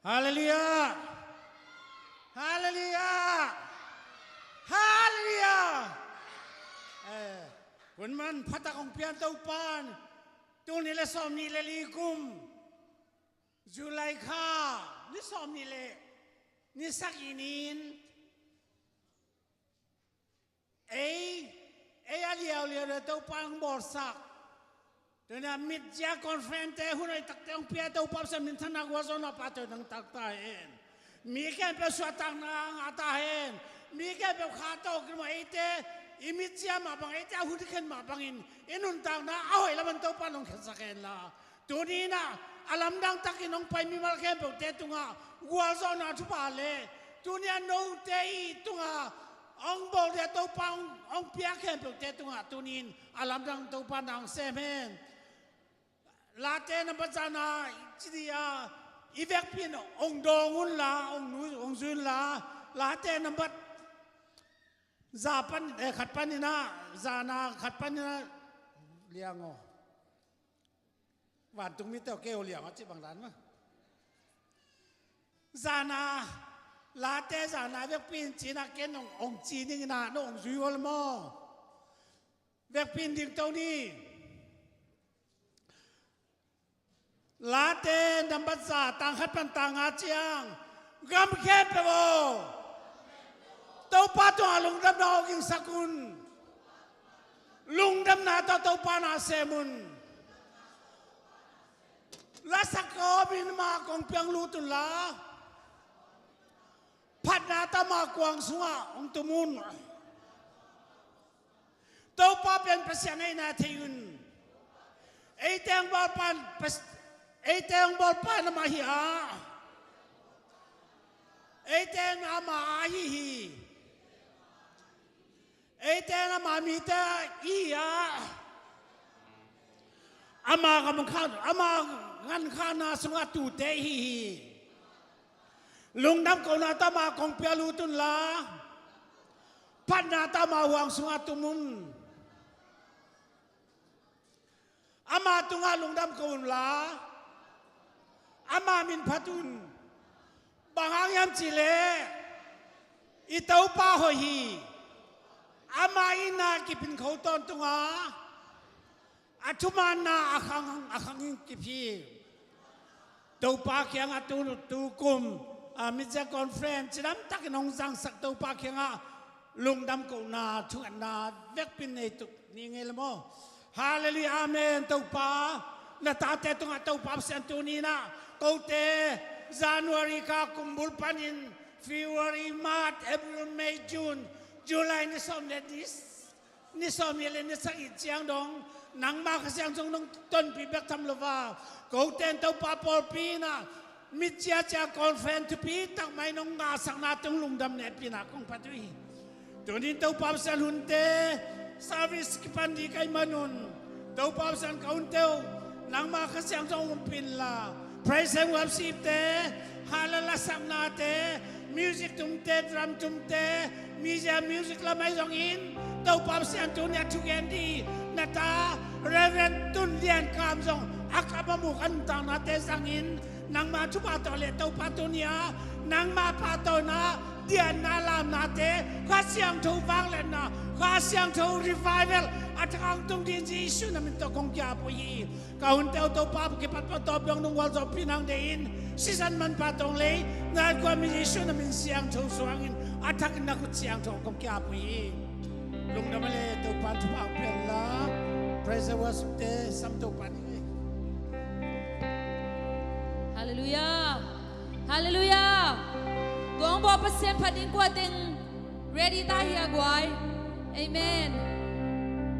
ฮาเลลูยาฮาเลลูยาฮาเลลูยาวันมันพัตตาของเพียนเต้าปานตัวนี้เลยสอมนี่เลยลีกุมจุลัยข้านี่สอมนี่เลยนี่สักอินินเอ้ยเลี้ยวเลยเต้าปานบอดสักตัวนี้มิดยาคอนเฟนเต้หุ่นไอ้ตักเต้าเพียเต้าปานสมินธนากวาซอนปัตต์ดังตักตาเห็นมีแค่เป็นสวดตังนางอาตาเห็นมีแค่เป็นขาโตขึ้นมาไอ้เต้อิมิจามาบังไอ้เจ้าหุ่นขึ้นมาบังอินุนตังนะเอาไอ้ละมันเต้าปานลงขึ้นสักเห็นละตัวนี้นะอาลัมดังตักินองไปมีมาแค่เป็นเต้ตุงะวัวซอนาทุบาเลตัวนี้น้องเตยตุงะองบอกเต้เต้าปานองเปียแค่เป็นเต้ตุงะตัวนี้อาลัมดังเต้าปานดังเซเมนลาเต้นปัจจานาจิตยาอีเวกพินองดองุนลาองนูองซุนลาลาเต้นปัจจาปันขัดปันนี่นะจานาขัดปันนี่นะเลี้ยงอ๋อวันตรงนี้เต้าเกลียวเลี้ยงอ่ะจีบางร้านมั้ยจานาลาเต้จานาเวกพินจีนักเกนองจีนี่นะน้องซุยอลมอเวกพินดิ่งเต้านี้ลาเต้นำบัตรต่างขัดปันต่างอาเจียงกำแคบไปบ่เต้าป้าตัวลุงดำนากิงสกุลลุงดำนาตัวเต้าป้านาเซมุนลาสักกอบินมากองเปียงลูตุลาพัดนาตามากวางสุงะองตุมุนเต้าป้าเป็นประเสริฐในนาทียุนไอเตียงบอลปันไอ้เจ้าบอลป้านามาฮิอาไอ้เจ้านามาฮิฮิไอ้เจ้านามามิตาอีอาอามากำลังข้าอามางันข้านาสงัดตูเตฮิฮิลุงน้ำกนาตามาของเปียลูตุนลาพันนาตามาหวังสงัดตุมุนอามาตุงาลุงน้ำกนลาอามามินพัตุนบางอย่างยามจิเลอิตาอุปาหอยอามาอินากิปินเขาตอนตุงาอัตุมานาอาคังกิพีตาอุปาเคียงอัตุตุกุมมิจคอนเฟรนซ์น้ำตักนองสังสักตาอุปาเคียงลุงดำกูนาทุกนาเวกปินในตุนี่ไงละโมฮาเลลูยาอาเมนตาอุปานาตาเตตุงาตาอุปาเซนตูนีนาKote January ka kumbul panin February March April May June July ni som le ni som le ni sang it chiang dong nang ma ka siang jong dong ton pi bek tham lova Kote tau pa pol pi na mit chia chia conference tu pi tak mai nong nga sang na tung lung dam ne pi na kong patui tu ni tau pa san hun te service ki pan di kai manun tau pa san kaun teu nang ma ka siang jong pin la Praise and worship te, halala samna te, music tumte, drum tumte, music la mai zongin, tau pam sian tunya tugendi, nata Reverend Tun Lian Kam zong, akamamu kantang nate zangin, nang ma tupato le tau patunya, nang ma patona, dian nalam nate, kasiang tu vang le na, kasiang tu revival, atang tung din Yesu na minto kong kiapo yi. Kaun teo to pa ke pat patop yang nung wal zo pinang dein sisan man patong le na ko mi Yesu na min siang tho suangin atak na ku siang tho kong kiapo yi. Lung na male to pa tu pa pela praise the worship te sam to pa ni. Hallelujah. Hallelujah. Tuang bo pa sem pading ko ating ready ta hi agway. Amen.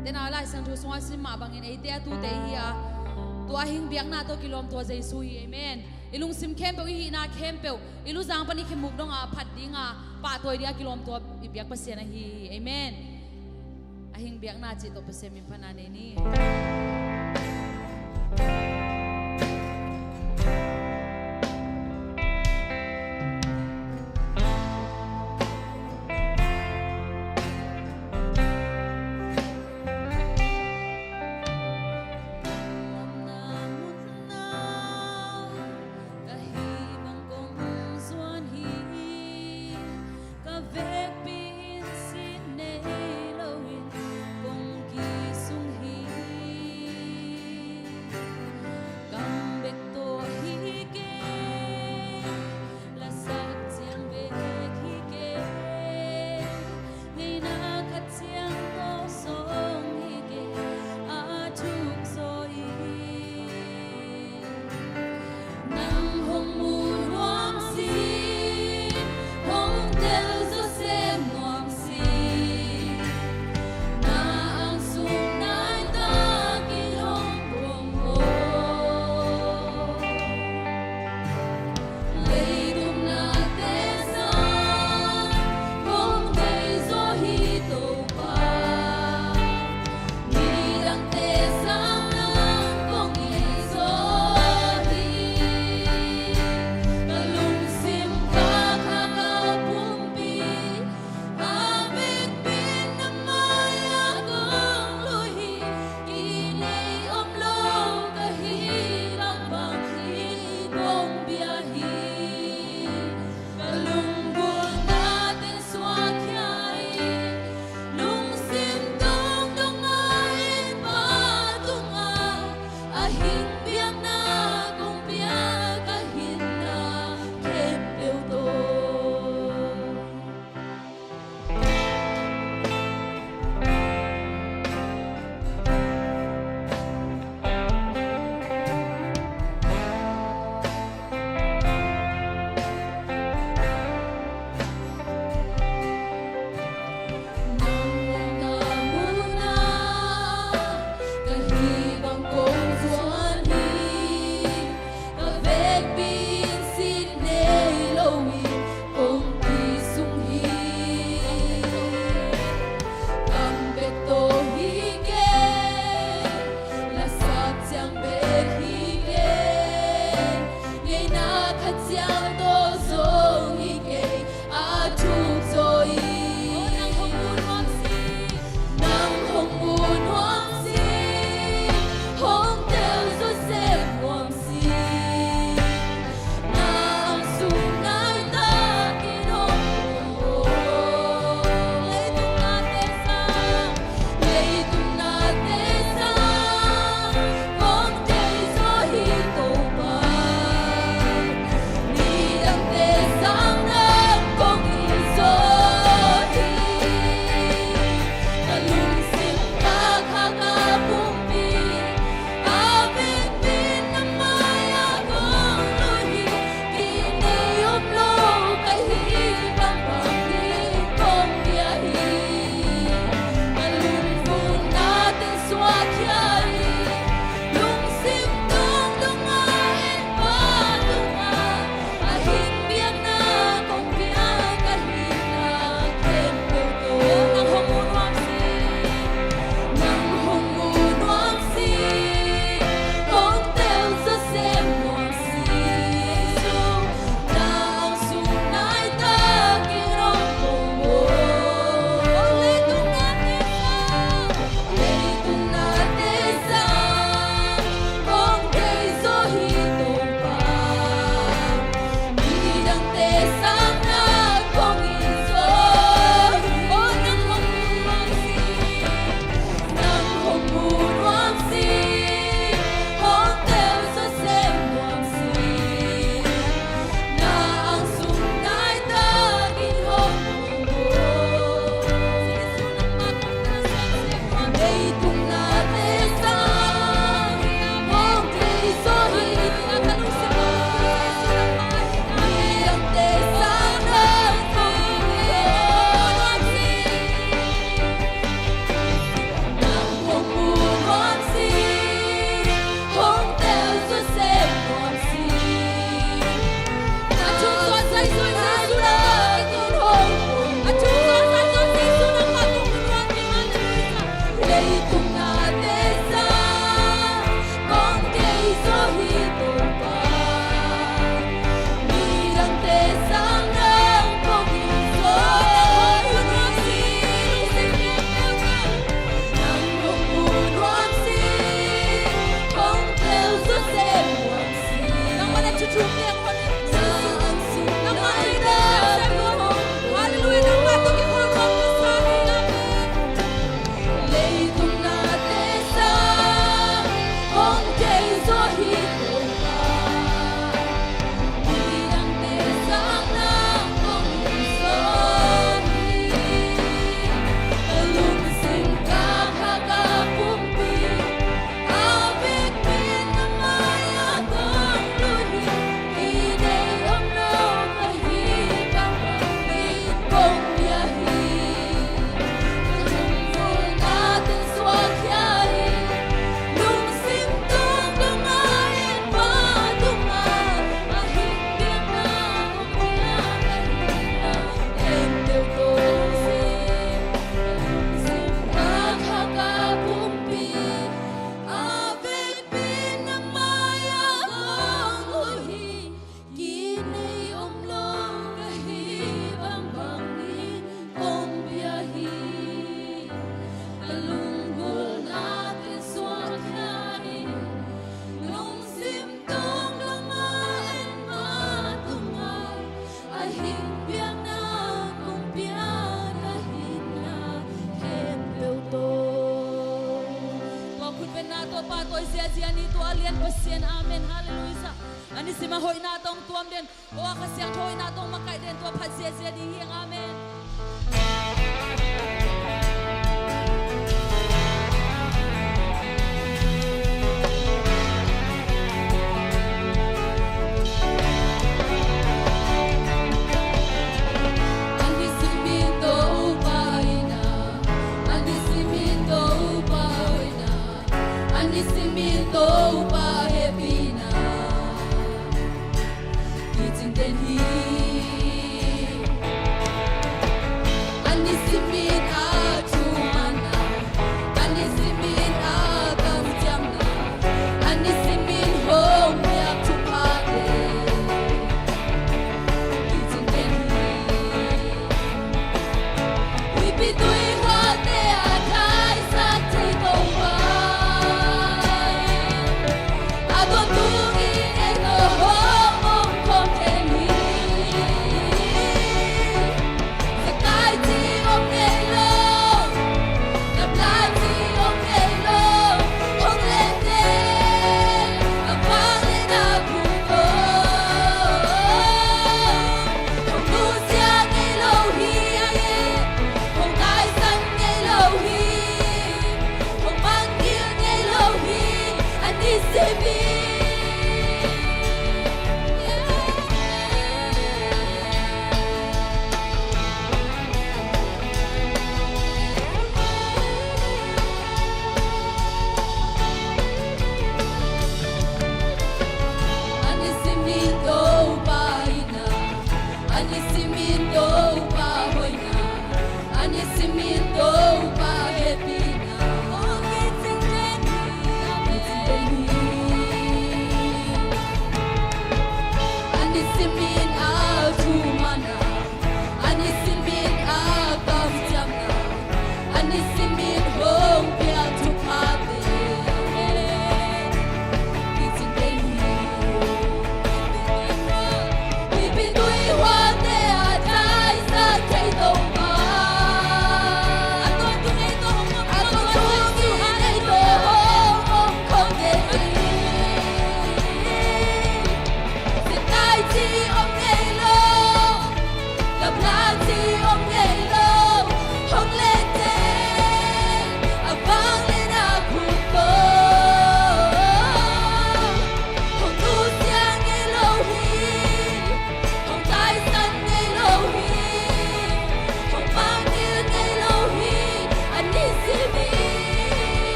Tenala sang tu sunga sim ma bangin ai te tu te hi a tua hing biang na to kilom to Jesu hi amen ilung sim kempeu hi na kempeu ilu jang pani khemuk dong a phat dinga pa toy dia kilom to biak pasena hi amen a hing biak na chi to pasem min panane ni Kahibang kong open na to pa to zia ni to alien pasien amen hallelujah ani sima hoi na tong tuam den o akasyang hoi na tong makai den to phat zia di hiang amen Simito pa hebina Iting den hi Ani simin a tumana Ani simin a kamjamna Ani simin home ya tupade Iting den hi We be doing what they are trying to take over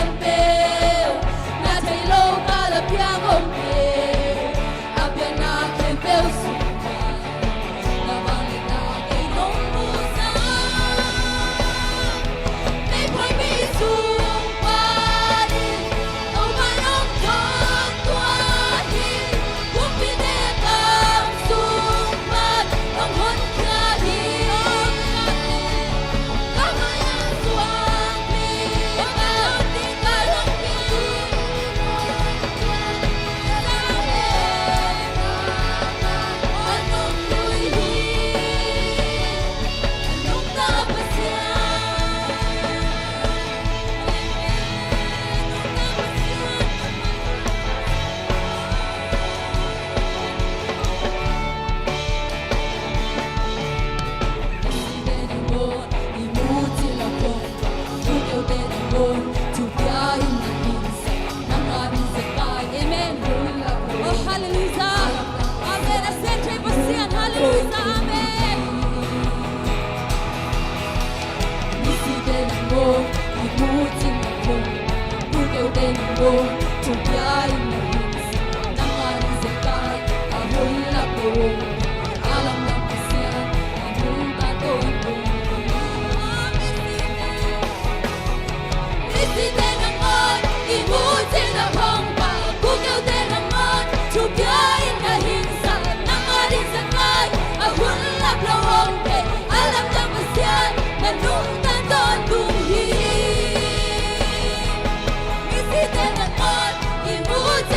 kempeu na tailo kala piangompe apiana kempeu suka na balita kay nombusa may poi mi sumpari o manong tuwani kupine kang sumpat ang honkahi kamayan suami pagkati karang anong luihin anong napasyan Oh, hallelujah. Amen. Acende você, hallelujah. Amen. Alam ng pasyan na nung tanton buhi Isita ng on, imut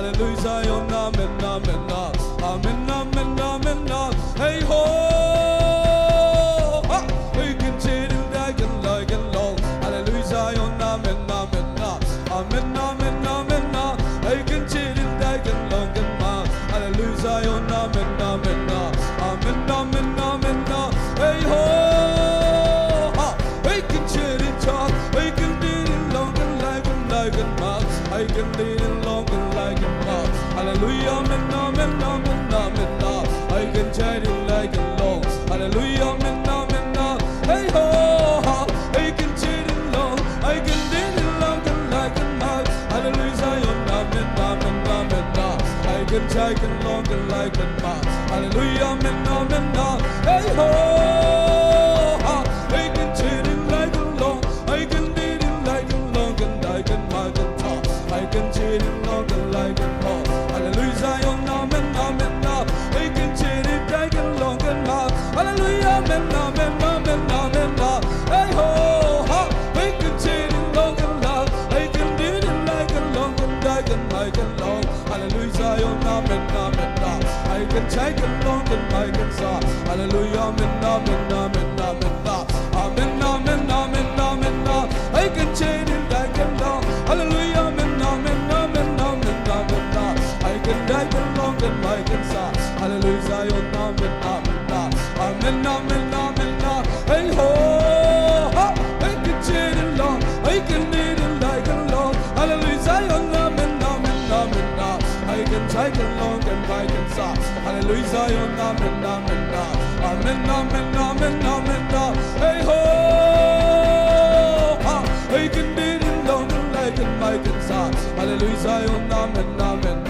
Hallelujah, Zion, amen, amen, amen, amen, amen, hey ho, we can see it like and long. Hallelujah, Zion, amen, amen, amen, amen, amen, I can see it like and long and ma. Hallelujah, Zion, amen, amen, amen, amen, amen, hey ho, I can see it talk, I can do it long and like and ma. I can do it long and like and ma. Hallelujah, amen, amen, amen, amen, I can chant it like and long. Hallelujah, amen, amen, hey ho, I can chant it long, I can do it long and like and ma. Hallelujah, Zion, amen, amen, amen, I can chant it long and like and ma. Hallelujah, amen, amen, hey ho, I can chant it like and long, I can do it like and long and like and ma. I can chant it long and like and ma. Hallelujah, Zion, amen, amen, I can chant it like and long and ma. Hallelujah, amen, amen, amen, amen, hey ho, I can chant it long and long, I can do it like and long and like and long. Hallelujah, Zion, amen, amen, I can chant it long and I can sa. Hallelujah, amen, amen, amen, amen, amen, amen, amen, I can chant it like and long. Hallelujah, amen, amen, amen, amen, amen, I can like and long and I can sa. Hallelujah, Zion, amen, amen, amen, amen, amen, hey ho, I can chant it long, I can lead it like and long. Hallelujah, Zion, amen, amen, amen, I can take it long and I can sa. Hallelujah, Zion, amen, amen, amen, amen, amen, amen, hey ho, I can lead it long and I can make it sa. Hallelujah, Zion, amen, amen,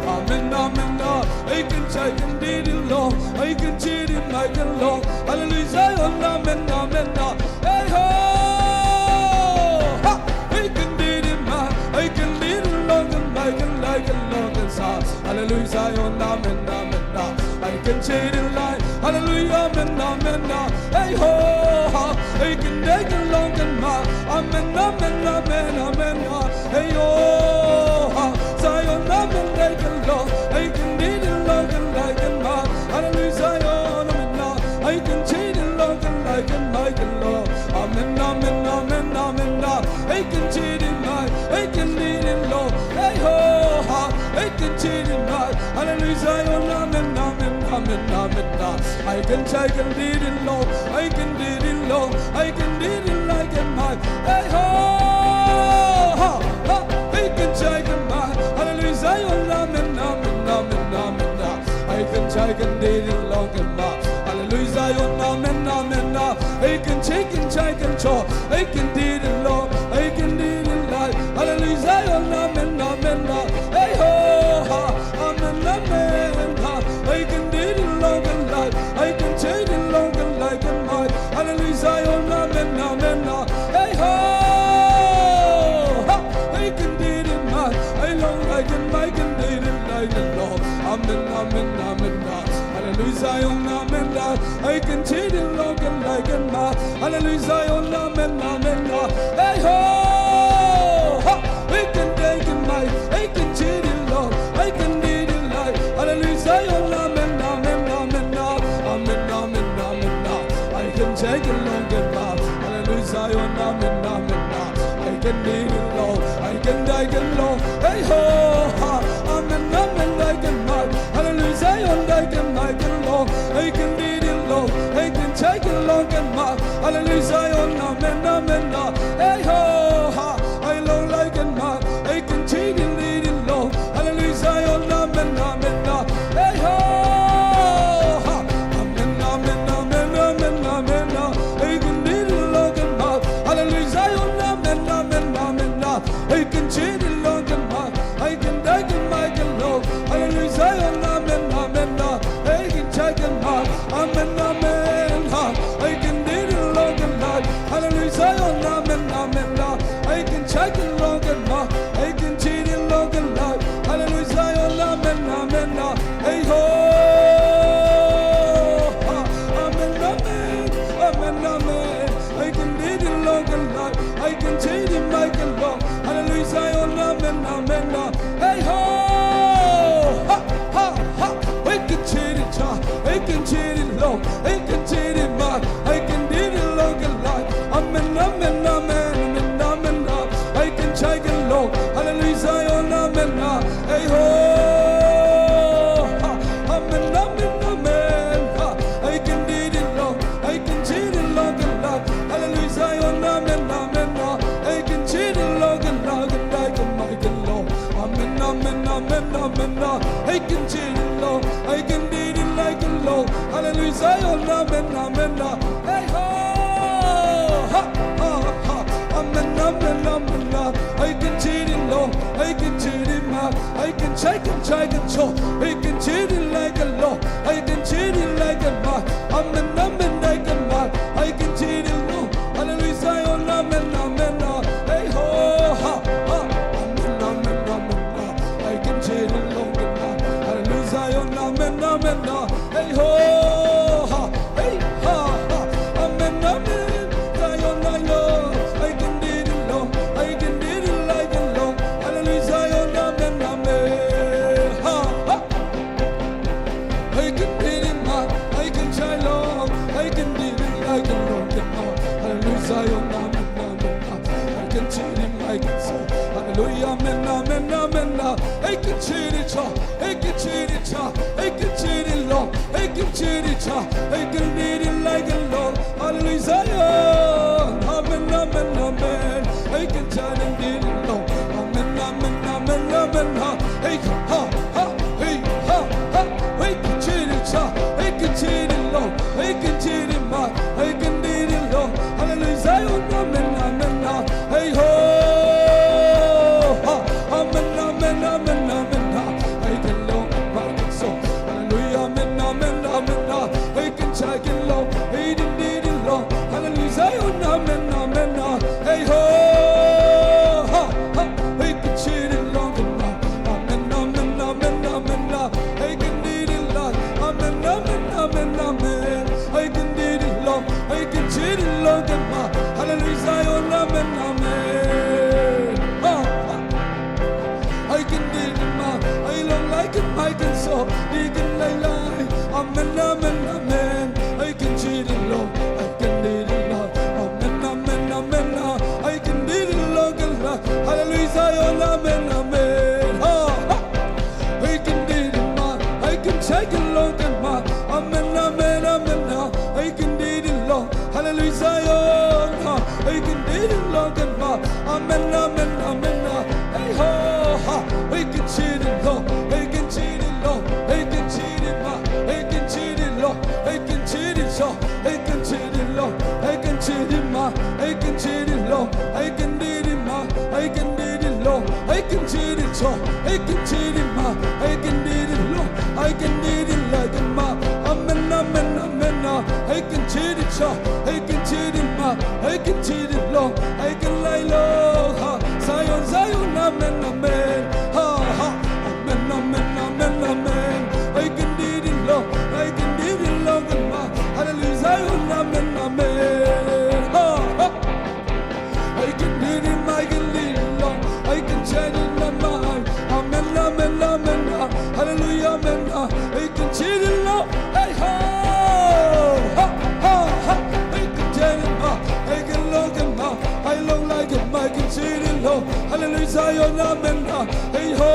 amen, amen, I can take and lead it long, I can cheat it make it long. Hallelujah, Zion, amen, amen, hey ho, I can lead it man, I can lead it long and make it like it long and sa. Hallelujah, Zion, amen, amen, I can cheat it like. Hallelujah, amen, amen, hey ho, I can take it long and ma. Amen, amen, amen, amen, hey ho, Zion, amen, take it long, I can lead it long and like it ma. Hallelujah, Zion, amen, I can cheat it long and like it make it long. Amen, amen, amen, amen, I can cheat it ma, I can lead it long, hey ho, I can cheat it ma. Hallelujah, Zion, amen, amen, amen, amen, I can take and lead it long, I can lead it long, I can lead it like it ma, hey ho, I can take it ma. Hallelujah, Zion, amen, amen, amen, amen, I can take and lead it long and ma. Hallelujah, Zion, amen, amen, I can take and talk, I can lead it long, I can lead it like. Hallelujah, Zion, amen, amen, hey ho, amen, amen, I can lead it long and like, I can take it long and like and like. Hallelujah, Zion, amen, amen, hey ho, I can lead it man, I long like and I can lead it like and long. Amen, amen, amen, hallelujah, Zion, amen, I can take it long and like and ma. Hallelujah, Zion, amen, amen, hey ho, I can take it my, I can take it long, I can lead it like. Hallelujah, Zion, amen, amen, amen, amen, amen, amen, I can take it long and ma. Hallelujah, Zion, amen, amen, I can lead it long, I can long, hey ho, amen, amen, I can ma. Hallelujah, Zion, I can long, I can lead it long, I can take it long and ma. Hallelujah, Zion, amen, amen, hey ho, I long like and ma, I can take it, lead it long. Hallelujah, Zion, amen, amen, hey ho, amen, amen, amen, amen, amen, I can lead it long and ma. Hallelujah, Zion, amen, amen, amen, I can take it long and ma, I can take it, make it long. Hallelujah, Zion, amen, amen, I can take it ma, amen, amen, I can lead it long and ma. Hallelujah, Zion, amen, amen, I can take it long and ma, I can take it long and ma. Hallelujah, Zion, amen, amen, hey ho, amen, amen, amen, amen, I can lead it long and ma, I can take it, make it long. Hallelujah, Zion, amen, I can change it, Lord. I can need it like a Lord. Hallelujah, Zion, amen, amen. Hey, ho, ha, ha, ha. Amen, amen, amen. I can change it, Lord. I can change it, man. I can check and show. I can change it like a Lord. I can change it like a man. Amen, amen, like a man. I can change it, Lord. Hallelujah, Zion, amen, amen. Hey, ho, ha, ha. Amen, amen, amen. I can change it, Lord. Hallelujah, Zion, amen, amen. Hey, ho, ha, hey, ha, ha. Amen, amen. Zion, Zion. I can do it, Lord. I can do it like a Lord. Hallelujah, Zion, amen, amen. Ha, ha. I can do it, man. I can try, Lord. I can do it like a Lord. Hallelujah, Zion, amen, amen. I can cheat him, I can say. Hallelujah, amen, amen, amen. I can cheat it, I can cheat it, I can cheat it, Lord. I can cheat it, I can need it like a Lord. Hallelujah, Zion, amen, amen, amen. I can try and need it, Lord. Amen, amen, amen, amen. Hey, ha, ha, hey, ha, ha. I can cheat it, I can cheat it, Lord. I can cheat it, man. I can need it, Lord. Hallelujah, Zion, amen, amen. Hey, ho, ha, amen, amen, amen, amen. I can Lord, I can so. Hallelujah, amen, amen, amen. I can check it, Lord. I can need it, Lord. Hallelujah, Zion, amen, amen. Hey, ho, ha, ha. I can cheat it, Lord. Amen, amen, amen, amen. I can need it, Lord. Amen, amen, amen, amen. I can need it, Lord. I can cheat it, Lord. Hallelujah, Zion, amen, amen. Ha, ha. I can need it, man. I don't like it, I can so. He can lie. Amen, amen, amen. I can cheat it, Lord. I can need it, Lord. Amen, amen, amen. I can need it, Lord. Hallelujah, Zion, amen, amen. Ha, ha. I can need it, man. I can take it, Lord, man. Amen, amen, amen. I can need it, Lord. Hallelujah, Zion. I can need it, Lord, man. Amen, amen, amen. Hey, ho, ha. I can cheat it, Lord. I can cheat it, Lord. I can cheat it, man. I can cheat it, Lord. I can cheat it, so. I can cheat it, Lord. I can cheat it, man. I can cheat it, Lord. I can need it, man. I can need it, Lord. I can cheat it, so. I can cheat it, man. I can need it, Lord. I can need it like a man. Amen, amen, amen. I can cheat it, so. I can cheat it, man. I can cheat it, Lord. I can lie low. Ha. Zion, Zion, amen, amen. Ha, ha. Amen, amen, amen, amen. I can need it, Lord. I can need it, Lord. Hallelujah, Zion, amen, amen. Ha, ha. I can need it, I can need it, Lord. I can change it, my mind. Amen, amen, amen. Hallelujah, amen. I can change it, Lord. Hey, ha, ha, ha, ha. I can change it, I can look at my. I look like it, I can change it, Lord. Hallelujah, Zion, amen. Hey, ho,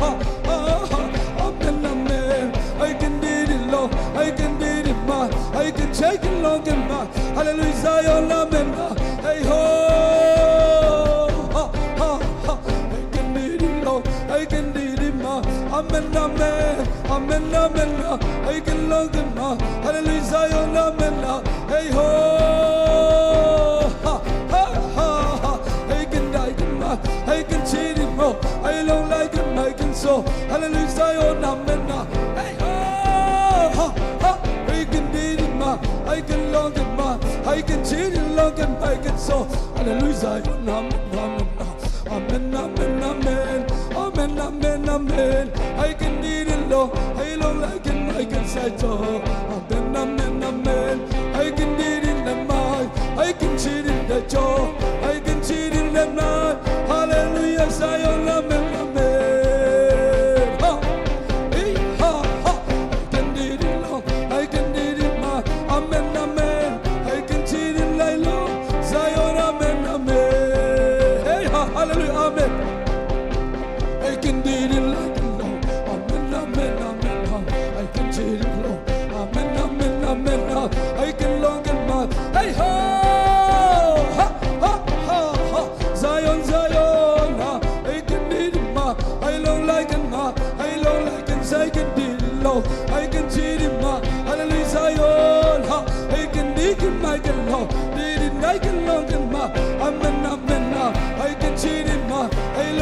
ha, ha, ha. Amen, amen. I can need it, Lord. I can need it, man. I can take it, Lord, man. Hallelujah, Zion, amen. Hey, ho, ha, ha, ha. I can need it, Lord. I can need it, man. Amen, amen. Amen, amen. I can love it, man. Hallelujah, Zion, amen. Hey, ho, ha, ha, ha, ha. I can die, man. I can cheat it, man. I don't like it, I can so. Hallelujah, Zion, amen. Hey, ho, ha, ha. I can need it, man. I can love it, man. I can cheat it, love it, I can so. Hallelujah, Zion, amen, amen. Amen, amen, amen. Amen, amen, amen. I can need it, Lord. I don't like it, I can say so. Amen, amen, amen. I can need it, the mind. I can cheat it, the joy. I can cheat it, the night. Hallelujah, Zion, amen, amen. Ha, hey, ha, ha. I can need it, Lord. I can need it, man. Amen, amen. I can cheat it, like Lord. Zion, amen, amen. Hey, ha, hallelujah, amen.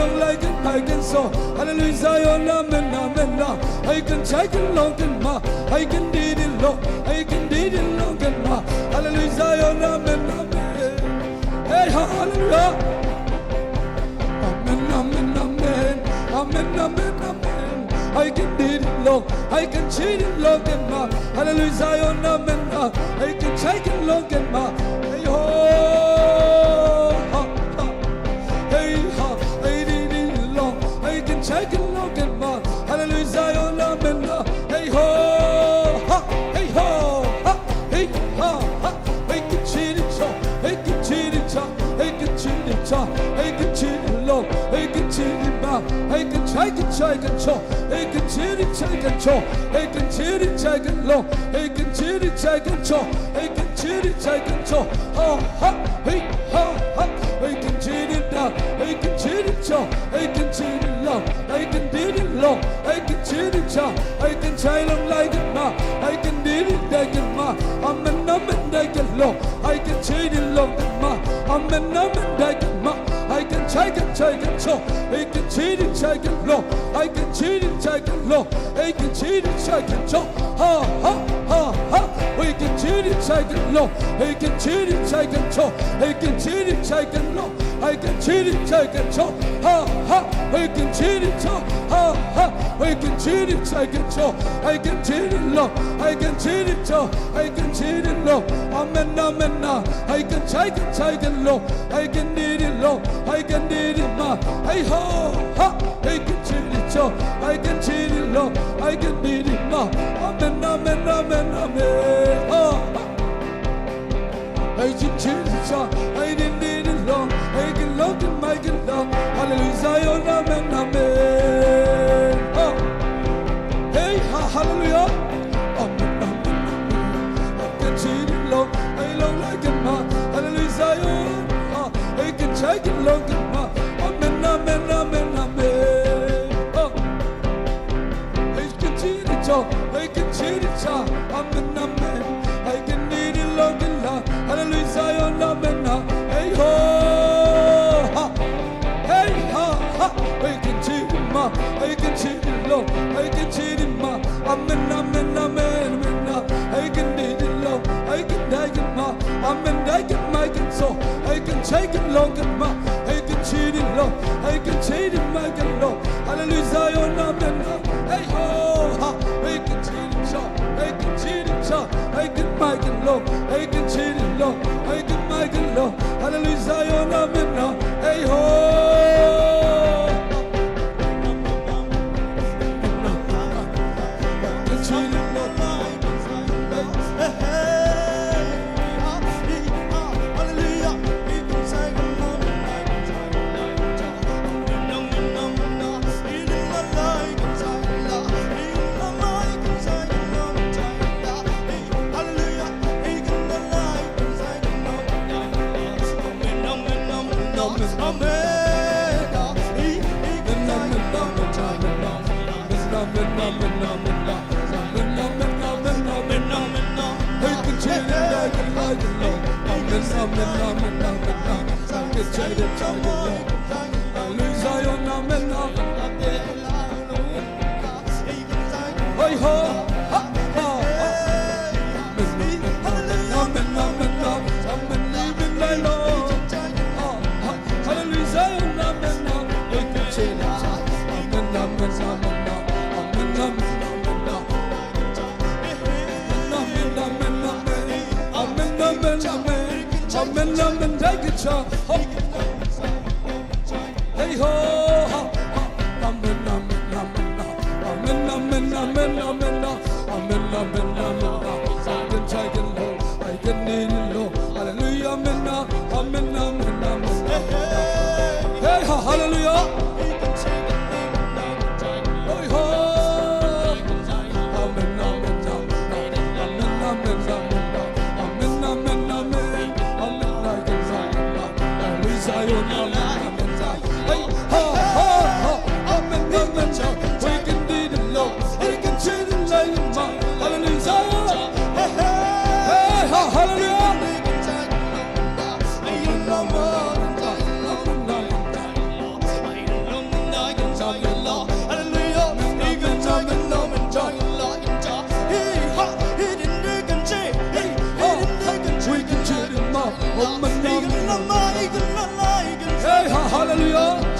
long like it, I can so. Hallelujah, Zion, amen, amen. I can check it long and ma. I can did it long. I can did it long and ma. Hallelujah, Zion, amen, amen. Hey, hallelujah. Amen, amen, amen. Amen, amen, amen. I can did it long. I can cheat it long and ma. Hallelujah, Zion, amen. I can check it long and ma. Hey, ho. Take it long and ma, hallelujah, Zion, amen. Hey ho, ha, hey ho, ha, hey ha, ha. Hey can cheat it, hey can cheat it, hey can cheat it, hey can cheat it long, hey can cheat it ma, hey can check it, hey can cheat it, hey can cheat it, long, hey can cheat it, hey can cheat it, ha ha, hey ha ha, hey can cheat it now, hey can cheat it, hey can cheat it. I can did it long, I can cheat it, I can child them like it ma, I can did it like it ma, amen, I can long, I can cheat it long ma, amen, I can ma, I can check it, so, I can cheat it, long, I can cheat it, long, I can cheat it, so, ha ha ha ha, we can cheat it, long, I can cheat it, so, I can cheat it, long, I can cheat it, so, ha ha, we can cheat it, so, ha ha, we can cheat it, so, I can cheat it, long, I can cheat it, so, I can cheat it, long, amen, amen, I can check it, long, I can need it, long, I can need it, ma, hey ho, ha, I can cheat it, so, I can cheat it, long, I can need it, ma, amen, amen, amen, amen, oh, I can cheat it, so, I didn't need it, long, I can love it, I can love, hallelujah, Zion, amen, amen, oh, hey, hallelujah, amen, amen, amen, I can cheat it, long, I love like it, ma, hallelujah, Zion, I can check it, long, ma, amen, amen, amen, amen, oh, I can cheat it, so, I can cheat it, so, amen, amen, I can need it, long, hallelujah, Zion, amen, hey ho, ha, hey ha, ha, I can cheat it, ma, I can cheat it, long, I can cheat it, ma, amen, amen, amen, amen, I can need it, long, I can take it, ma, amen, I can make it, so, I can take it, long, ma, I can cheat it, long, I can cheat it, make it, long, hallelujah, Zion, amen, hey ho, ha, I can cheat it, so, I can cheat it, so, I can make it, long, I can cheat it, long, I can make it, long, hallelujah, Zion, amen, hey ho. Amen, take it, child. Hey ho, amen, amen, amen, amen, amen, amen, amen, amen, amen, amen. I can take it low, I can need it low. Hallelujah, amen, amen, amen, amen. Hey ho, hallelujah. Hey ho, amen, amen, amen, amen, amen. Hey, hallelujah.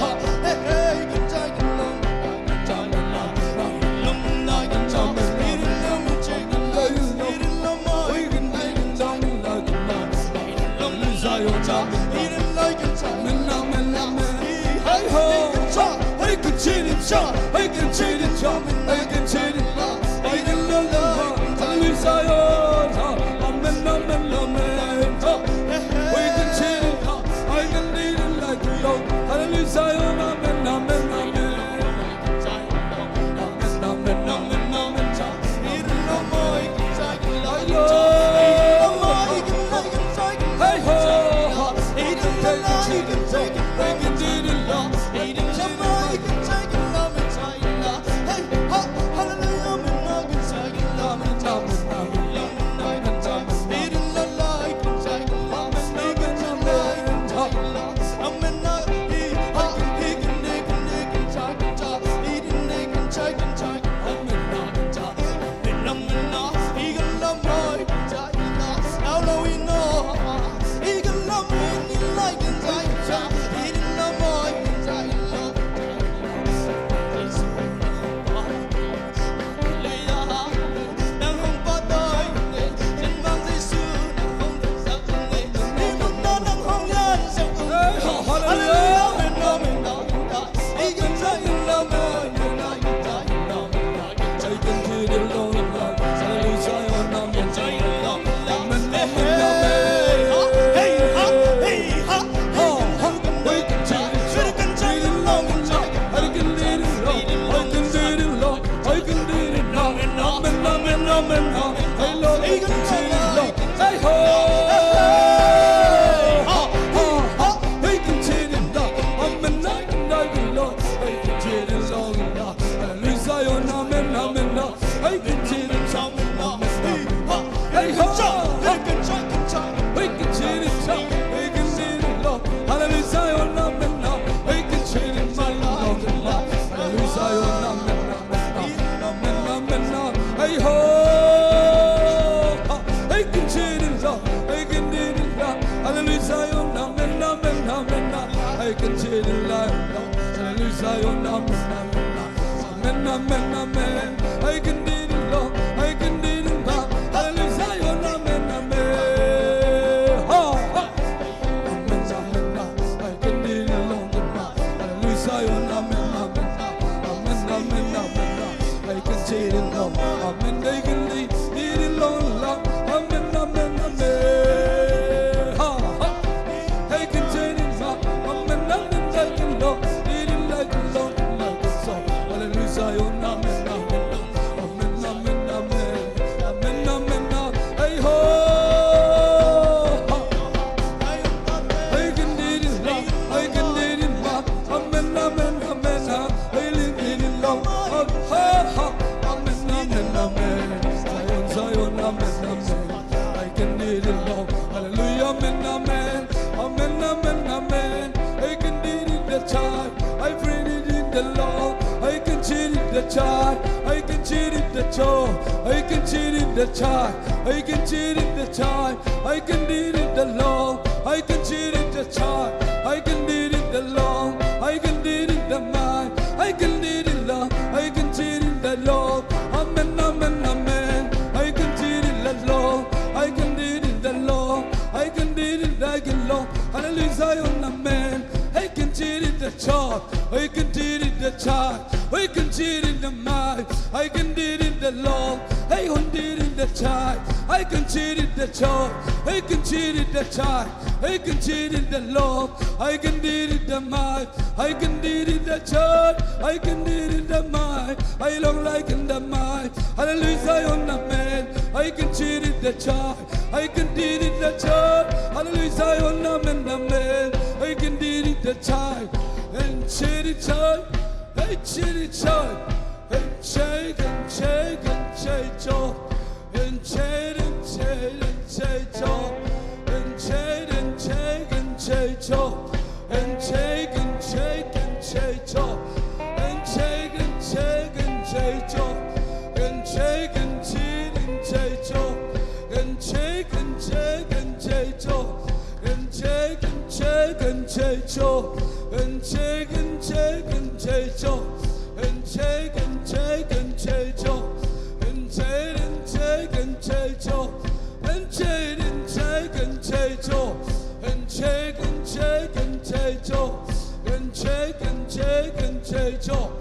can change all,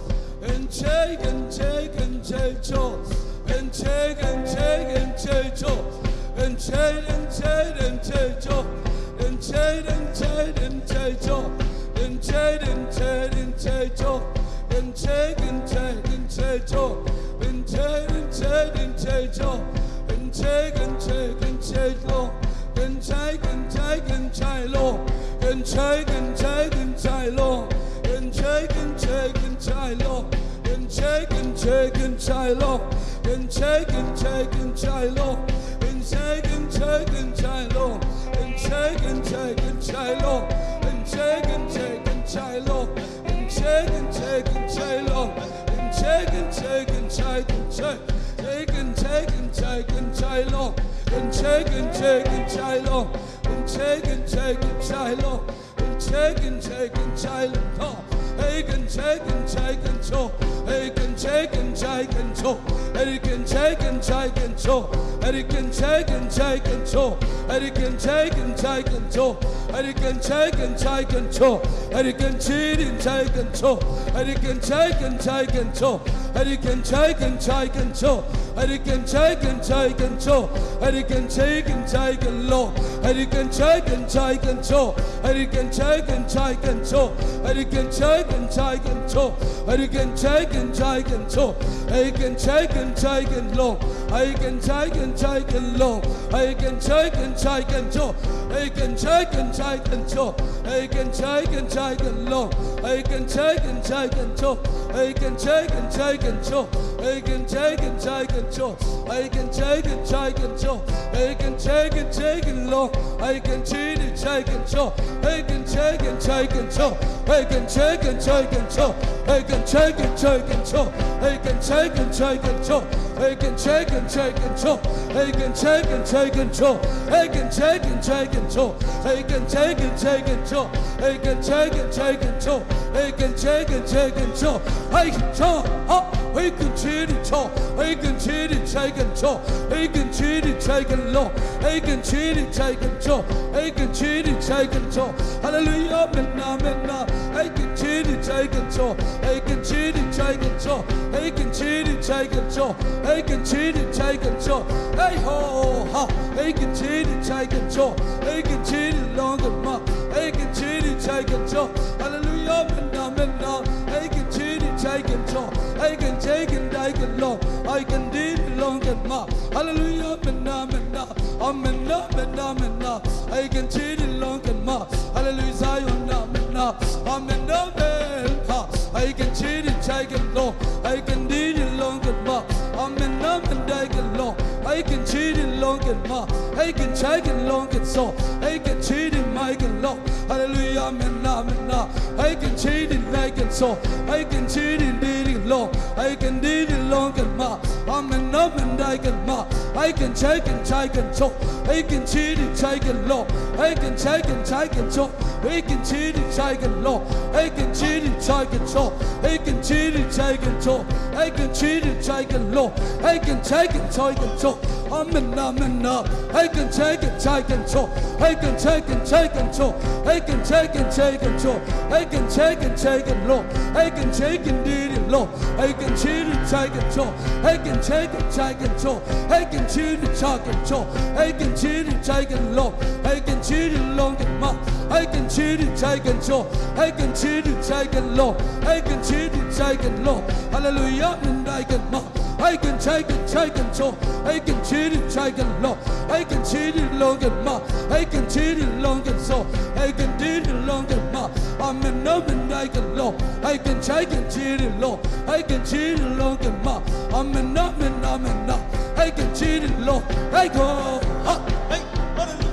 and change and change and change all, and change and change and change all, and change and change and change all, and change and change and change all, and change and change and change all, and change and change and change all, and change and change and change all, and change and change and change all, and change and change and change all, and change and change and change all, and change and change and change all, and change and change and change all, and change and change and change all, and change and change and change all, and change and change and change all, and change and change and change all, and change and change and change all, and change and change and change and change, take and take and take and change all, and take and take and change all, and take and take and change all, and take and take and change all. Hey, can take and take and cho. Hey, can take and take and cho. Hey, can take and take and cho. Hey, can take and take and cho. Hey, can take and take and cho. Hey, can take and take and cho. Hey, can cheat and take and cho. Hey, can take and take and cho. Hey, can take and take and cho. Hey, can take and take and cho. Hey, can take and take and lo. Hey, can take and take and cho. Hey, can take and take and cho. Hey, can take and take and cho. Hey, can take and take and cho. Hey, can take and take and lo. Hey, can take and take and lo. Hey, can take and take and cho. Hey, can take and take and cho. Hey, can take and take and lo. Hey, can take and take and cho. Hey, can take and take and cho. Hey, can take and take and cho. Hey, can take and take and cho. Hey, can take and take and lo. Hey, can cheat and take and cho. Hey, can take and take and cho. Hey, can take and take and cho. Hey, can take and take and cho. Hey, can take and take and cho. Hey, can take and take and cho. Hey, can take and take and cho. Hey, can take and take and cho. Hey, can take and take and cho. Hey, can take and take and cho. Hey, can take and take and cho. Hey, cho. Hey, can cheat and cho. Hey, can cheat and take and cho. Hey, can cheat and take and lo. Hey, can cheat and take and cho. Hey, can cheat and take and cho. Hallelujah, minna minna. Hey, can cheat and take and cho. Hey, can cheat and take and cho. Hey, can cheat and take and cho. Hey, can cheat and take and cho. Hey ho ha. Hey, can cheat and take and cho. Hey, can cheat and long and ma. Hey, can cheat and take and cho. Hallelujah, minna minna. Hey, can cheat and take and cho. Hey, can take and take and long. I can do it long and ma. Hallelujah, minna minna. Minna minna minna. I can cheat it long and ma. Hallelujah, Zion minna. Minna minna. I can cheat it take and long. I can do it long and ma. Minna minna and long. I can cheat it long and ma. I can take it long and so. I can cheat it make and long. Hallelujah, minna minna. I can cheat it make and so. I can cheat it did it long. I can do it long and ma. Minna minna and ma. I can take and take and so. I can cheat it take and long. I can take and take and so. I can cheat it take and long. I can cheat it take and so. I can cheat it take and so. I can cheat it take and long. I can take and take and so. Minna minna. I can take and take and so. I can take and take and so. I can take and take and so. I can take and take and long. I can take and do it long. I can cheat it take and so. I can take and take and so. I can cheat it take and so. I can cheat it take and long. I can cheat it long and ma. I can cheat it take and so. I can cheat it take and long. I can cheat it take and long. Hallelujah, and I can ma. I can take and so. I can cheat it take and long. I can cheat it long and ma. I can cheat it long and so. I can do it long and ma. I'm in love and I can long. I can take and cheat it long. I can cheat it long and ma. I'm in love and I'm in love. I can cheat it long. I go ha hey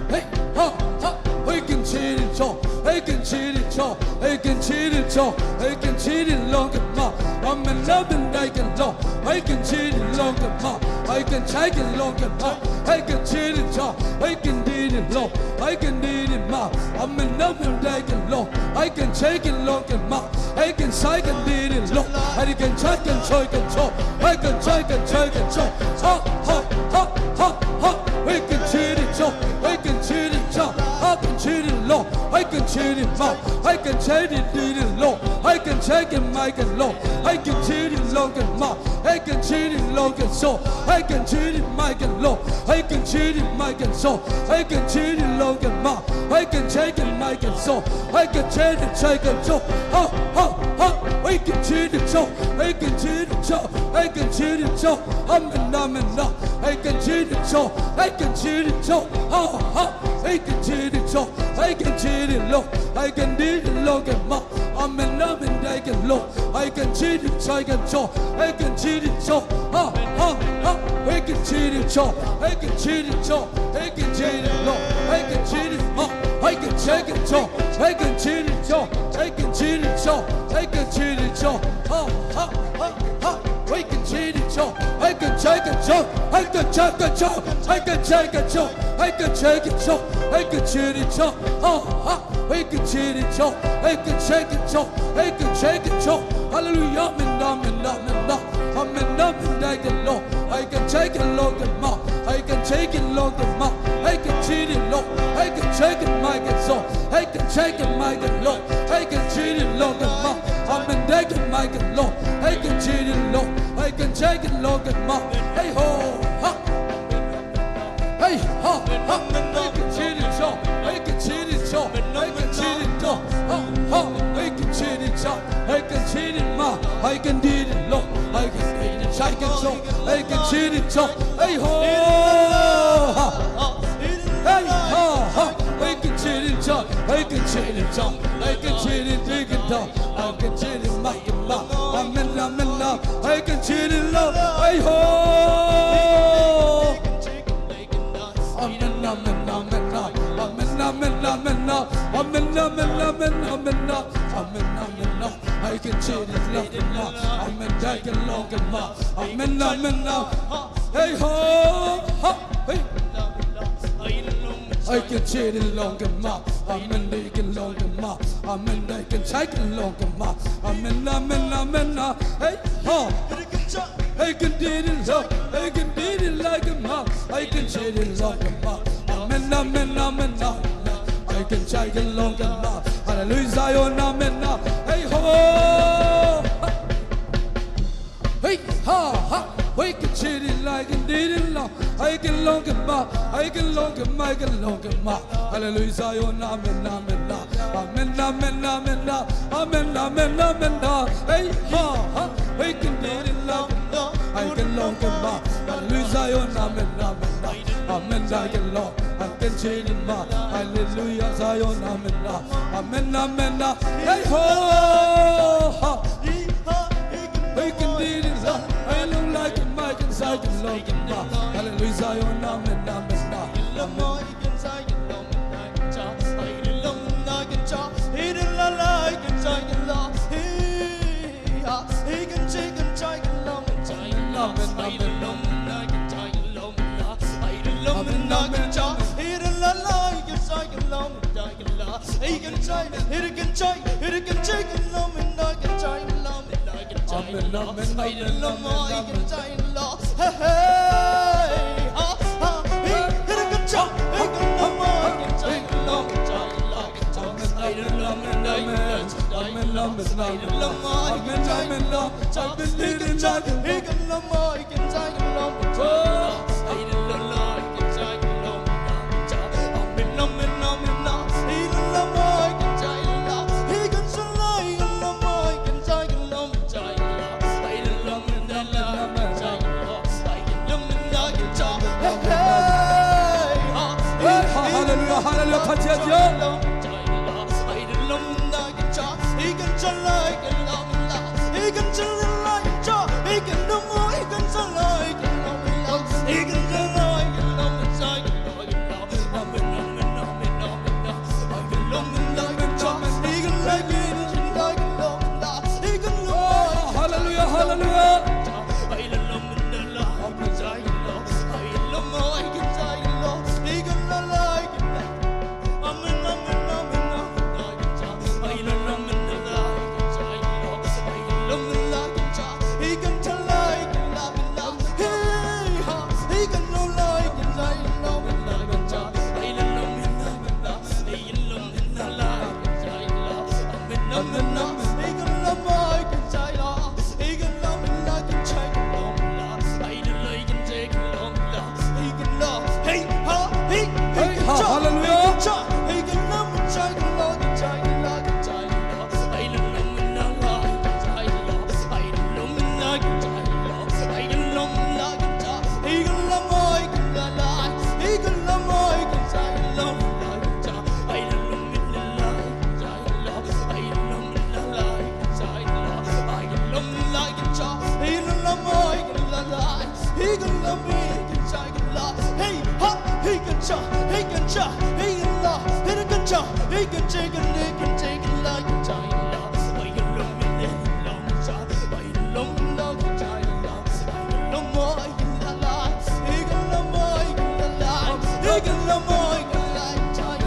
hey ha ha. I can cheat it so. I can cheat it so. I can cheat it so. I can cheat it long and ma. I'm in love and I can long. I can cheat it long and ma. I can take it long and ma. I can cheat it so. I can do it long. I can do it ma. I'm in love and I can long. I can take it long and ma. I can take and do it long. I can take and take and so. I can take and take and so. Ha ha ha ha ha. I can cheat it so. I can cheat it so. Ha can cheat it low, I can cheat it more, I can cheat it low, I can check it, I can low, I can cheat it low and more, I can cheat it low and so, I can cheat it, I can low, I can cheat it, I can so, I can cheat it low and more, I can check it, I can so, I can cheat it, check it so, I can cheat it so, I can cheat it so, I can cheat it so, I'm in, I can cheat it so, I can cheat it so, I can cheat it so, I can cheat it low, I can do it low and more, I'm in, I can low, I can cheat it so, I can so, I can cheat it so, I can cheat it so, I can cheat it so, I can cheat it low, I can cheat it more, I can check it so, I can cheat it so, I can cheat it so, I can cheat it so, I can cheat it so, I can check it so, I can check it so, I can check it so, I can check it so, I can cheat it so, I can cheat it so, I can check it so, I can check it so, hallelujah, I can low, I can take it low and more, I can take it low and more, I can cheat it low, I can check it, I can so, I can check it, I can low, I can cheat it low and more, I'm in deck and I can low, I can cheat it low, I can check it low and more, hey ho, hey ha, I can cheat it so, I can cheat it so, I can cheat it low, I can cheat it so, I can cheat it more, I can do it low, I can cheat it, I can so, I can cheat it so, hey ho, hey ha, I can cheat it so, I can cheat it so, I can cheat it big and tall, I can cheat it much and more, I'm in love, I can cheat it low, hey ho. I can cheat it love and more. I'm in dark and long and more. I'm in hey ho, hey. I can cheat it long and more. I'm in dark and long and more. I'm in dark and check it long and more. I'm in hey ho. I can do it love, I can do it like a mom. I can cheat it long and more. I'm in I can check it long and more. Hallelujah, hey ho, hey ha, I can cheat it like and did it long. I can long and more, I can long and I can long and more. Hallelujah, amen, hey ha, I can did it long. I can long and more. Hallelujah, amen, I can long. I can change it more. Hallelujah, Zion, amen, hey ho, I can do it long. I look like a mic and I can long and more. Hallelujah, Zion, amen, cha, hey la, hey can cha, hey can take it, hey can take it like a child. Why you long me long cha, why you long child, why you long more la la, hey can la more la la, hey can la more la child.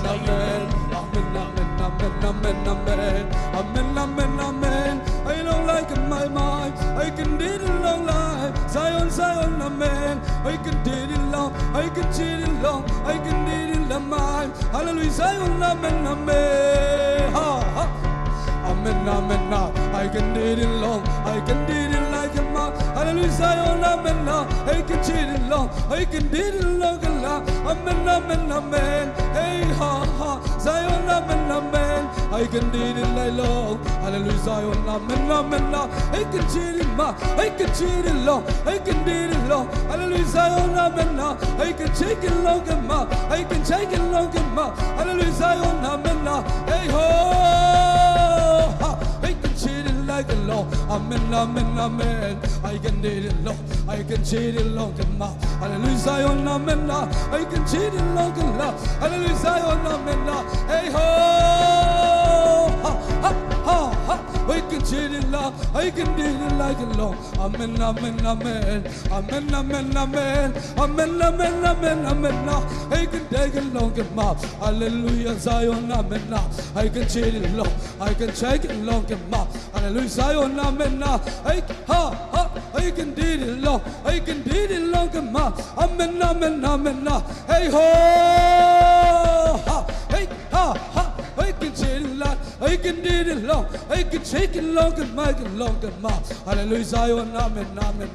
Amen, amen, amen, amen, amen, amen, amen, amen. I don't like in my mind. I can did it long life. Zion, Zion, amen. I can did it long. I can cheat it long. I can did it long mind. Hallelujah, Zion, amen, amen. Ha, ha. Amen, amen, I can did it long. I can did it like a man. Hallelujah, Zion, amen, I can cheat it long. I can did it long, amen, amen, amen. Hey, ha, ha. Zion, amen, amen. I can did it like long. Hallelujah, Zion, amen, amen, I can cheat it, ma. I can cheat it long. I can did it long. Hallelujah, Zion, amen, I can take it long, ma. I can take it long, ma. Hallelujah, Zion, amen, hey, ho. I can cheat it like a law. Amen, amen, amen. I can did it long. I can cheat it long, ma. Hallelujah, Zion, amen. I can cheat it long, la. Hallelujah, Zion, amen. Hey ho, ha ha ha ha. I can cheat it long. I can did it like a law. Amen, amen, amen. Amen, amen, amen. Amen, amen, amen, amen. I can take it long, ma. Hallelujah, Zion, amen. I can cheat it long. I can take it long, ma. Hallelujah, Zion, amen. I ha ha. I can did it long. I can did it long, ma. Amen, amen, amen. Hey ho, ha, hey ha ha. I can cheat it long. I can did it long. I can take it long and make it long, ma. Hallelujah, Zion, amen, amen,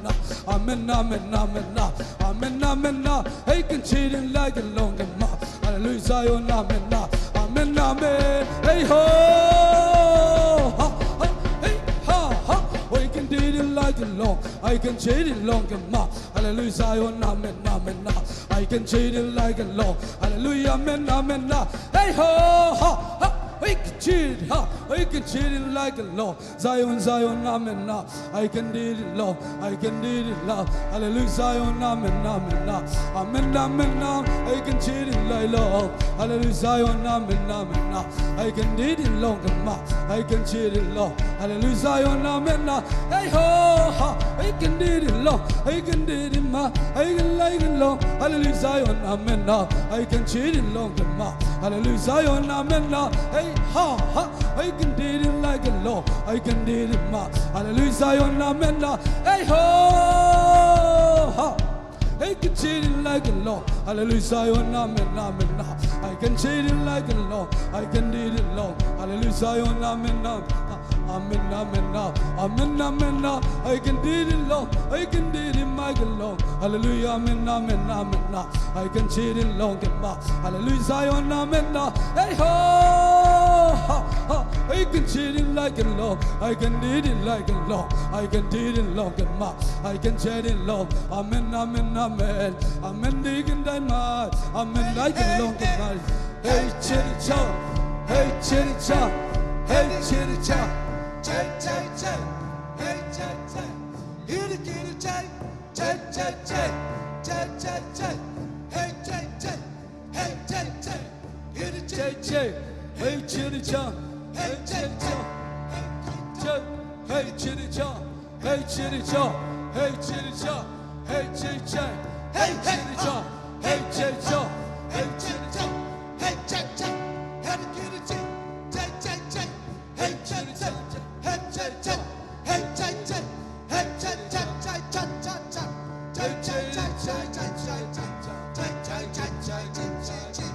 amen, amen, amen, amen, amen. I can cheat it like a long, ma. Hallelujah, Zion, amen, amen, amen. Hey ho, ha, ha, hey ha ha. I can did it like a long. I can cheat it long, ma. Hallelujah, Zion, amen, amen. I can cheat it like a long. Hallelujah, amen, amen. Hey ho, ha, ha. I can cheat it, ha. I can cheat it like a law. Zion, Zion, amen. I can did it, law. I can did it, law. Hallelujah, Zion, amen, amen. Amen, amen. I can cheat it like law. Hallelujah, Zion, amen, amen. I can did it long, ma. I can cheat it, law. Hallelujah, Zion, amen. Hey ho, ha. I can did it, law. I can did it, ma. I can like it, law. Hallelujah, Zion, amen. I can cheat it long, ma. Hallelujah, Zion, amen. Hey ha ha. I can did it like a law. I can did it, ma. Hallelujah, Zion, amen. Hey ho ha. I can cheat it like a law. Hallelujah, Zion, amen, amen. I can cheat it like a law. I can did it long. Hallelujah, Zion, amen, amen, amen, amen, amen. I can did it long. I can did it like a law. Hallelujah, amen, amen, amen. I can cheat it long, ma. Hallelujah, Zion, amen. Hey ho, ha ha. I can cheat it like a law. I can did it like a law. I can did it long, ma. I can cheat it long. Amen, amen, amen. Amen, digging that ma. Amen, I can long, ma. Hey, chitty chop. Hey, chitty chop. Hey, chitty chop. Chay, chay, chay. Hey, chay, chay. Kitty, kitty, chay. Chay, chay, chay. Chay, chay, chay. Hey, chay, chay. Hey, chay, chay. Kitty, chay, chay. Hey, chitty chop. Hey, chitty chop. Hey, chitty chop. Hey, chitty chop. Hey, chitty chop. Hey, chay, chay. Hey, chitty chop. Hey, chay, chop. Hey, chitty chop. Hey, chay, chay. Hey, kitty, chay. Chay, chay, chay. Hey, chitty chop. Hey, chay, chay. Hey, chay, chay. Hey, chay, chay, chay, chay, chay, chay. Chay, chay, chay, chay, chay, chay, chay. Chay, chay, chay, chay, chay, chay, chay.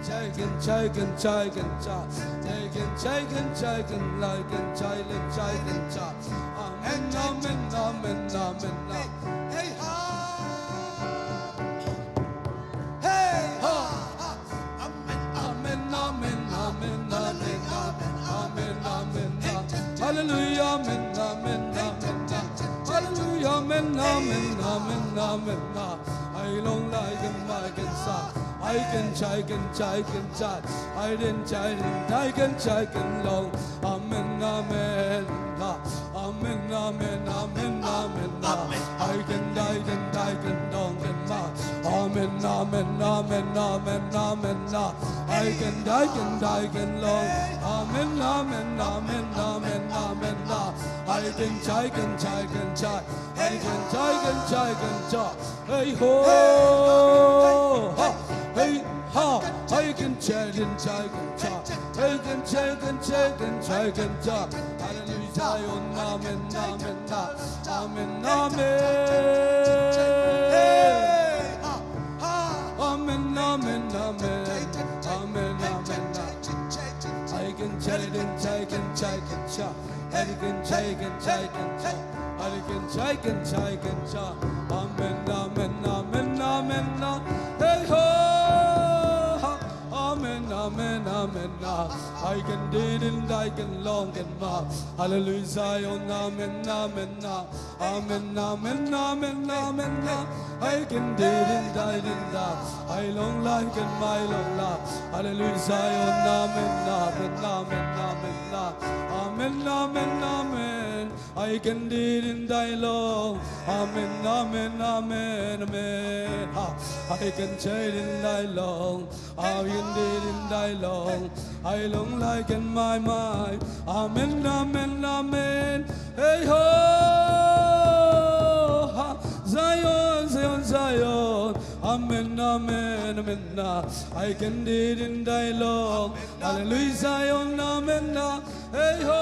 Chagan, chagan, chagan, cha. Chagan, chagan, chagan, like and chagan, chagan, cha. Amen, amen, amen, amen. Hey ha. Hey ha. Amen, amen, amen, amen, amen, amen, amen. Hallelujah, amen, amen, amen. Hallelujah, amen, amen, amen, amen. I long like and like and sa. I can chai, I didn't chai, I can long. Amen, amen, amen, amen, amen, amen. I can long and ma. Amen, amen, amen, amen, can die can long. Amen, amen, amen, amen, amen. I can try. Hey ho, ha, hey ha. I can try. I can try. Hallelujah, amen, amen, amen, amen. Amen, amen, amen, amen, amen. I can try. Amen, amen, amen, amen. Hey ho, amen, amen, amen. I can did and I can long and ma. Hallelujah, Zion, amen, amen, amen, amen, amen, amen. I can did and I did I long like and my long la. Hallelujah, Zion, amen, amen, amen, amen, amen, amen. I can did in thy long. Amen, amen, amen, amen. I can trade in thy long. I can did in thy long. I long like in my mind. Amen, amen, amen. Hey ho, Zion, Zion, Zion. Amen, amen, amen. I can did in thy long. Hallelujah, Zion, amen. Hey ho.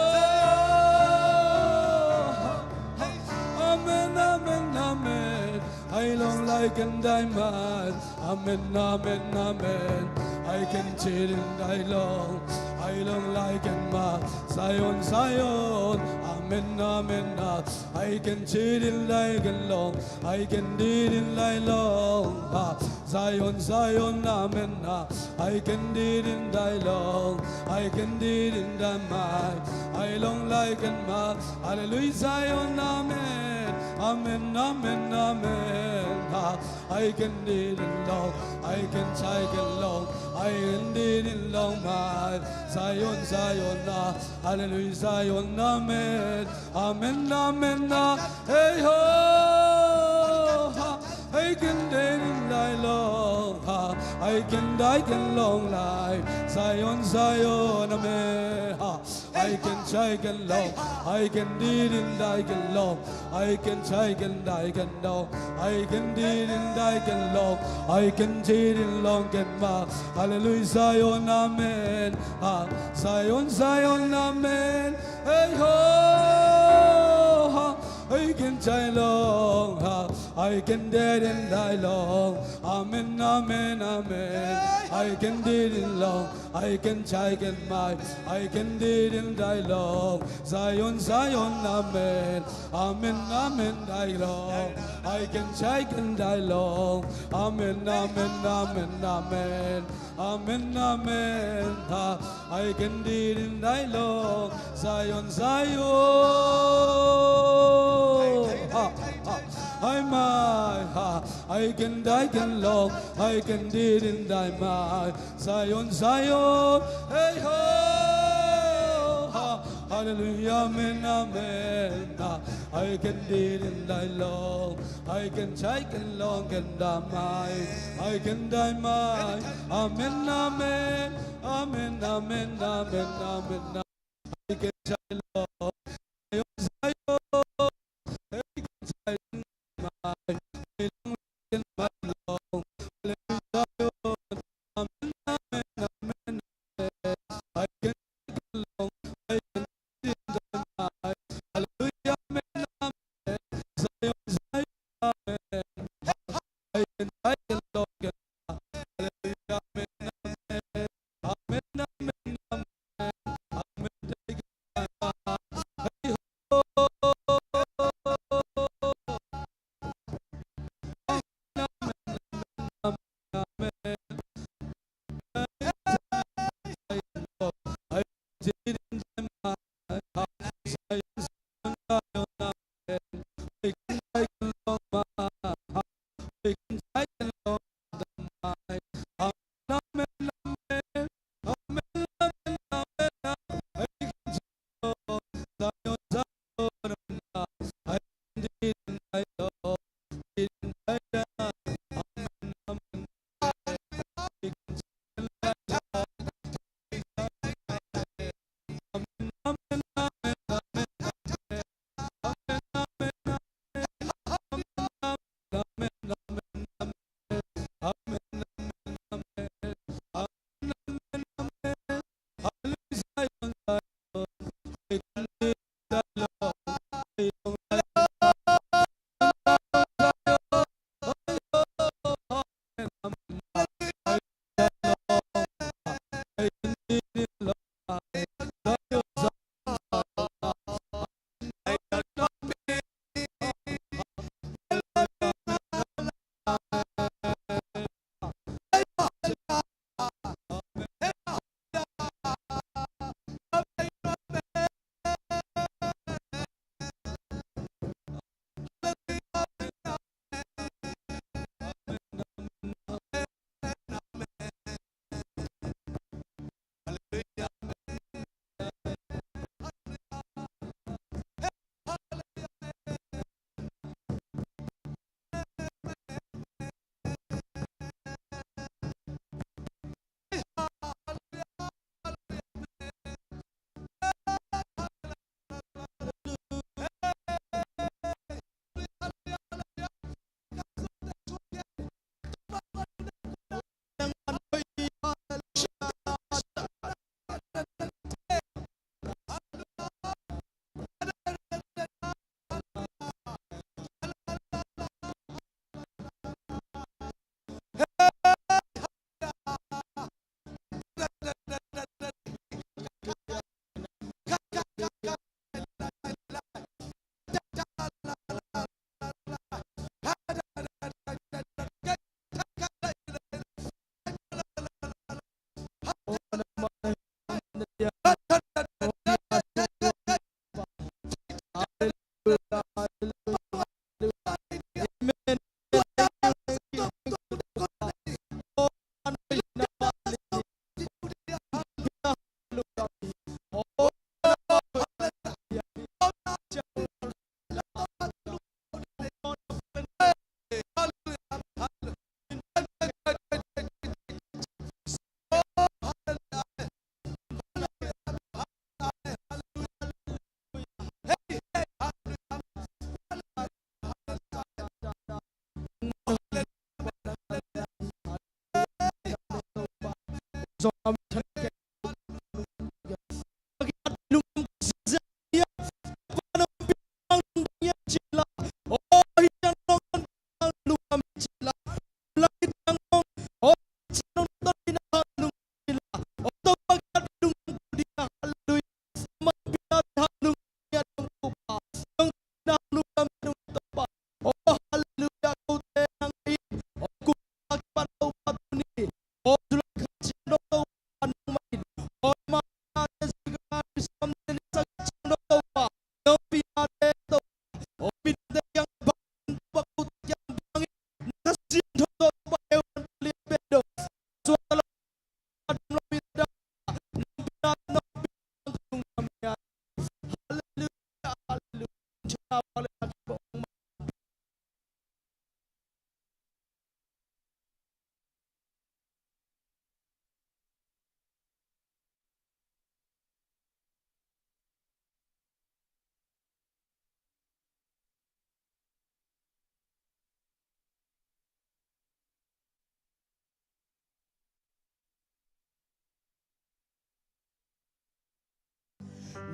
Amen, amen, amen. I long like and I mad. Amen, amen, amen. I can cheat in thy long. I long like and mad. Zion, Zion. Amen, amen. I can cheat in thy long. I can did in thy long. Zion, Zion, amen. I can did in thy long. I can did in thy mind. I long like and mad. Hallelujah, Zion, amen. Amen, amen, amen. I can did in long. I can take it long. I can did in long, man. Zion, Zion, hallelujah, Zion, amen. Amen, amen, hey ho. I can did in thy long. I can long life. Zion, Zion, amen. I can take it long. I can did in thy long. I can take and I can long. I can did in thy long. I can did in long and ma. Hallelujah, Zion, amen. Zion, Zion, amen. Hey ho. I can try long, I can dead in thy long. Amen, amen, amen. I can did in long, I can try and my. I can did in thy long. Zion, Zion, amen. Amen, amen, thy long. I can try and thy long. Amen, amen, amen, amen. Amen, amen. I can did in thy long. Zion, Zion. I can die can long, I can did in thy mind. Zion, Zion, hey ho, hallelujah, amen, amen. I can did in thy long, I can take and long and die mine. I can die mine, amen, amen, amen, amen, amen, amen. I can take long.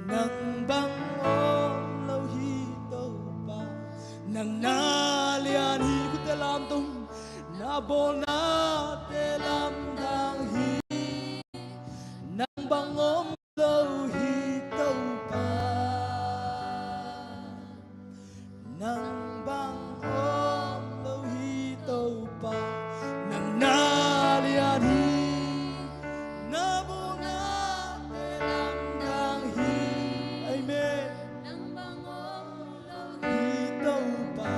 nang bang om lâu hi tàu ba nang na lian hi ku te lam tum na bo na te lam dang hi nang bang om lâu hi tàu ba nang bang om lâu hi tàu ba nang na lian hi na bo na te lam dang hi amen nang bang om lâu hi tàu ba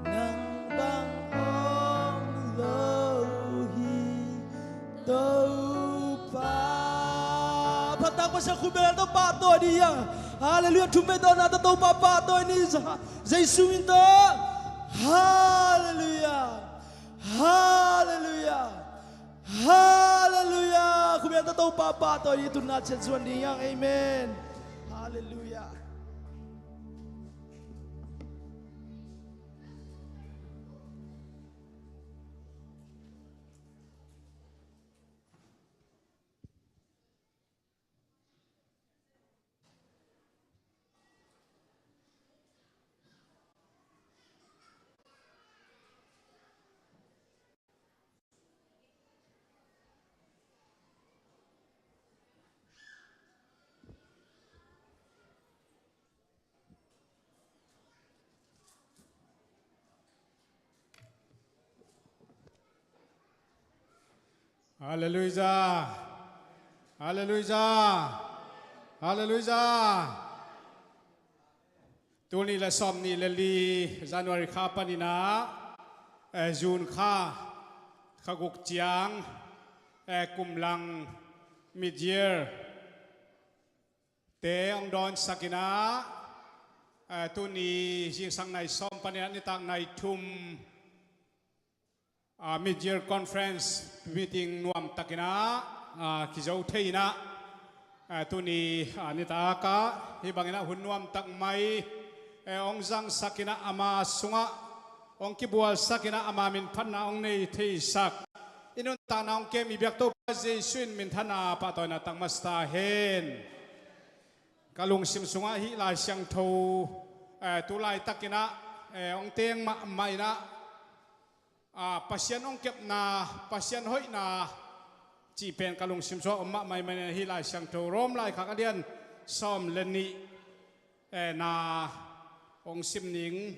nang bang om lâu hi tàu ba phát tăng qua sang khu bên tàu ba tôi đi à hallelujah chúng mình tôi là tàu ba tôi đi ra Giêsu in tớ hallelujah hallelujah hallelujah khu bên tàu ba tôi đi tu na chen xuân đi yang amen hallelujah Hallelujah. Hallelujah. Hallelujah. Tuni la som ni lali January kha panina June kha khaguk chiang kumlang mid year te ong don sakina tuni jing sang nai som panina ni tang nai thum mid-year conference meeting nuam takina kizau theina tuni anita ka hibangina hunnuam tak mai ong jang sakina ama sunga ong kibual sakina ama min phanna ong nei thei sak inun ta na ong kem ibyak to jesuin min thana pa toina tangmasta hen kalung sim sunga hi la siang tho tulai takina ong teng ma maina pasien ong kep na pasien hoi na chỉ pen kalung sim so ma mai mai hi lai sang to rom lai khak adian som leni na ong sim ning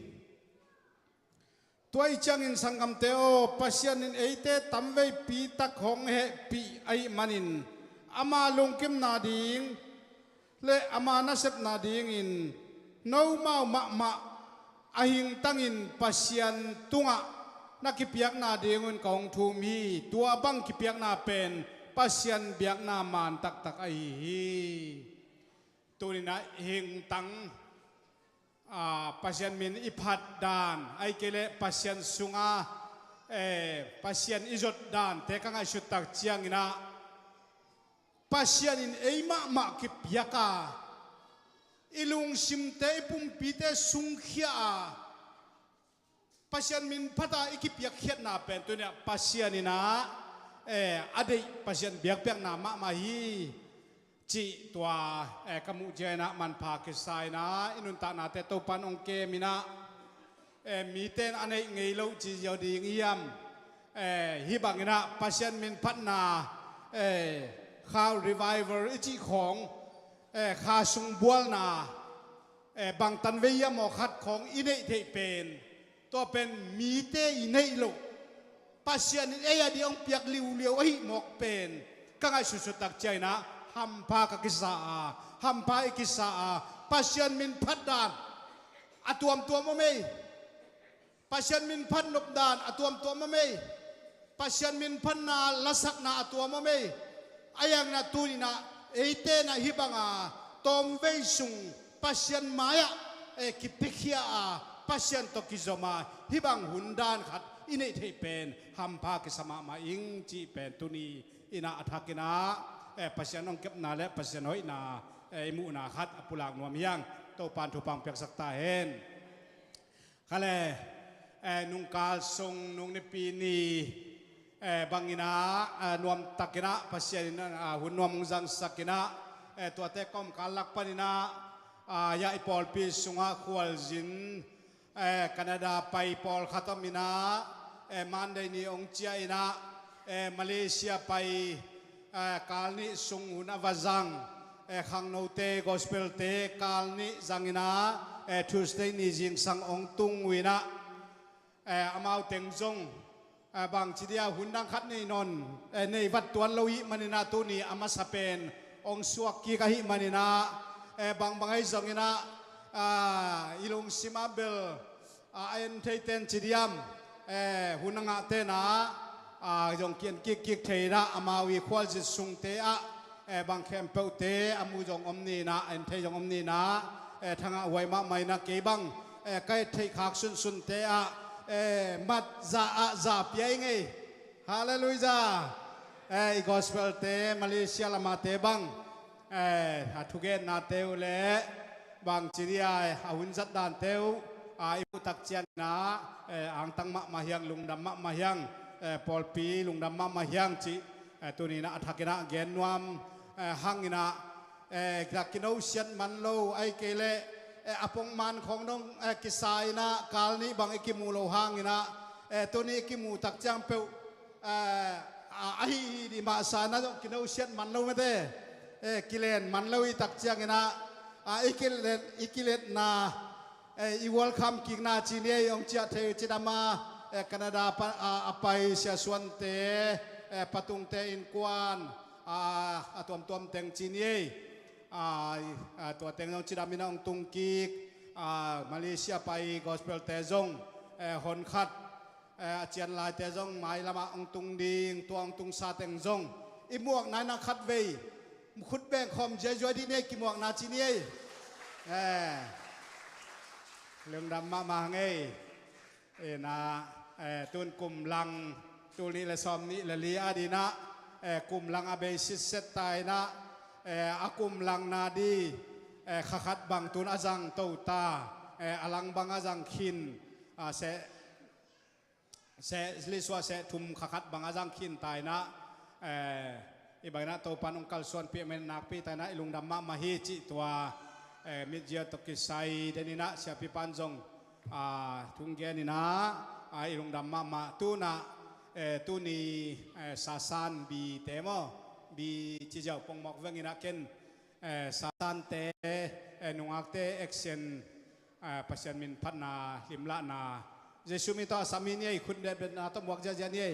tuai chang in sangam teo pasien in eite tamwei pi tak hong he pi ai manin ama lungkim na ding le ama na sep na ding in no mau ma ahing tangin pasien tunga nakipiak na dingun kaong thumi tua bang kipiak na pen pasien biak na man tak tak ai hi tunina hing tang pasien min iphat dan ai kele pasien sunga pasien izot dan te kang ai sutak chiang ina pasien in eima ma kipiaka ilung simte ipumpite sungkhia pasien min phata ikipiak khiat na pen tu ne pasien ina adei pasien biak biak na ma hi chi tua kamu jena man pha ke sai na inun ta na te to pan ong ke mina mi ten anei ngei lo chi yo ding yam hi bang ina pasien min phat na khao revival chi khong kha sung bual na bang tan ve yam mo khat khong inei thei penตัวเป็นมีเตอีในโลกปัสยานิเอยดีองเปียกลิวเลียวไอ้หมกเป็นก็ไงสุดตักใจนะฮัมพากกิสาฮัมพาอิกิสาปัสยานมินพัดดานอตัวมะเมย์ปัสยานมินพัดนบดานอตัวมะเมย์ปัสยานมินพัดนาลัสักนาอตัวมะเมย์อายังนาตูนีนะเอเตนะฮิบังอาตอมเวซุงปัสยานมายะกิปิกยาpasien to kizoma hibang hundan khat ine thei pen hampa ke sama ma ing chi pen tuni ina athakina pasien ong kep na le pasien hoi na mu na khat apulak nuam yang to pan thu pang pek sakta hen khale nung kal song nung ne pi ni บางอินานวมตักินะพัศยินหุ่นนวมจังสักินะตัวเตกอมกาลักปนินายาอิปอลปีสุงาควลจินแคนาดาไปปอลขัตมินามันได้นีองเจียนะมาเลเซียไปกาลนิสุงหุนวาจังขังโนเตกอสเปลเตกาลนิจังอินาทูสเตนีจิงสังองตุงวินะอามาเต็งจงบางทีเดียวหุ่นดังคัดนี่นนในวัดตัวลวิมันินาตุนีอามาสเปนองสวกกีกะหิมันินาบางไอ้จงอินะอิลงซิมาเบลเอ็นเทเตนจีเดียมหุ่นงาเตนะจงเกียนกิกเทนะอามาวิควาจิสุงเตะบางแคมเปลเตอามูจงอมนีนะเอ็นเทจงอมนีนะทางไว้มาไม่นะเก็บังใกล้เทขากสุนเตะมัดจะเปียงไงฮาเลลูยาอีกอสเปลเตมาเลเซียละมาเตบังทุกเกนนาเตวเล่บางจีรีอาหุ่นจัดดานเตวอิปุตักเจียนนะอังตังมาเฮียงลุงดำมาเฮียงปอลปีลุงดำมาเฮียงจีตัวนี้นะอัฐกินะเกนนวมหังนะกรักกินเอาเสียนมันโลไอเกเลอปงมันของน้องกิสายนะกาลนี้บางกิมูโลหังนะตัวนี้กิมูตักจังเปวไอดีมาสานะกินเอาเสียนมันโลไม่ได้กิเลนมันโลอีตักจังนะอีกิเลนนะอีวอลคัมกิงนาจีเนียองเจียเทจิดามาแคนาดาไปเสียส่วนเตปตุงเตอินกวนตัวเต็งจีเนียตัวเต็งน้องจิดามินองตุงกิกมาเลเซียไปกอสเปลเตจงฮอนคัดเจียนลายเตจงไม้ละมาองตุงดิงตัวองตุงซาเต็งจงอีหมวกนายนักคัดเวขุดแบงคอมเจจวยที่เนี่ยกิหมวกนาจีเนียเรื่องดำมาไงนะตุนกลุ่มลังตุนี้ละซอมนี้ละลีอาดีนะกลุ่มลังอาเบสิสเซตไตนะอากลุ่มลังนาดีขัดบังตุนอาจังโตตาอลังบังอาจังขินเสลิสวาเสทุมขัดบังอาจังขินตายนะอีบางนะโตปันองคัลส่วนเปียเมนนักปีตายนะลุงดำมาฮีจิตัวมิเจียตกิไซเดนินะเสียพิปันจงทุงเกนินะอีลุงดำมาตูนะตูนีซาซานบีเตมอบีจิเจ้าปงมอกเวงินะเกนซาซานเตนุงอักเตเอ็กเซนปัศยันมินพัฒนาหิมละนาเจสุมิตาสามีเนี่ยคุณเด็ดเป็นนาตมวกเจเจเนี่ย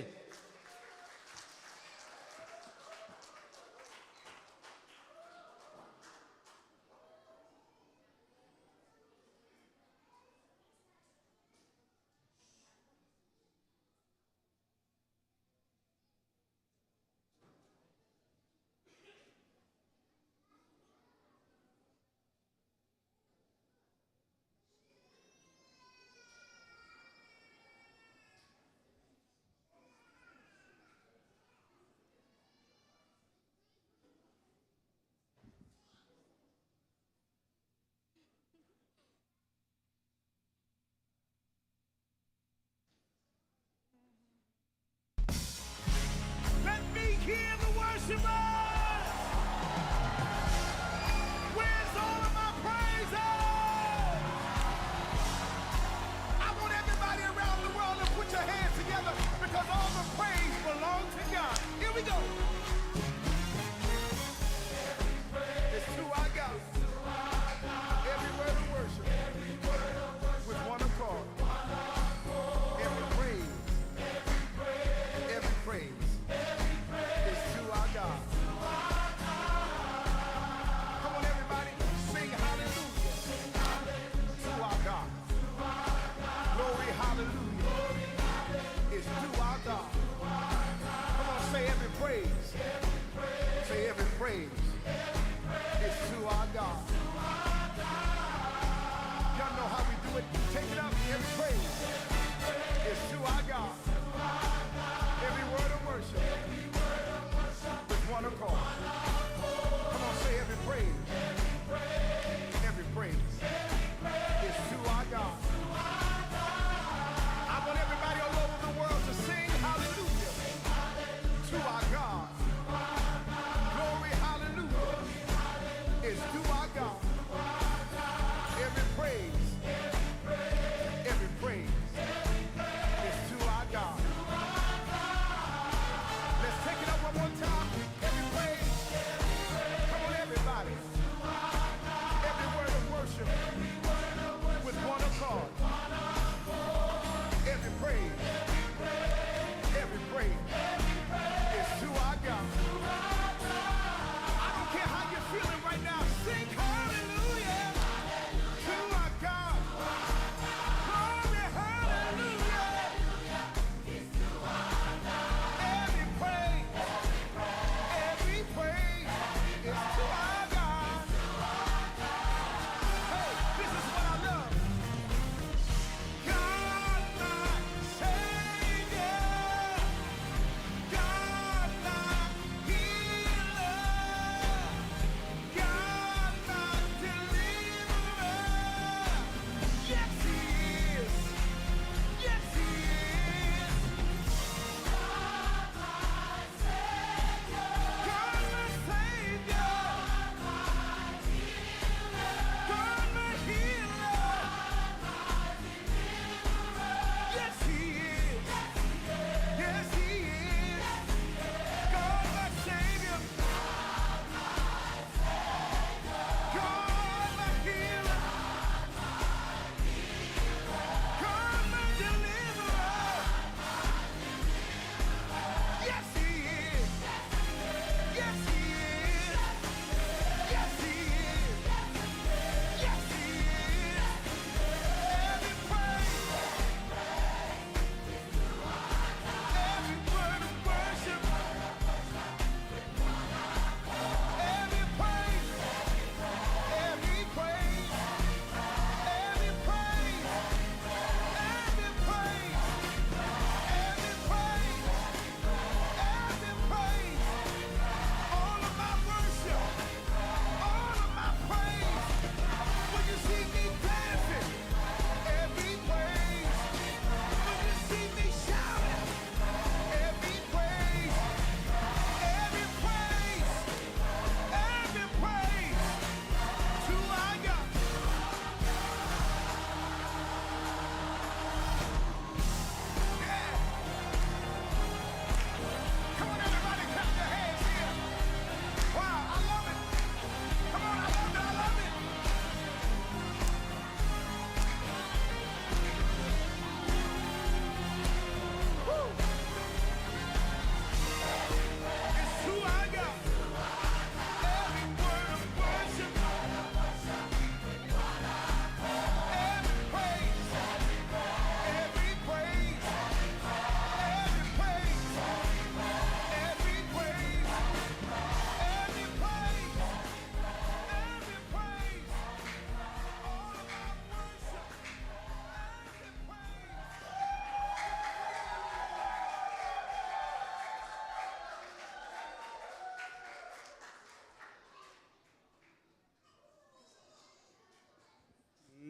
I want everybody all over the world to sing hallelujah.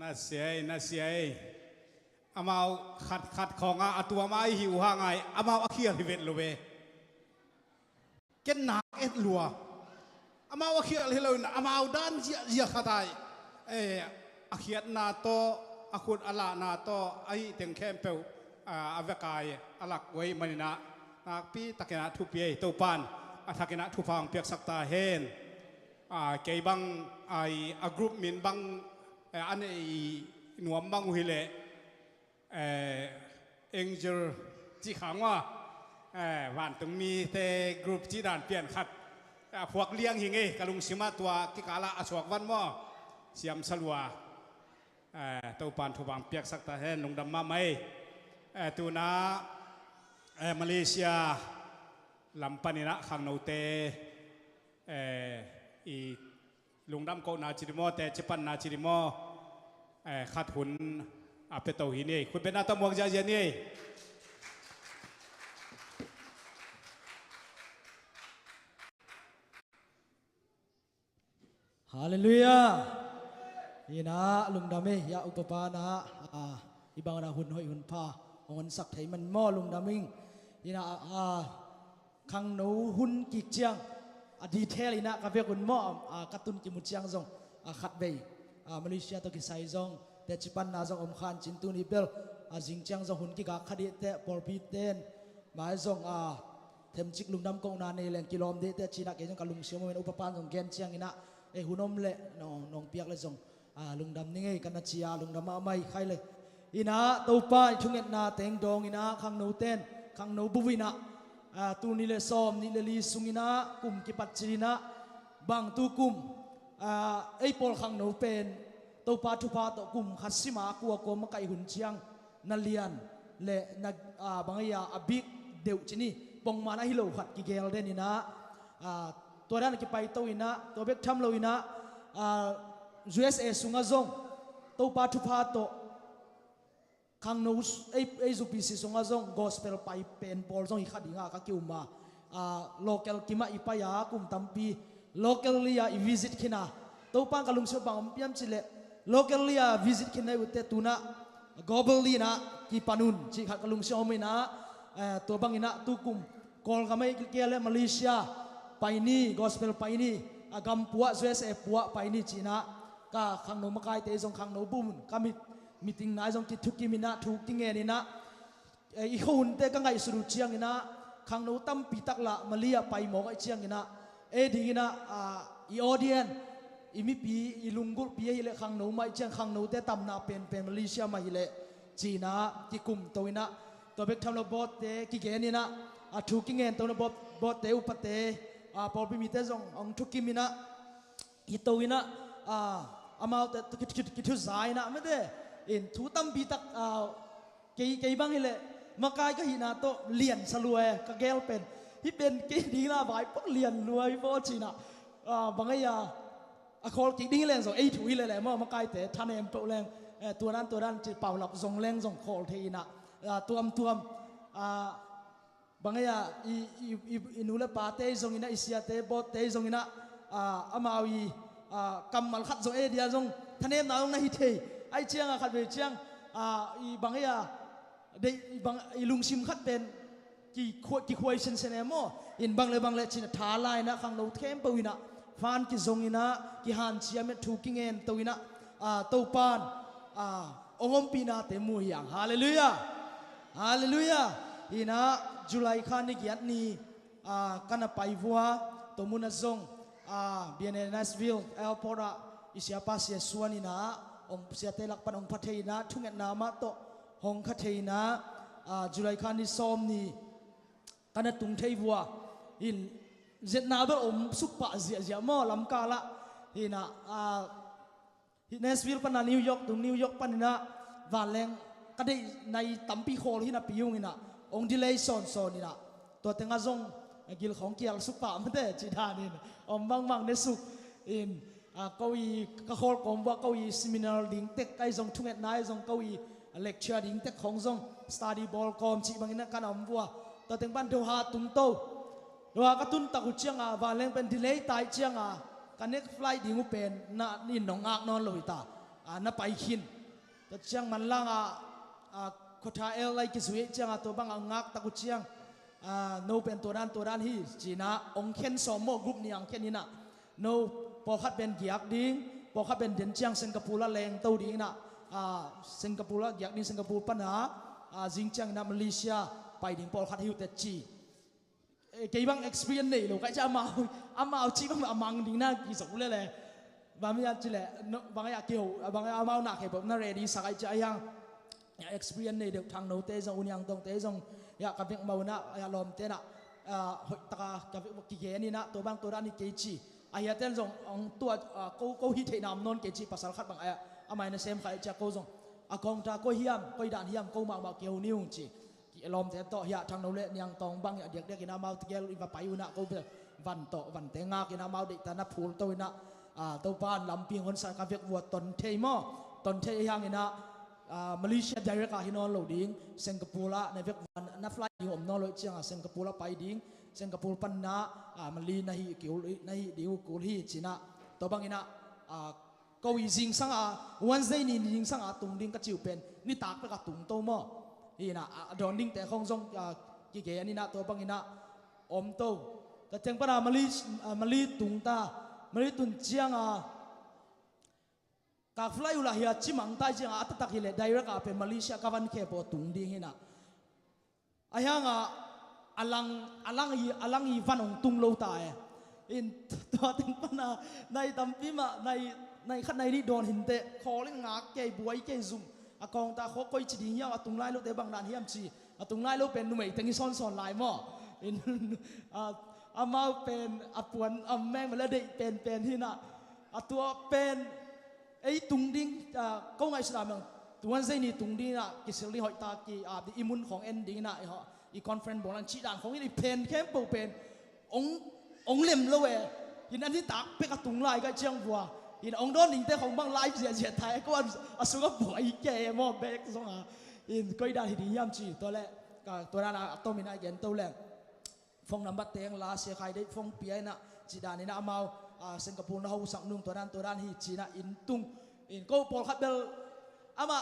น่าเสียอามาขัดของอาตัวมาหิวห่างไงอามาอาเขียริเวทโลเวเก็นหนักเอ็ดลัวอามาอาเขียริเลวอามาเอาด้านเจียขัดไออาเขียนาโตอาคุณอลานาโตไอเต็งแคมเปลอาเวกายอลักไว้มันนะนักปีตะเกนะทุบเย่ตัวปานตะเกนะทุฟังเปียกสักตาเฮนเกยบังไอกรุ๊ปมินบังอันหนวมบังหุยเล่เอ็งเจอจีขังว่าวันตรงมีแต่กรุ๊ปจีด่านเปลี่ยนขัดพวกเลี้ยงหิงเอกลุงสิมาตัวกิกาละอสวกวันม่อเสียมสลัวตัวปานทุบังเปียกสักตาเฮนลงดำมาไม่ตัวน้ามาเลเซียลำปานินะขังโนเตอีลุงดำก็นาจิริโมแต่จิปันนาจิริโมขัดหุนอาเปโตหินี่คุณเป็นนาตมวงใจเย็นนี่ฮาเลลูยานี่นะลุงดำเมยาอุปปานะอีบางนาหุ่นหอยหุ่นผ้าหุ่นสักไถมันหม้อลุงดำมิงนี่นะขังหนูหุ่นกิกเจียงดีเทลนะกับเพื่อนหม้อกระตุนกิมุเจียงซงขัดเบย์มาเลเซียตัวกิไซซงแต่จิปันนาซงอมขันจินตุนิเบลจิงเจียงซงหุ่นกิกขัดเตะปอลปีเตนมาซงเทมจิกลุงดำกงนาในแหล่งกิโลเมตรเตะจีนักเกจงกับลุงเสียวมันอุปปานซงเกนเจียงนี่นะหุ่นอมเละน้องเปียกเลยซงลุงดำนี่ไงกันนะเชียลุงดำมาไม่ใครเลยอินะตัวป้ายทุ่งเงินนาเต็งดองอินะขังหนูเต้นขังหนูบุวินะตูนี่เลยซ้อมนี่เลยลีสุงินะกุมกิปัจจินะบางตูกุมไอ้ปอลขังหนูเป็นตัวป้าทุพาตัวกุมขัดสิมากัวกัวมาไก่หุ่นเชียงนัเลียนเละนักบางอย่างอบิกเดวจินี่ปงมานะฮิโลขัดกิเกลเดนินะตัวนั้นกิไปตัวอินะตัวเบกทำโลอินะUSA สุงาซงตัวป้าทุพาตัวขังนูไอ้จุบิสิสงฆ์จง gospel ไปเป็นบอลจงอีกขัดอีกก็คิวมาlocal กิมาอีปายากุมตัมปี local เลียอี visit ขินะตัวปังกลุงเชื่อปังพิมพ์ชิเล local เลีย visit ขินะอุตเตตุนะ global ลีนะกีปานุนจิขัดกลุงเชื่อไม่นะตัวปังอินะตุกุมกอลก็ไม่เกี่ยวเลยมาเลเซียไปนี่ gospel ไปนี่กัมปัว USA ปัวไปนี่จีนะก็ขังนูมาไกลเตะจงขังนูบุ้มก็มีติงนายจงกิทุกิมินะทุกติงเงินนะอีหุ่นเตะก็ไงสุดเชียงนะขังนูตั้มปีตักละมาเลียไปหมอกไอเชียงนะดีนะอีออเดียนอีมีปีอีลุงกุลปีฮิเลขังนูมาเชียงขังนูเตะตั้มนาเป็นมาเลเซียมาฮิเลจีนะกิกุมตัวนะตัวเบกทำระบบเตะกิเกนี่นะทุกติงเงินตัวระบบเตะอุปเตะพอไปมีเตะจงองทุกิมินะอีตัวนะอามาเตะกิทุสายนะไม่ได้อินทุตัมบีตักเกยบังฮิเลมากายก็หินาโตเลียนสลวยก็เกลเป็นที่เป็นเกยดีนะบายปักเลียนรวยพอจีนะบางอย่างคอลกิดีแรงส่งไอ้ถุยเลยแหละมากายแต่ท่านเอ็มเปแรงตัวนั้นจะเป่าหลับส่งแรงส่งคอลทีนะตัวบางอย่างอีนูเลปาเตส่งอินะอิเซียเตบอเตส่งอินะอามาวีกำมัลขัดส่งเอเดียส่งท่านเอ็มนาลงในฮิตไอเชียงขัดไปเชียงอีบางอย่างได้บางอีลุงชิมขัดเป็นกี่ควายเชนเซเนโมอินบางเลยชินท้าลายนะขังเราเทมปวินะฟานกิจงอินะกิฮันเชียเมทูกิเงินตัวอินะตัวปานองค์ปีนาเตมูยังฮาเลลูยาฮาเลลูยาอินะจุลัยขันนิกิยัตนีกันไปวัวตัวมุนซงเบียนเนสวิลเอลพอร์อิสยาปัสเยสวานินะองเสียเตลักปันองพัทเทนะทุ่งเงินนามาโตหงคัทเทนะจุลัยขันนิซอมนีกันตุงเทวัวอินเจตนาเบอมสุปะเสียมอลำกาละอินะเนสวิลปันนิวยอร์กตุงนิวยอร์กปันนะวาเลงก็ได้ในตัมปีโคลที่น่ะปียุงอินะองดิเลย์ซอนนี่นะตัวเต็งอาจงกิลของเกียร์สุปะมันได้จีดานี่บางเนสุอินเก้าอี้ก็ขอคำว่าเก้าอี้เซมินาร์ดิ้งเต็กไอ้จงทุ่งเอ็ดนายจงเก้าอี้เลคเชอร์ดิ้งเต็กของจงสตาร์ดี้บอลคอมจีบางอย่างกันอมวัวตัวเต็งบ้านเดือดหาตุ้งโตรัวกระตุ้นตะกุเชียงวาเลงเป็นดีเลย์ตายเชียงกันเน็กไฟล์ดิ้งอุเป็นน่ะนี่น้องอักนอนลอยตา na pai khin ta chiang man lang khotha el lai ki sui chiang to bang angak ta ku chiang no pen toran hi china ong khen som mo group ni ang khen ina no po khat ben giak ding po khat ben den chiang Singapore la leng to ding na Singapore la giak ni Singapore pa na jing chiang na Malaysia pai ding pol khat hiu te chi cái bang experience này lo cái cha mau chi bang amang ding na ki so le le ba mi chi le bang ya kiu bang ya mau na ke bom na ready sa kai cha yang experience này được thằng nấu tê dòng unyang tông tê dòng ya ka việc mau na ya lom te na hội ta ka việc ki ge ni na to bang to ra ni ke chi ya ten dòng ong tua ko hi the nam non ke chi pasal khat bang amai na sem khai cha ko dòng kong ta ko hiam ko dan hiam ko ma kiu niu chi lom te to ya thang no le nyang tong bang ya dek ina mau tigel iba payu na ko van to van te nga ina mau de ta na phul to ina to pan lam ping hon sa ka vek wo ton thei mo ton thei yang ina Malaysia direct ka hinon lo ding Singapore la na vek van na fly ni om no lo chiang Singapore la pai ding Singapore pan na mali na hi kiul na hi diu kul hi china to bang ina ko wi jing sang Wednesday ni jing sang tung ding ka chiu pen ni tak ka tung to mo ina donding te khong jong ki ge ani na to bang ina om to ta teng para mali tung ta mali tun chiang ka fly ula hia chimang tai chiang atatak hile direct pe Malaysia ka van ke po tung ding hina ayanga alang i van ong tung lo ta in to teng pana nai tampi ma nai khat nai ri don hin te calling ngak ke buai ke zoom kong ta khó coi chỉ đi nhau tung lai lúc đấy bằng đàn hiểm chỉ tung lai lúc bên nuôi tiếng son lại mò mau bên buồn meng mà lấy đấy bên hi na tua bên ấy tung đinh câu ngày sau đó tuần dây ni tung đinh na cái xử lý hội ta cái đi imunของ ending na họ cái conference bộ lan chỉ đànของcái pen kém bộ pen ông lem lâu hiện anh đi tạc bên cái tung lai cái chiang vua in ông đó nín tới không bằng live dễ thái có anh số các bộ ấy kề mò bé xong in coi đàn thì đi nhâm chỉ tôi lẽ tôi là tôi mình ai kiến tôi lẽ phong nắm bắt tiếng lá xe khai đấy phong pia na chỉ đàn này na mau Singapore nó hậu sang nung tôi đàn hi chỉ na in tung in câu ball khát bel ama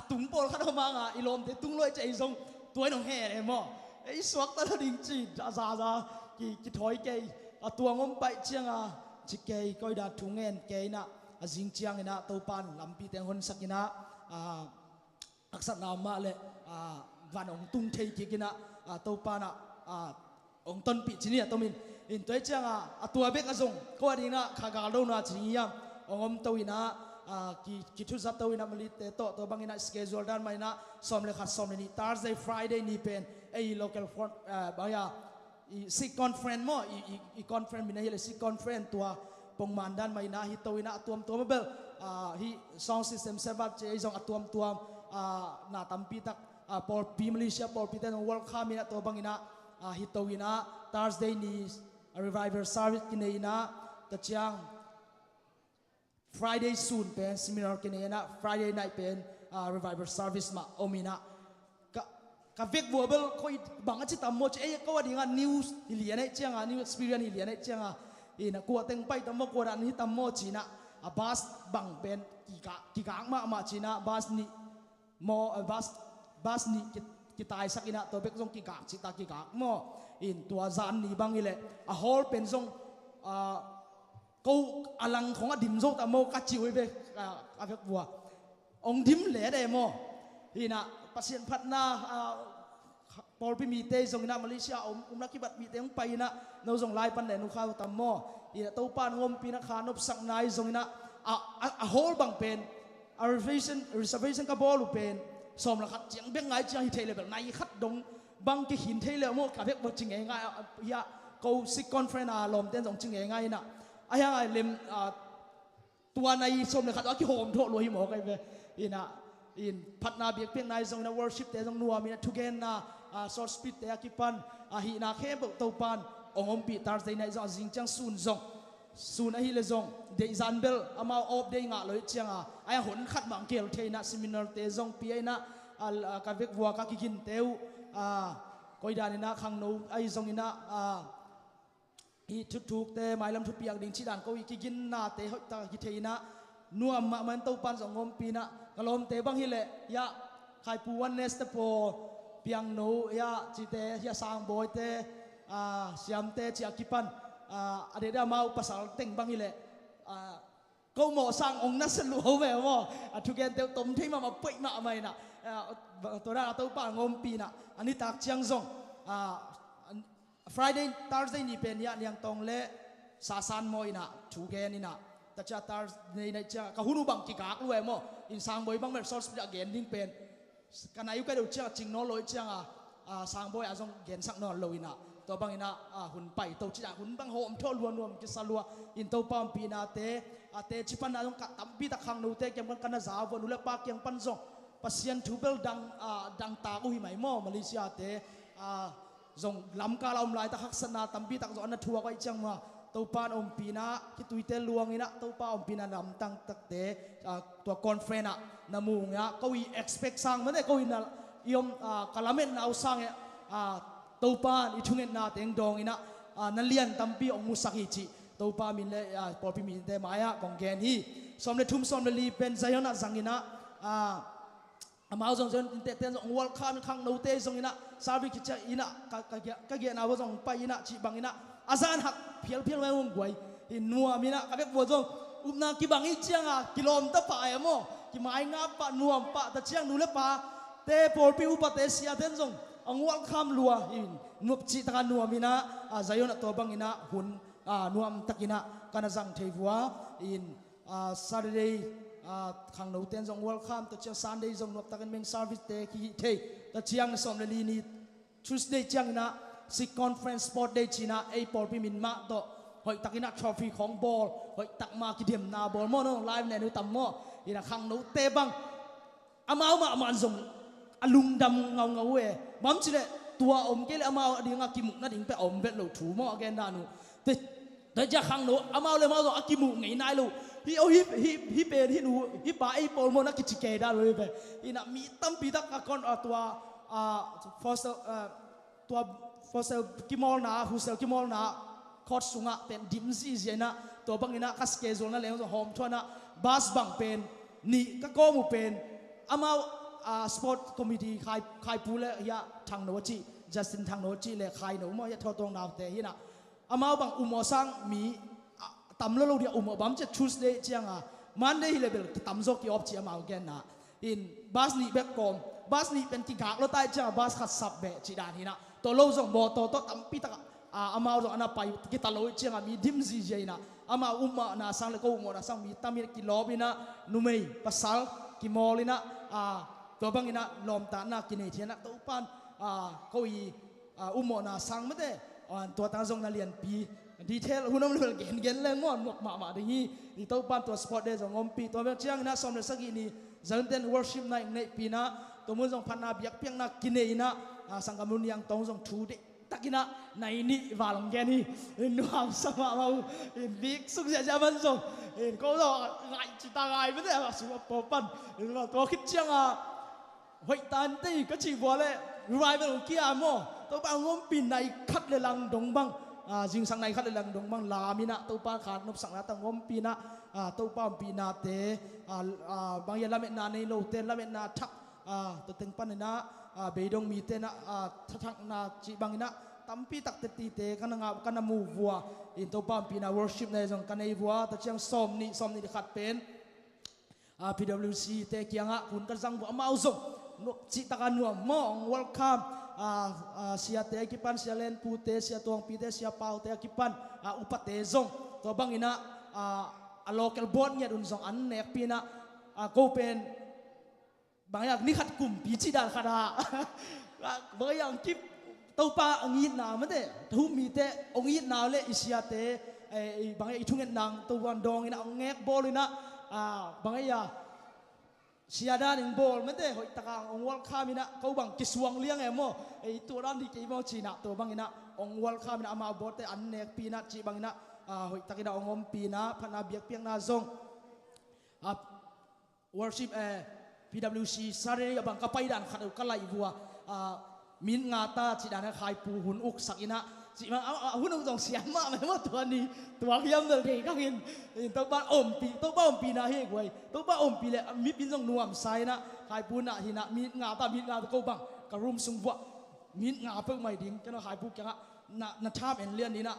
tung ball khát không mang ilom thế tung lôi chạy xong tôi nó hè này mò ấy suốt ta nó đình chỉ ra cái thói cây tuồng ông bậy chiang chỉ cây coi đã thung nghen cây na jing chiang ina to pan lampi teng hon sakina aksat nama le van ong tung thei kikina to pana ong ton pi chini to min in toy chiang tua bek azong ko adina khaga lo na chiyam ongom to ina ki thu zap to ina mali te to bangina schedule dan mai na som le khat som ni Thursday Friday ni pen ei local baya si conference mo i conference mina hele si conference tua pongman dan mai na hi to ina tuam bel hi sound system setup che jong tuam na tampi tak por pi Malaysia por pi ten world khamina to bangina hi to ina Thursday ni revival service kine ina ta chiang Friday soon pen seminar kine ina Friday night pen revival service ma omina ka vek bobel koi bang chi tam mo che ko wa dinga news hilian ai chiang new experience hilian ai chiang ina ko teng pai tam mo ko ran hi tam mo china bas bang pen ki ka ma china bas ni mo bas ni ki tai sakina to bek jong ki ka chi ta ki ka mo in tua zan ni bang ile a hol pen jong ko alang khong a dim jong tam mo ka chiu be ka vek bua ong dim le de mo ina pasien phatna Paul pi mi te jong na Malaysia na ki bat mi te ong pai na no jong lai pan le nu kha tam mo ina to pan ngom pi na khanop sak nai jong na a whole bang pen a reservation ka bol pen som la khat chiang bek ngai chiang hi thele bel nai khat dong bang ki hin thele mo ka bek bo ching ngai ya ko si conference lom ten jong ching ngai na aya ngai lem tua nai som la khat ki hom tho lo hi mo kai be ina in patna biak pek nai jong na worship te jong nuwa mina thugen na short speed te akipan hi na khe bo to pan ongom pi Thursday night jong jing chang sun hi le jong de zanbel ama of de nga loi chiang ai hon khat mang kel theina seminar te jong pi na ka vek wa ka kikin teu koi dan na khang no ai jong ina hi thuk te mai lam thu piang ding chi dan ko kikin na te hoi ta ki theina นัวมันเต้าปันสองงมปีนะกลมเตบังฮิเลยะใครปูวันเนสเตโปเปียงโนยะจิเตยะสางบอยเตเสียมเตจิอากิปันอเดดามาอุปสรรคเต็งบังฮิเลก็หมอสร้างองค์นัสลูเอาไว้ว่าทุกอย่างเตต้มที่มาเปิดมาไม่นะตัวนั้นเต้าปันงมปีนะอันนี้ตักเชียงซงFriday Thursday นี่เป็นยังตรงเละสาสานมอยนะถูกแกนี่นะแต่จะ Thursday นี่จะกะหุ่นบังกิกากด้วยมั้งอินสางบอยบังเมอร์ซอสจะเกณฑ์ดิ้งเป็นกันอายุก็เดี๋ยวเจ้าจริงน้อยเลยเจ้าสางบอยอาจจะเกณฑ์สักนอนเลยนะตัวบังอินะหุ่นไปตัวจีหุ่นบังโฮมทั่วรวมกิสลัวอินตัวปั๊มปีนาเตจิปันอาจจะตั้มปีตะขังนูเตเกี่ยมันกันนะจ้าวันนู้นเล็กปากยังปันซงปัสยันทูเบลดังตาอุ้ยไหมมั้งมาเลเซียเตจงลำกาลำลายตะฮักษณะตั้มปีตะจงอันนั้นทัวร์ไว้จังมาตัวปานอมปีนะคิดตุยเตลวงนี่นะตัวปานอมปีนะลำตั้งตักเตตัวคอนเฟรนต์นามุงเนี่ยก็วี expect สั่งไม่ได้ก็วีน่ะยมกาลาเมนเอาสั่งเนี่ยตัวปานอีทุ่งเงินนาเต็งดองนี่นะนั่นเลียนตั้มปีองมุสักฮิจิตัวปานมินเลยพอพิมินเตมายะกองแกนฮีสมเด็จทุ่มสมเด็จลีเป็นใจยนะสังกินะมาเอาจงเต้นจงวัลข้ามข้างโนเตจงอินะซาบิกิจอินะก็เกี่ยนาว่าจงไปอินะจีบังอินะอาจารย์หักเพียลไว้วงกวยอินัวมินะกับเด็กบัวจงนากิบังอิจียงกิโลมตะป่ายมั้งกิไม้งาปะนัวปะตะเชียงนูเลปะเตปอลปิวปะเตเสียเต้นจงวัลข้ามลัวอินนุบจีตะกันนัวมินะใจยนะตัวบังอินะหุ่นนัวตะกินะกันจังเทวัวอินSaturdayขังโนเตนจงวัลคัมตัวเชียงซันเดย์จงนบตะกันเมงซาร์วิสเตคีเทตัวเชียงสมเลลีนี Tuesday เชียงนะสิคอนเฟรนซ์สปอร์ตเดย์จีน่าไอปอลพิมินมาตัวหอยตักอินักทรอฟีของบอลหอยตักมากิเดียมนาบอลมั่งไลฟ์เนี่ยนูตัมมั่งอินะขังโนเตบังอามามันจงอลุงดำเงาเว่บัมจิเลตัวอมเกลอามาดิ่งอากิมุกนั่นดิ่งไปอมเบ็ดลูถูมั่งแกนดานูแต่จะขังโนอามาเลยมาตัวอากิมุกไงนายลูฮิเอาฮิเป็นฮินูฮิปะไอปอลโมนักกิจเกได้เลยไปอินะมีตั้มปีตักก่อนตัวฟอสเซลกิมอลนาฮูเซลกิมอลนาคอร์ดสุงะเป็นดิมซีเจนะตัวบังอินะคัสเกจโลนั่นเลยก็โฮมทวนะบาสบังเป็นนี่ก็โกมูเป็นอามาสปอร์ตคอมมิตี้ใครพูดเลยยะทางโนจิจัสตินทางโนจิเลยใครหนูมั่งยะทอตรงนาวเตฮินะอามาบังอุโมซังมีตั้มแล้วเราเดียวบัมจะ Tuesday เชียงมันได้เลเวลตั้มโซกีออฟเชียมาเอาแกนนะอินบาสนี่เบกกอมบาสนี่เป็นกิกากเราใต้เชียงบาสขัดสับเบจีดานนี่นะตัวเราส่งบอตัวตั้มปีตะอามาส่งอันนั้นไปกิตาโลเชียงมีดิมซีเจนะอามานะสังเลโกนะสังมีตั้มมีกิโลบินะนุ่มปัสสาวกิมอลินะตัวบางอินะลมตานะกินเทียนะตัวปันเขานะสังไม่ได้ตัวตั้งส่งนักเรียนปีดีเทลหุ่นน้ำเลือดเก่งเลยมั่วหนวกมาอย่างนี้ที่ตัวปั้นตัวสปอร์ตเดย์จงอมปีตัวเมื่อเช้านะสมเด็จสักนี่จันเต้นวอร์ชิปในปีนะตัวมือจงพันนาเบียกเพียงนักกินเองนะสังกัดมุนยังตรงจงทูดิตักินะในนี่วาลงแกนี่นัวสมาเอาบิ๊กสุดยอดมันจงก็ต้องไงจิตใจไม่ได้สุภาพปั้นตัวคิดเชียงหอยตันตีก็จีบัวเลยรายเป็นของกี้อาโมตัวปั้นงมปีในคัดเลยลังดงบังจิงสังในขัดลังดงบังลามินะตัวป้าขาดนบสังนาตังงมปีนะตัวป้าปีนาเตบางอย่างละเมนาในโลเตละเมนาทักตัวเต็งปันนะเบดงมีเตนะทักนาจีบางนะตั้มปีตักตีเตกันงากันมูวัวอินตัวป้าปีนา worship ในจงกันในวัวแต่เชียงสมนี่ขัดเป็นPWC เตกียงะคุณกันสังวัวมาอุศนกจิตกันวัวมองวอลคัมเสียเตะกิปันเสียเลนปูเตะเสียตวงปีเตะเสียเปาเตะกิปันอุปเตะซงตัวบางอินะlocal board เนี่ยดุนซงอันเนกปีนะก็เป็นบางอย่างนี่ขัดกลุ่มปีจีดานขนาดบางอย่างกิบตัวป้าองยินนามันเตะทุ่มมีเตะองยินนาเลยอิเสียเตะบางอย่างอีทุ่งเงินนางตัววันดองอินะองเงกบอลเลยนะบางอย่างเสียดานิงบอลไม่ได้หอยตะกางองวัลข้ามินะเขาบังกิสวงเลี้ยงเอ็มโมตัวนั้นที่กี่โมจีน่ะตัวบังอินะองวัลข้ามินะอามาบอลแต่อันเนกปีนะจีบังอินะหอยตะกินะองอมปีนะพันนาเบียกเพียงนาซงworship PWC สารยบังกะไปดันขัดกันไหลวัวมินงาตาจีดานขายปูหุ่นอุกสักอินะ จีมาเอาหุ่นองเสียมาไม่ว่าตัวนี้ตัวเยี่ยมเลยก็เห็นตัวบ้านอมปีตัวบ้านปีน่าเฮกไว้ตัวบ้านอมปีเลยมีปีจงนวมใส่นะใครปูน่ะที่น่ะมีงาตามีงาตะโกบังกระรุมสุงวะมีงาเพิ่งไม่ดิ้งก็น่ะใครปูแกน่ะน่ะชาบเอ็นเลียนนี่น่ะ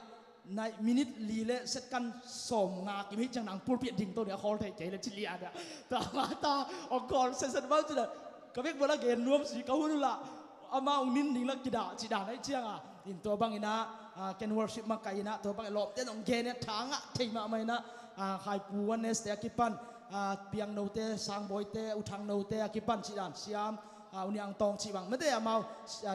ในมินิลีเล่เสร็จกันสมงากิมให้จังหนังปูเปียดิ้งตัวเนี้ยคอลไทยใจเลยชิลีอ่ะตามาตาออกก่อนเสร็จบ้านจุดเลยก็เพียงวันละเกณฑ์รวมสีเขาหุ่นละอามาอุนินดิ้งละกิดาจีดาในเชียงอ่ะอินตัวบางอินะแกนวอร์ชิปมาไกนะตัวบางหลบเต้นองเกเนี่ยทางอ่ะที่มาไม่นะใครปูวันเนสเตอกิปันเปียงโนเตสังบอยเตอุทังโนเตกิปันจีดานสยามอุนิอังตองจีบังไม่ได้อามา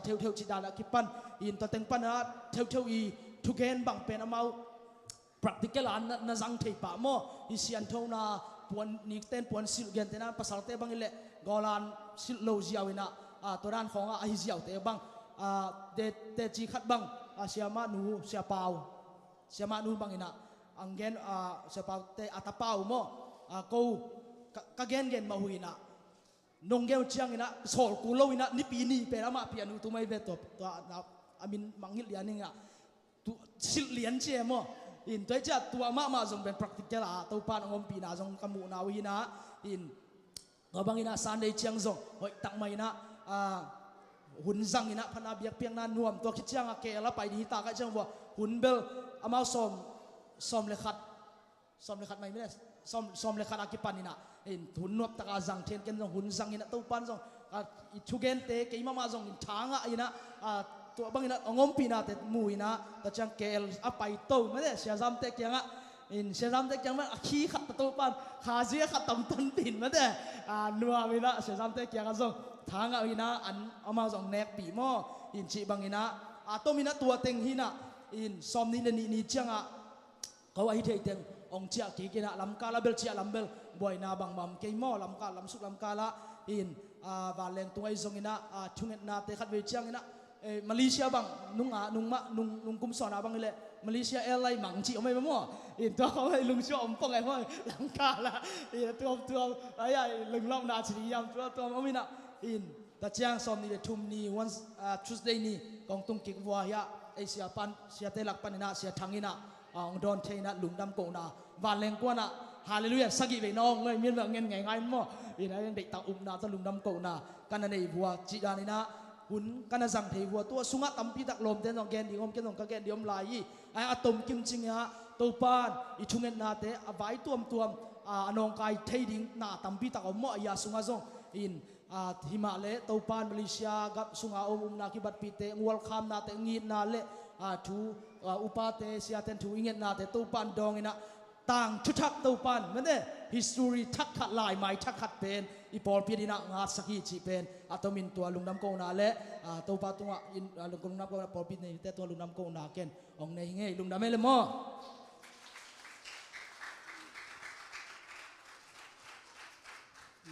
เที่ยวจีดานกิปันอินตัวเต็งปันนะเที่ยวอีทุกเกนบางเป็นอามาpractical an na zang thei pa mo isian thona puan nik ten puan sil gen tena pasal te bang ile golan sil lo ziawina toran khonga a hi ziaw te bang de chi khat bang siama nu sia nu bang ina anggen sia pau te atapau mo ko ka gen ma huina nong geu chiang ina sol ku lo ina ni pi ni pe ama pi anu tu mai ve top to amin mangil lianinga tu sil lian che mo inตัวจัดตัวมาจงเป็น practical ตัวปานองปีนาจงกำมูนาวินะอินตัวบางอินะสันเดย์เชียงจงหอยตักไม่นะหุ่นจังอินะพนาเบียกเพียงนั้นนวมตัวคิดเชียงเกลไปดีตาก็เชียงว่าหุ่นเบลอามาสมเลขัดไม่ได้สมเลขัดอากิปันอินะอินหุ่นนวบตะกาจังเทียนกันจงหุ่นจังอินะตัวปานจงทุกเกนเตะเกี่ยมาจงอินทางอินะตัวบางอินะงมปีนาแต่มูอินะแต่จังเกลอไปโตไม่ได้เสียจำเตะยังอินเสียจำเตะยังมันขี้ขัดตัวปานขาเสียขัดตำตันตินไม่ได้นัวอินะเสียจำเตะยังจงทางอินะอันเอามาจงแนกปีมออินชีบางอินะตัวมินะตัวเต็งหินะอินซอมนี่เลนี่จังเขาว่าฮิตเต็งองเจ้ากีกินะลำกาลาเบลเชียลำเบลบ่อยนาบางมัมเกยมอลำกาลำสุกลำกาละอินบาเลงตัวไอจงอินะชุงเอ็นนาเตขัดเวชียงอินะมาเลเซียบางนุ่งกุมสอนบางเลยมาเลเซียแอร์ไลน์มังจีเอาไม่มามั่วอินตัวเขาไอ้ลุงชั่วอมปองไอ้มั่วลำกาละอินตัวไอ้ลุงเล่านาชียามตัวเอาไม่นะอินแต่เชียงซอมนี่ทุ่มนี่วันTuesdayนี่กองตุ้งกิกวัวยาไอเสียปันเสียเตลักปันนะเสียทางนี่นะองดอนเทนะลุงดำโกนะวานเลงกว่านะฮาเลลูยาสักกี่ไปน้องเลยมีแบบเงินไงมั่วอินไอ้เด็กตาอุ้มนะตะลุงดำโกนะกันในบัวจีดานี่นะหุ่นกันจังเทวัวตัวสุงะตั้มพิตักลมเต้นองแกนดิอมแกนองกะแกนดิอมลายไอ้อะตอมกิมจิงฮะตัวปานอิชุงเงินนาเตะอใบตัวอนองกายเทดิงนาตั้มพิตักอมมอยาสุงะซงอินหิมาเลตัวปานมาเลเซียกับสุงะอมนาคิบัดพิเตงวลคามนาเตงีนาเลทูอุปาเตเสียเตนทูอิงเงินนาเตตัวปานดองอินะต่างชุดทักตัวปันมันเนี่ย history ทักขัดลายไม้ทักขัดเป็นอีพอลพีดินักงาสักจีเป็นตัวมินตัวลุงน้ำโกนาเละตัวปาตัวลุงน้ำโกนาพอลพีนี่แต่ตัวลุงน้ำโกนาเก่งองในเงี้ยลุงน้ำเมลมอ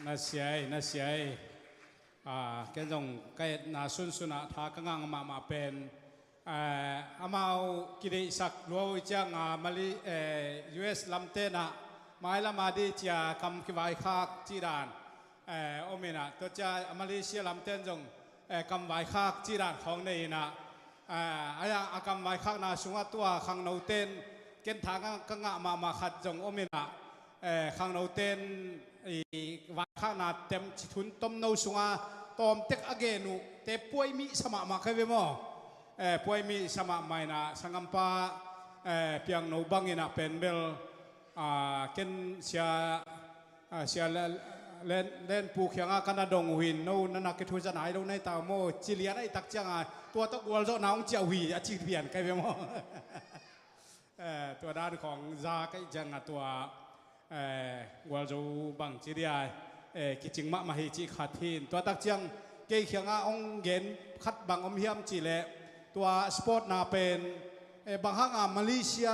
น่าเสียแกจงแกน่าสุนทากังมาเป็นอามากิริสักลัวจังมาลีUS ลำเตนะมาละมาดีจ้าคำคิวายคากจีดานโอเมนะตัวจ้ามาเลเซียลำเตนจงคำวายคากจีดานของในนะอายาคำวายคากนาสุงตัวขังโนเตนเกณฑ์ทางกังมาขัดจงโอเมนะขังโนเตนวายคากนาเต็มทุนต้มโนสุงตอมเต็กอเกนุเตป่วยมีสมามาเคยเมอป่วยมีสมาไม่นะสังกัมปาเพียงโนบังอินะเป็นเบลเกณฑ์เสียเล่นปูเขียงกันดงหินโน่นนักกิจทุจริตเราในตาโมจิเลียนไอ้ตักจังตัวตะกวลเจ้าน้องเจ้าหีอาชีพเปลี่ยนใครไปมั้งตัวด้านของซาไอ้จังตัวกวลเจ้าบังจิเลียกิจงมาหิจิขัดหินตัวตักจังเกี่ยเขียงองเงินขัดบังอมเฮียมจิเล่ตัวสปอร์ตนาเป็นบางห้างมาเลเซีย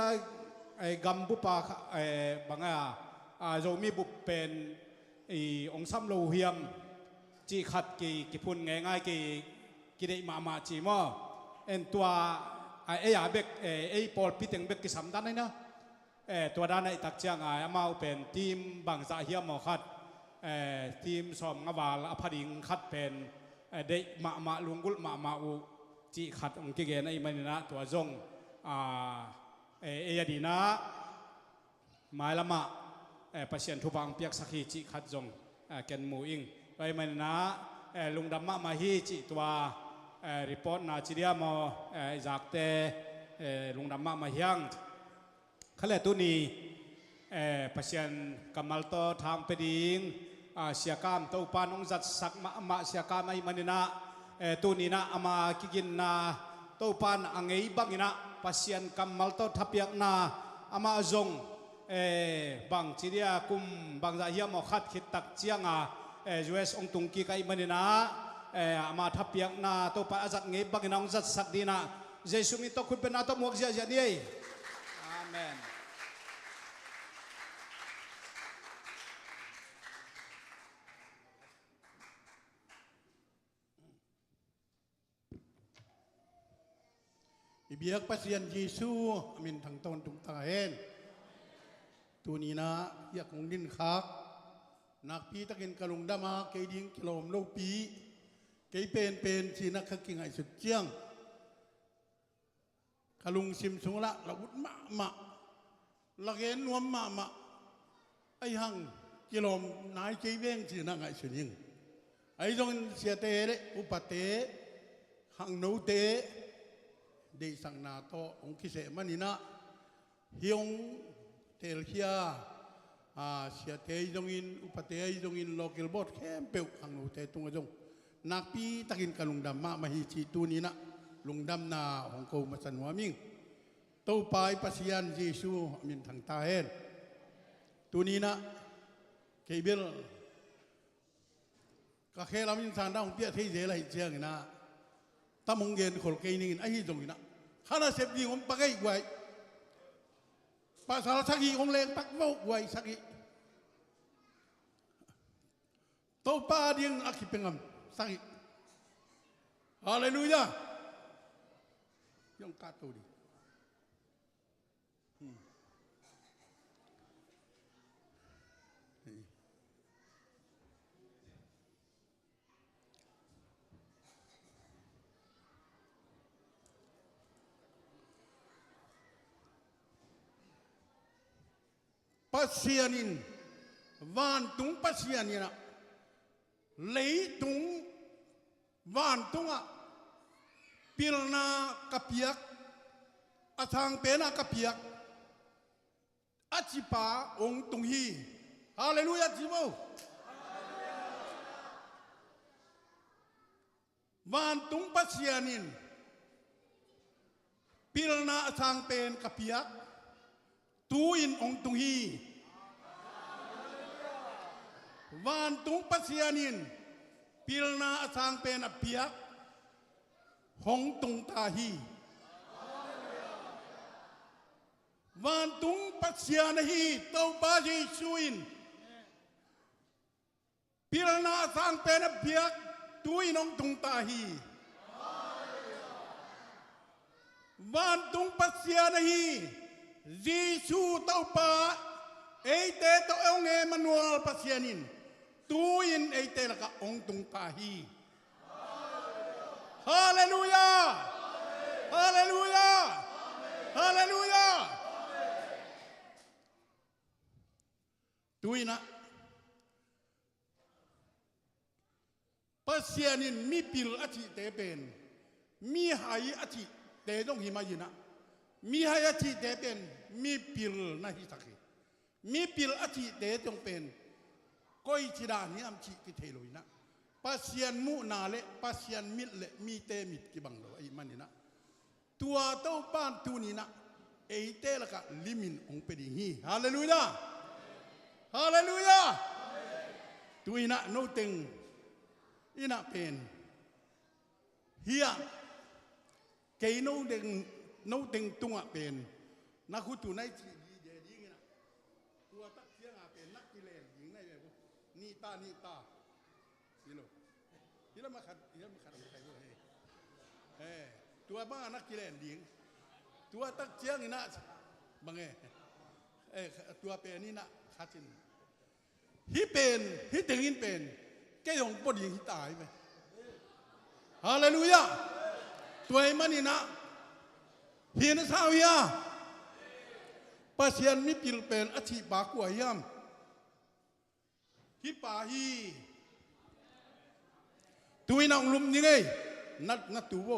กัมพูชาบางโจมีบุปเป็นองซ้ำโลเฮียมจีขัดกี่พุ่นง่ายกี่ได้มาจีมอตัวยาเบกปอลพิเตงเบกกี่สามด้านเลยนะตัวด้านในตักเชียงมาเป็นทีมบางสาเฮียมมาขัดทีมสอมงาวาลอภัดิงขัดเป็นได้มาลุงกุลมาอุ จีขัดองค์กิเกนไอ้มันนะตัวจงเอยดีนะหมายละมะประเสียนทุบังเปียกสักฮีจีขัดจงเกนมูอิงไอ้มันนะลุงดำมะมาฮีจีตัวรีพอร์ตนาจีเดียมจากเตลุงดำมะมาเฮียงเขาเลยตัวนี้ประเสียนกำมัลโตทางไปดิ้งเสียกามตัวปานองจัดสักมาเสียกามไอ้มันนะตัวนี้นะอามากินนะตัวปานอังเอบังนะปัสยันกำมัลโตทับยักนะอามาจงบางจีเดียกุมบางใจเฮียมขัดขิดตักเจียงUS องตุงกีไกมันนะอามาทับยักนะตัวปานอาจักเงบังนะองจัดสักดีนะเยซูมีตัวคุณเป็นนาตัวมวกเจียเจียนี่อาเมนเบียกปัสยันเยซูมินทางตอนตุงตาเห็นตัวนี้นะอยากคงดินคักนักปีตะกินกระลงดามาเกยดิ้งกลมโลปีเกยเป็นชีนักขิงไอสุดเจียงกระลุงซิมสุงละละวุฒมะละเกนนวมมะไอหังกิโลมนายเกยเวงชีนักไอสุดยิงไอจงเสียเตะอุปเตะหังโนเตได้สั่งนาโตองค์กิเสมันนี่นะฮิยงเทลเฮียเสียเตยจงอินอุปเตยจงอินโลเกลบอดแค่เปลวขังโนเตตุงจงนักปีตะกินกันลุงดำมาฮิจิตูนี้นะลุงดำนาของเขามาสันวามิงโตไปปัสยันเยซูมินทางตาเห็นตัวนี้นะเคเบลก็แค่เรามินสานดาวเปียที่เจริญเจียงนะถ้ามองเงินคนเกยนินไอ้ที่ตรงนี้นะข้าราชการผมปักไอ้ไว้ภาษาสักทีของเลงปักว่าไว้สักทีโตป้าเดียงอาคิเป็นงสักทีฮาเลลูยาย่องกาตัวดีpasyanin van tung pasyanina lei tung van tunga pilna kapiak athang pena kapiak achipa ong tung hi hallelujah jibo van tung pasyanin pilna athang pen kapiak tuin ong tung hi van tung pasyanin pilna asang pen apiak hong tung tahi van tung pasyanahi tau ba Jesuin pilna asang pen apiak tuin ong tung tahi van tung pasyanahi Yesu tau pa eite to ong Emmanuel pasyanin tuin eite laka ong tung tahi hallelujah hallelujah hallelujah tuina pasyanin mi pil ati te pen mi hai ati te dong himayina mi hayati te pen mi pil na hitaki mi pil ati te tong pen koi chida ni am chi ki theloina pasyan mu na le pasyan mit le mi te mit ki bang lo ai manina tua to pan tu ni na e te la ka limin ong pe ding hi hallelujah hallelujah tuina no teng ina pen hia ke no deng no teng tunga pen na khu tu nai chi di je di ngina tua tak siang a pen nak kilen ding nai be ni ta silo ila ma khat kai bo he tua ba nak kilen ding tua tak siang ina bange tua pen ni na khatin hi pen hi tengin pen ke yong po ding hi tai be hallelujah ตัวมันนี่นะเฮียนสาวเฮียปัสยันมีปิลเป็นอธิบากว่าย่ำฮิปาฮีตัวน้องลุมนี่ไงนัดตัว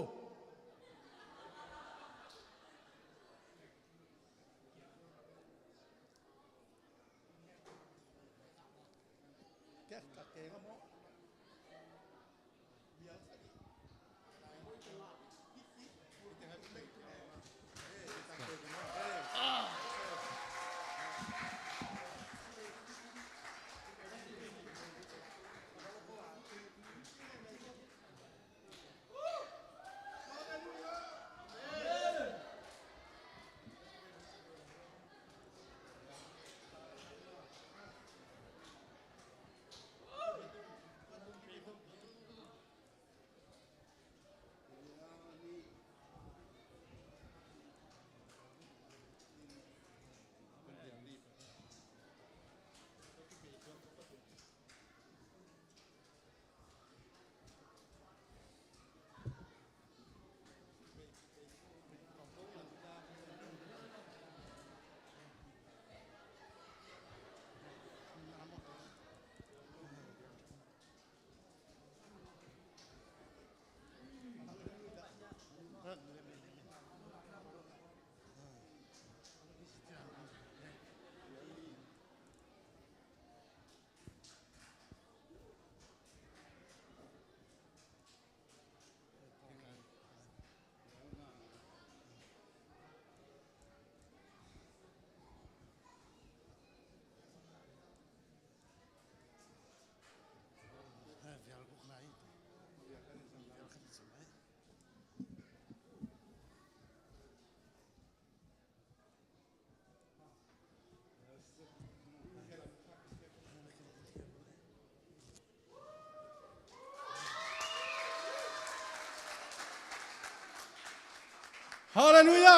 ฮาเลลูยา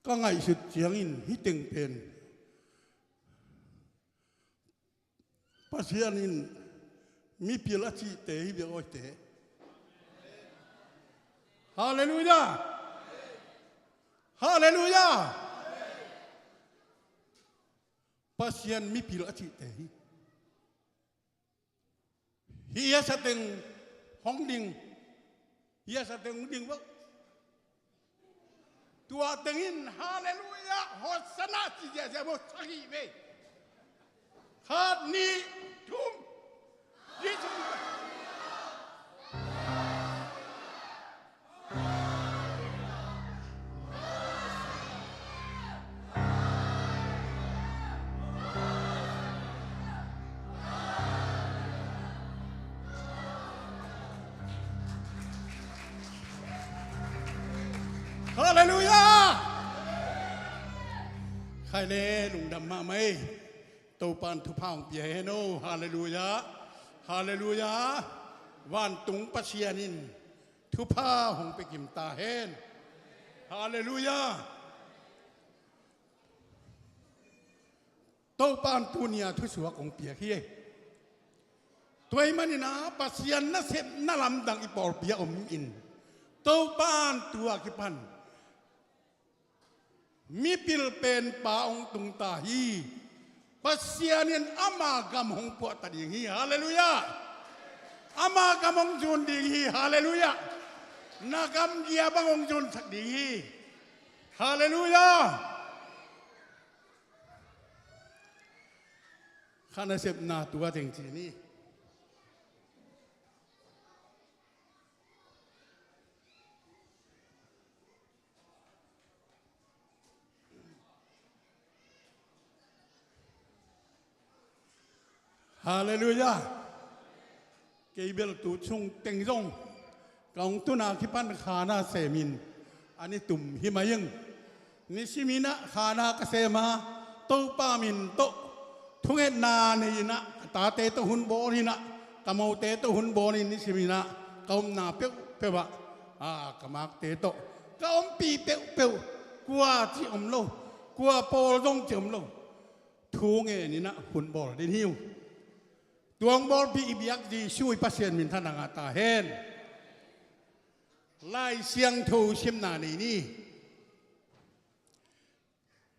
ก็ไงสุดเสียงอินฮิตึงเป็นปัสยันอินมีพิลาชีเตฮิเบียโอเตฮาเลลูยาฮาเลลูยาปัสยันมีพิลาชีเตฮิฮิยาสตึงห้องดิ่งฮิยาสตึงดิ่งวะตัวตึงอินฮาเลลูยาฮอสนาจิเจเจโมสักีเวฮาดนีทุมยิสุฮาเลลูยาใครเล่ลุงดำมาไหมตัวปานทุพางเปียโนฮาเลลูยาฮาเลลูยาวันตุงปัสยานินทุพาหงไปกิมตาเฮนฮาเลลูยาตัวปานตุเนียทุสวกองเปียเฮียตัวมันนี่นะปัสยานน่าเสพน่าลำดังอีปอลเปียอมอินตัวปานตัวกิปันมีปิลเป็นป่าองตุงตาฮีปัสยานินอามากำหงปวดตัดอย่างฮีฮาเลลูยาอามากำหงจุนดีฮีฮาเลลูยานักำเกียบังหงจุนสักดีฮีฮาเลลูยาข้าน่าเสพนาตัวจริงๆนี่ฮาเลลูยาเกย์เบลตูชงเต็งซงกองตุนาคิปันขานาเซมินอันนี้ตุ่มหิมายังนิชิมินะขานาเกษมาโตปามินโตทุงเอ็นานี่นะตาเตตหุนโบนี่นะกะมเอาเตตหุนโบนี่นิชิมินะกอมนาเปียวเปียวกะมากเตโตกอมปีเปียวเปียวกัวที่อมโลกัวโปลงจิมโลทุงเอ็นี่นะหุนโบดินหิว ตัวงบอลพี่อิบยักดีช่วยพัศมินท่านางาตาเห็นไล่เสียงทูชิมนานี่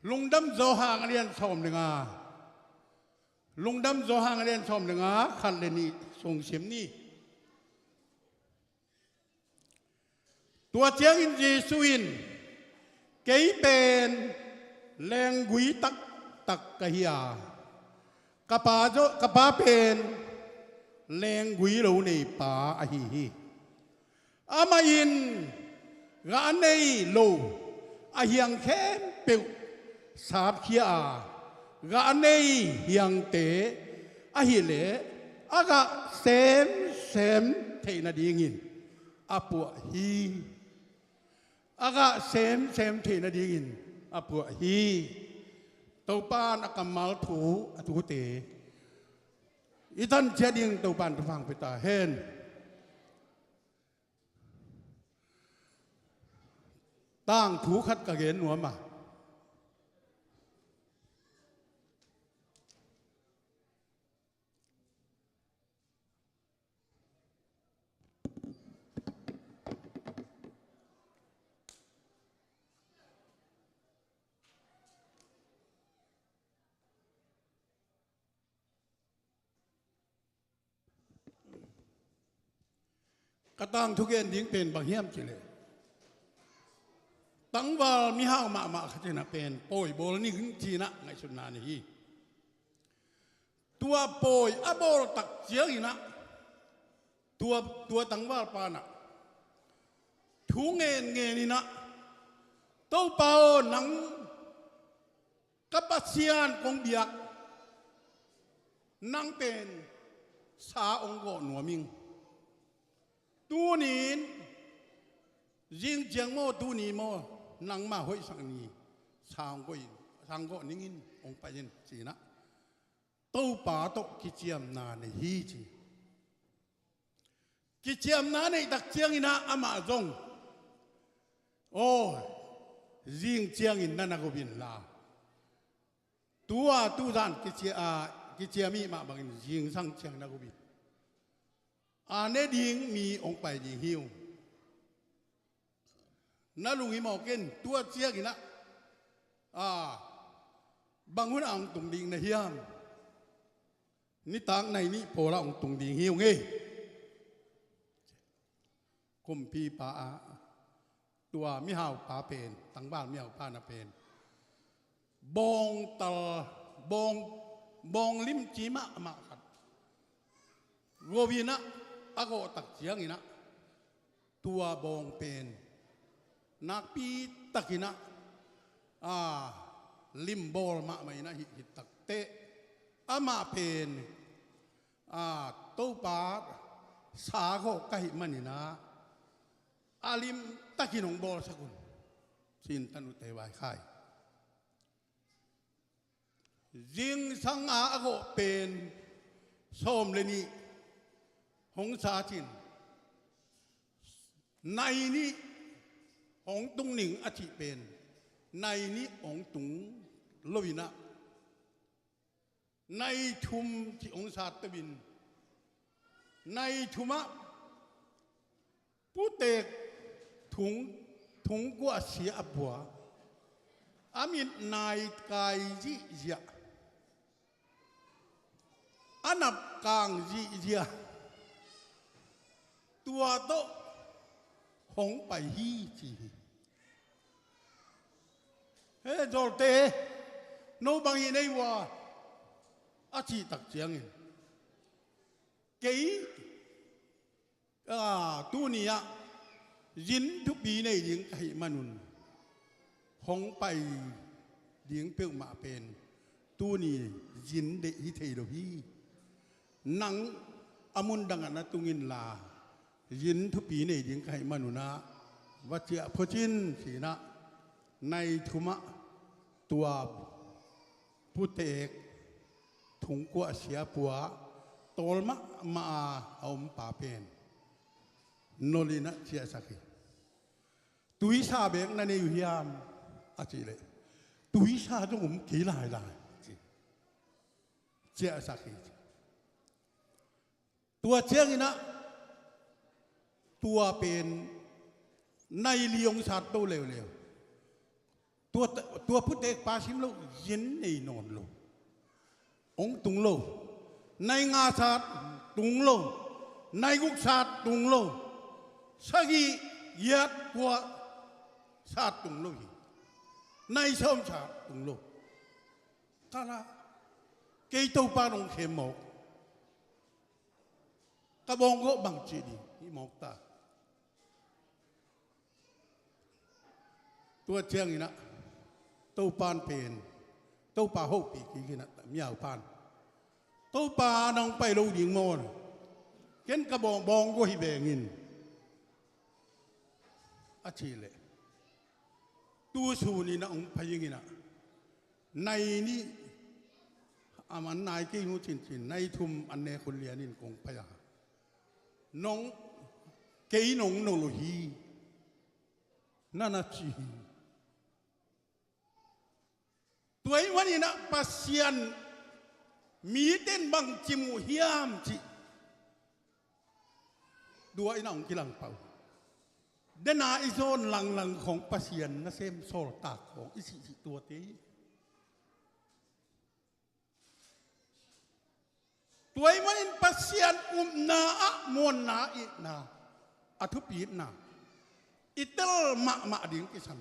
ลุงดำโจหางเรียนชมหนึ่งลุงดำโจหางเรียนชมหนึ่งขันเลนี่ส่งเสียมนี่ตัวเจียงอินจีสุวินเกยเป็นแรงกุยตักกะเฮียกะปาเป็นแรงกุยเราในป่าอหิฮิอามาอินกานในโลอาเฮียงแค่เปียวสาบเขียกานในเฮียงเตอหิเลอากะเซมเทนาดีงินอาปัวฮีอากะเซมเทนาดีงินอาปัวฮีตัวปานอากามัลถูอตุเตอีท่านเชียดิงตัวปานฟังไปตาเห็นตั้งถูขัดกระเกณฑ์หัวมากระตั้งทุกเกณฑ์ดิ้งเป็นบางเฮียมจิเลยตั้งว่ามีห้าวมาขจนะเป็นโปยโบลนี่ขึ้นจีนะในสุนนานี่ตัวโปยอโบลตักเจียงนะตัวตั้งว่าปานะทูเงินนี่นะตัวเปาหนังกับปัสเซียนกงเบียกนั่งเป็นสาองค์กหนัวมิงตัวนี้ยิงเจียงโมตัวนี้โมนังมาห้อยสังนี้ทางก็นิ่งองไปยินสินะตู้ป่าโตกิเจียมนาในฮีจีกิเจียมนาในตักเจียงอินะอามาจงโอ้ยิงเจียงอินนั่นก็บินลาตัวด้านกิเจียมีมาบางยิงสั่งเจียงนักบินเนดิงมีองไปยิงหิวนั่นลุงหิมอกินตัวเจียกินะบางคนอ่างตุงดิงในเฮียมนี่ต่างในนี่โพละองตุงดิงหิวไงคุมพีป้าตัวมิหาวป้าเป็นตั้งบ้านมิหาวป้านาเป็นบองตลบองลิมจีมะมาขัดโรวีนะอาโกตักเจียงอีนะตัวบองเป็นนักปีตักินะลิมบอลมาไม่นะหิตักเตะอามาเป็นตู้ปาสาโกกะหิมันนี่นะลิมตักินงบอลสักุลสินตันุเตวายข่ายยิงสังอาโกเป็นส้มเลนี่หงสาจินในนี้องตุงหนิงอธิเป็นในนี้องตุงลวินะในทุมที่องศาตบินในทุมะผู้เตกถุงกัวเสียอับวะอามินนายกายจิเจียอันับกางจิเจียตัวโตหงไปฮีจีเฮ้จอลเตโนบางฮีในว่าอาชีตักเจียงเก๋ตัวนี้ยินทุกปีในยิงไก่มนุนหงไปยิงเปียวมาเป็นตัวนี้ยินเดฮิเทโรฮีนังอมุนดังอนัตุงินลายินทุปีในยิงไก่มนุนะวัจเจพจินสีนะในทุมะตัวผู้เตกถุงกัวเสียปัวโตลมะมาเอาป่าเป็นโนลินะเสียสักตุยซาเบงนั่นอยู่ยามอาจีเลยตุยซาจงกี่หลายเสียสัก ตัวเชียงนี่นะตัวเป็นในเลียงชาติโตเร็วๆตัวพุทธเอกปาชิมโลยินในนอนโลองตุงโลในงาชาติตุงโลในกุกชาติตุงโลสักียัดกว่าชาติตุงโลในชมชาติตุงโลถ้าละเกยตัวปานองเขมหมกกระบองก็บังจีดีที่หมกตาตัวเชียงนี่นะตัวปานเป็นตัวปลาหกปีกี่นะมีเอาปานตัวปลาน้องไปลูกหญิงโมนเห็นกระบองก็หิเบงินอาชีพเลยตัวสูนี่นะองพยิงินะในนี้อามันนายกี่หูจินในทุ่มอันเนคนเลียนินกงพยาน้องเกยน้องโนโลฮีนั่นนะจีตัววันนี้นะปัสยันมีเต้นบังจิมูเฮียมจีดูไอ้น้องกิลังเป่าเดนาอิโซนหลังของปัสยันนะเซมโซลตากของอิสิตัวเตยตัววันนี้ปัสยันนาอะมวนนาอินาอัทุปีนาอิตลมาดิ่งกิสัน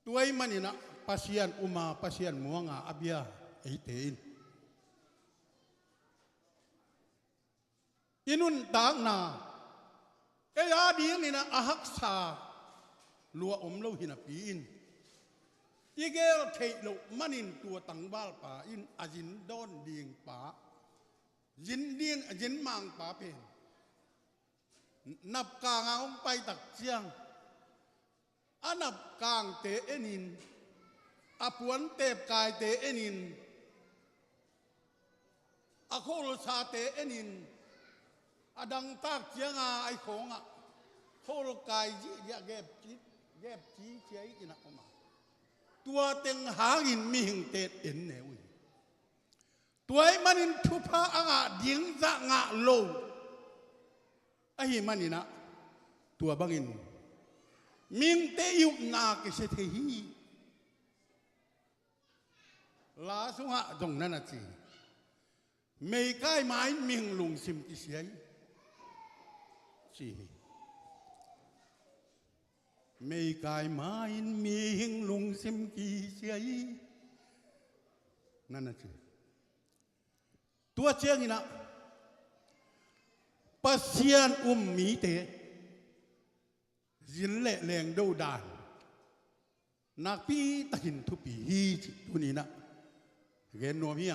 ตัวมันนี่นะปัสยันปัสยันมัวงาอับยาไอเตนอินุนต่างนาเอียดิ่งนี่นะอาฮักษาลัวโลหินาปีนอีเกลเทโลมันอินตัวตังบาลป่าอินอาจินดอนดิ่งป่ายินดิ่งยินมังป่าเป็นนับกางเอาไปตักเชียงอันนับกางเตเอนินอปวนเตบกายเตเอนินอโคลชาเตเอนินอดังตากเชียงไอของอะโคลกายจีเก็บจีเชียอินะออกมาตัวเต็งหาอินมีหิงเตเอ็นเนวตัวไอ้มันอินทุพะอ่ะดิ่งจะงะโลไอ้มันนี่นะตัวบังอินมิงเตยุนากิเสถีลาสุงะจงนั่นน่ะจีไม่ใกล้ไม้มิงลุงซิมกิเสียจีไม่ใกล้ไม้มิงลุงซิมกิเสียนั่นน่ะจีตัวเชียงนี่นะปัสยันมีเตยินเละแรงดูดานนักปีตะหินทุปีฮีจิตุนี้นะเกณฑ์โนเมีย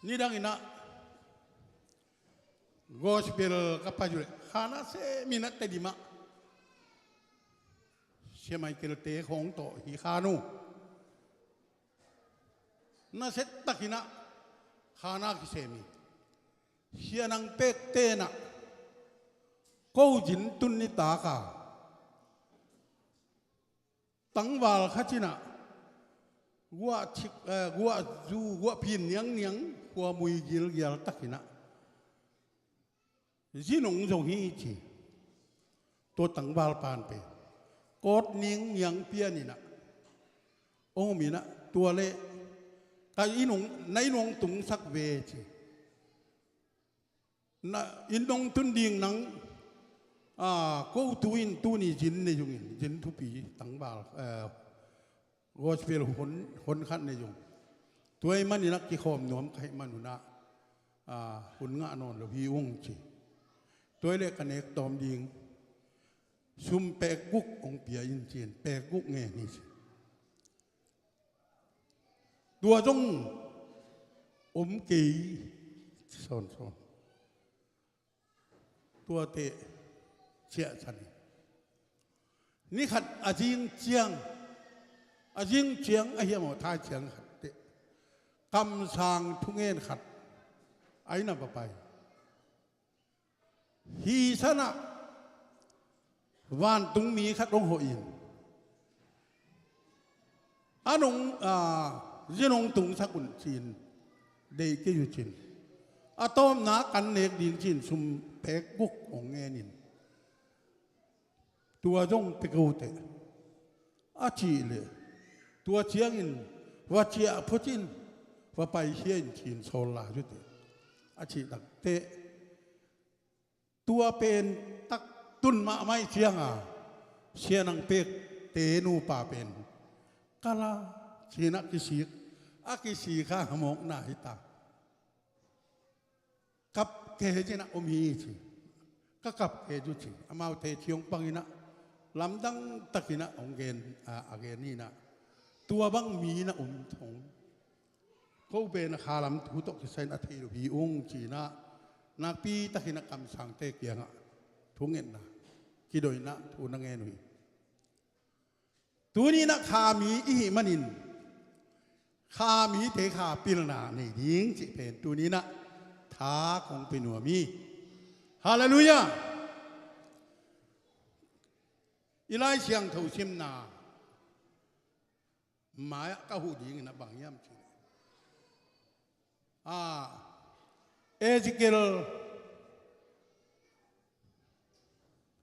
นี่ดังอินะกอสเปลกับพาจุเลฮานาเซมินัตเตดิมาเชื่อไหมเกลเตะของโตฮิคานูน่าเสร็จตักอินะฮานาคิเซมิเชียนังเป็กเตนะกูจินตุนนิตากาตั้งวาลขจินะกัวชิกกัวจูกัวพินเนียงกัวมุยกิลกิลตักินะจีนงจงฮีจีตัวตั้งวาลปานไปกอดเนียงเปียนี่นะโอ้มีนะตัวเล่แต่อีนงในนงตุงสักเวจีนะอินดงตุนดิ่งนังกูตูอินตูนี่จินในยุงจินทุปีตั้งบาลวอชเปลคนขันในยุงตัวไอ้มันนี่นักกิคอมหนวมใครมันหนุนะหุ่นงะนอนหรือพี่วงจีตัวเล็กกันเอกตอมดิ่งซุ่มแปกกุกองเปียอินเจียนแปกกุกแง่นี่ตัวจงกีสอนตัวเตะเชี่ยชันนี่ขัดอาจิงเจียงไอ้เหี้ยหมอท้ายเจียงขัดเตะกำสางทุงเงินขัดไอ้น่ะไปฮีชนะวานตุงมีขัดลงหัวอิน อันนงยินงตุงสักุนจีนเด็กอยู่จีนอาตอมนักกันเนกดิงจีนซุมเพกบุกองเงินินตัวจงเปกูเตอาจีเลยตัวเชียงอินว่าเชียพุจินว่าไปเชียนจีนโซลาจุดอาชีตักเตตัวเป็นตักตุนมาไม่เชียงเชียนังเป็กเตนูป่าเป็นกาลาชีนักกิสิกอากิสีข้าหมกนาหิตากับเกจินะอมีชีก็กับเกจุชีอามาเทชิองปังอินะลำดังตะกินะองเกนอาเกนี่นะตัวบังมีนะทงเขาเป็นขาลำทุตกเซนอาทิตย์พีองจีนะนักปีตะกินะคำสั่งเตกยังทุงเงินนะกิโดยนะทุนังเงินหุยตัวนี้นะขามีอิหิมันินขามีเทขาปิลนาในดิ้งจิเป็นตัวนี้นะท้าของเป็นหัวมีฮาเลลูยาอีไลเชียงถูชิมนาหมายก็หูดิ้งนะบางย่ำจิเอจิเกล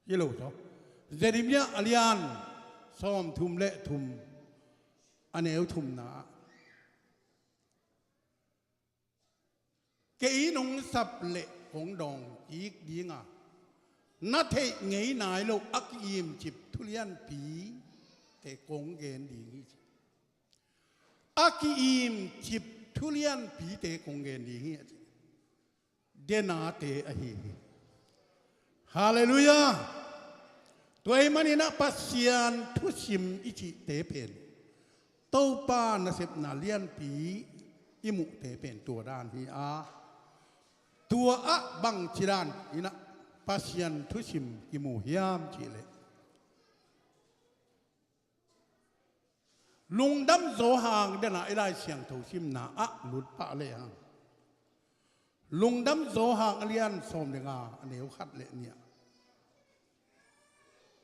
ยี่ลูกจ้ะเจริมยาอลิยันซ้อมทุมเละทุมอันเอวทุมนาเกยนงสับเละของดองอีกดีงานัทเทไงนายโลกอักยิมจิบทุเรียนปีแต่กงเกนดีงี้อักยิมจิบทุเรียนปีแต่กงเกนดีงี้เดนาเตอหีฮาเลลูยาตัวเองมันนี่นะปัสยานทุชิมอิจิเตเป็นเต้าป้านะเสพนาเลียนปีอิมุเตเป็นตัวด้านที่ตัวบังจิรานอินะปัสยานทุชิมอิมุยามจิเลลุงดำโซหางเดน่าไอไลเสียงทุชิมนาหลุดปะเลยฮะลุงดำโซหางเลียนสมเดงาอันเดียวขัดเลยเนี่ย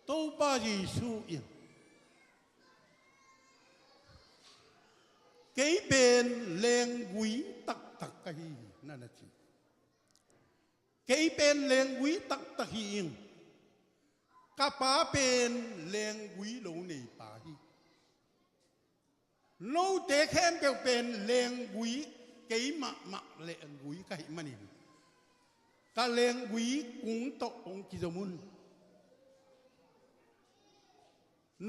ตัวป้าจีสูอินเกยเป็นเลงกุยตักตักกะฮีนั่นนะจีเกยเป็นเลงกุยตักตักฮีอิงกะป้าเป็นเลงกุยโลนี่ป้าฮีโลเตแค้นเกี่ยวเป็นเลงกุยเกยมะเลงกุยกะฮิมันนี่กะเลงกุยกุ้งโตองกิจมุน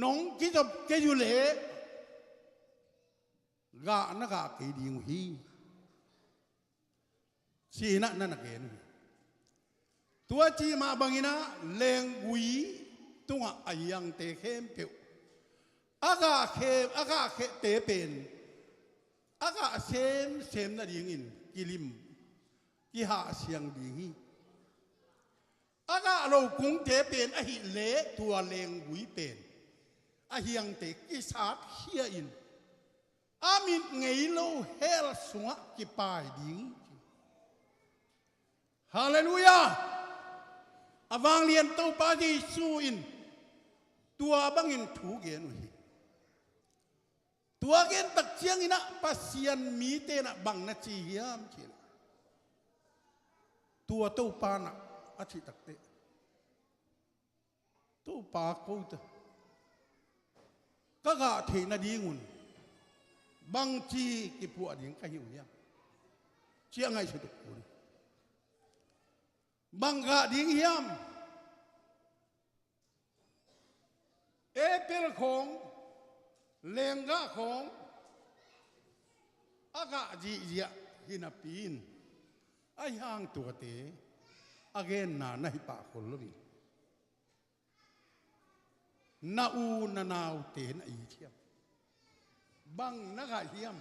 น้องกิจเกยุเล่กะนักเกดีงฮีสีนั่นนักเกนตัวจีมาบังอินะเลงกุยตัวอายังเตเข้มเปียวอากาเคเตเป็นอากาเซมนั่นยิงอินกิลิมกิหาเสียงดีฮีอากาเราคงเตเป็นอหิเละตัวเลงกุยเป็นอาเฮียงเตกิสาบเฮียอินอามินไงโลเฮลสวะกิปายดิงฮาเลลูยาอวังเลียนตัวปาจิสูอินตัวบังอินถูเกนุยตัวเกนตักเชียงอินะปัสยันมีเตนะบังนาจียามเชียตัวตัวปานะอาทิตักเตตัวปาโคตก็กะเทนาดีงุนบางทีกิปวดยิงก็หิวยังเชี่ยงไงสุดกุนบางกะดิ้งยามเอเปิลของเลงกะของอากาจีเจียหินาปีนไอ้ห่างตัวเตะอเกนนาในปากคนลุยนาอูนานาวเตนอีเทียมบังนักเฮียม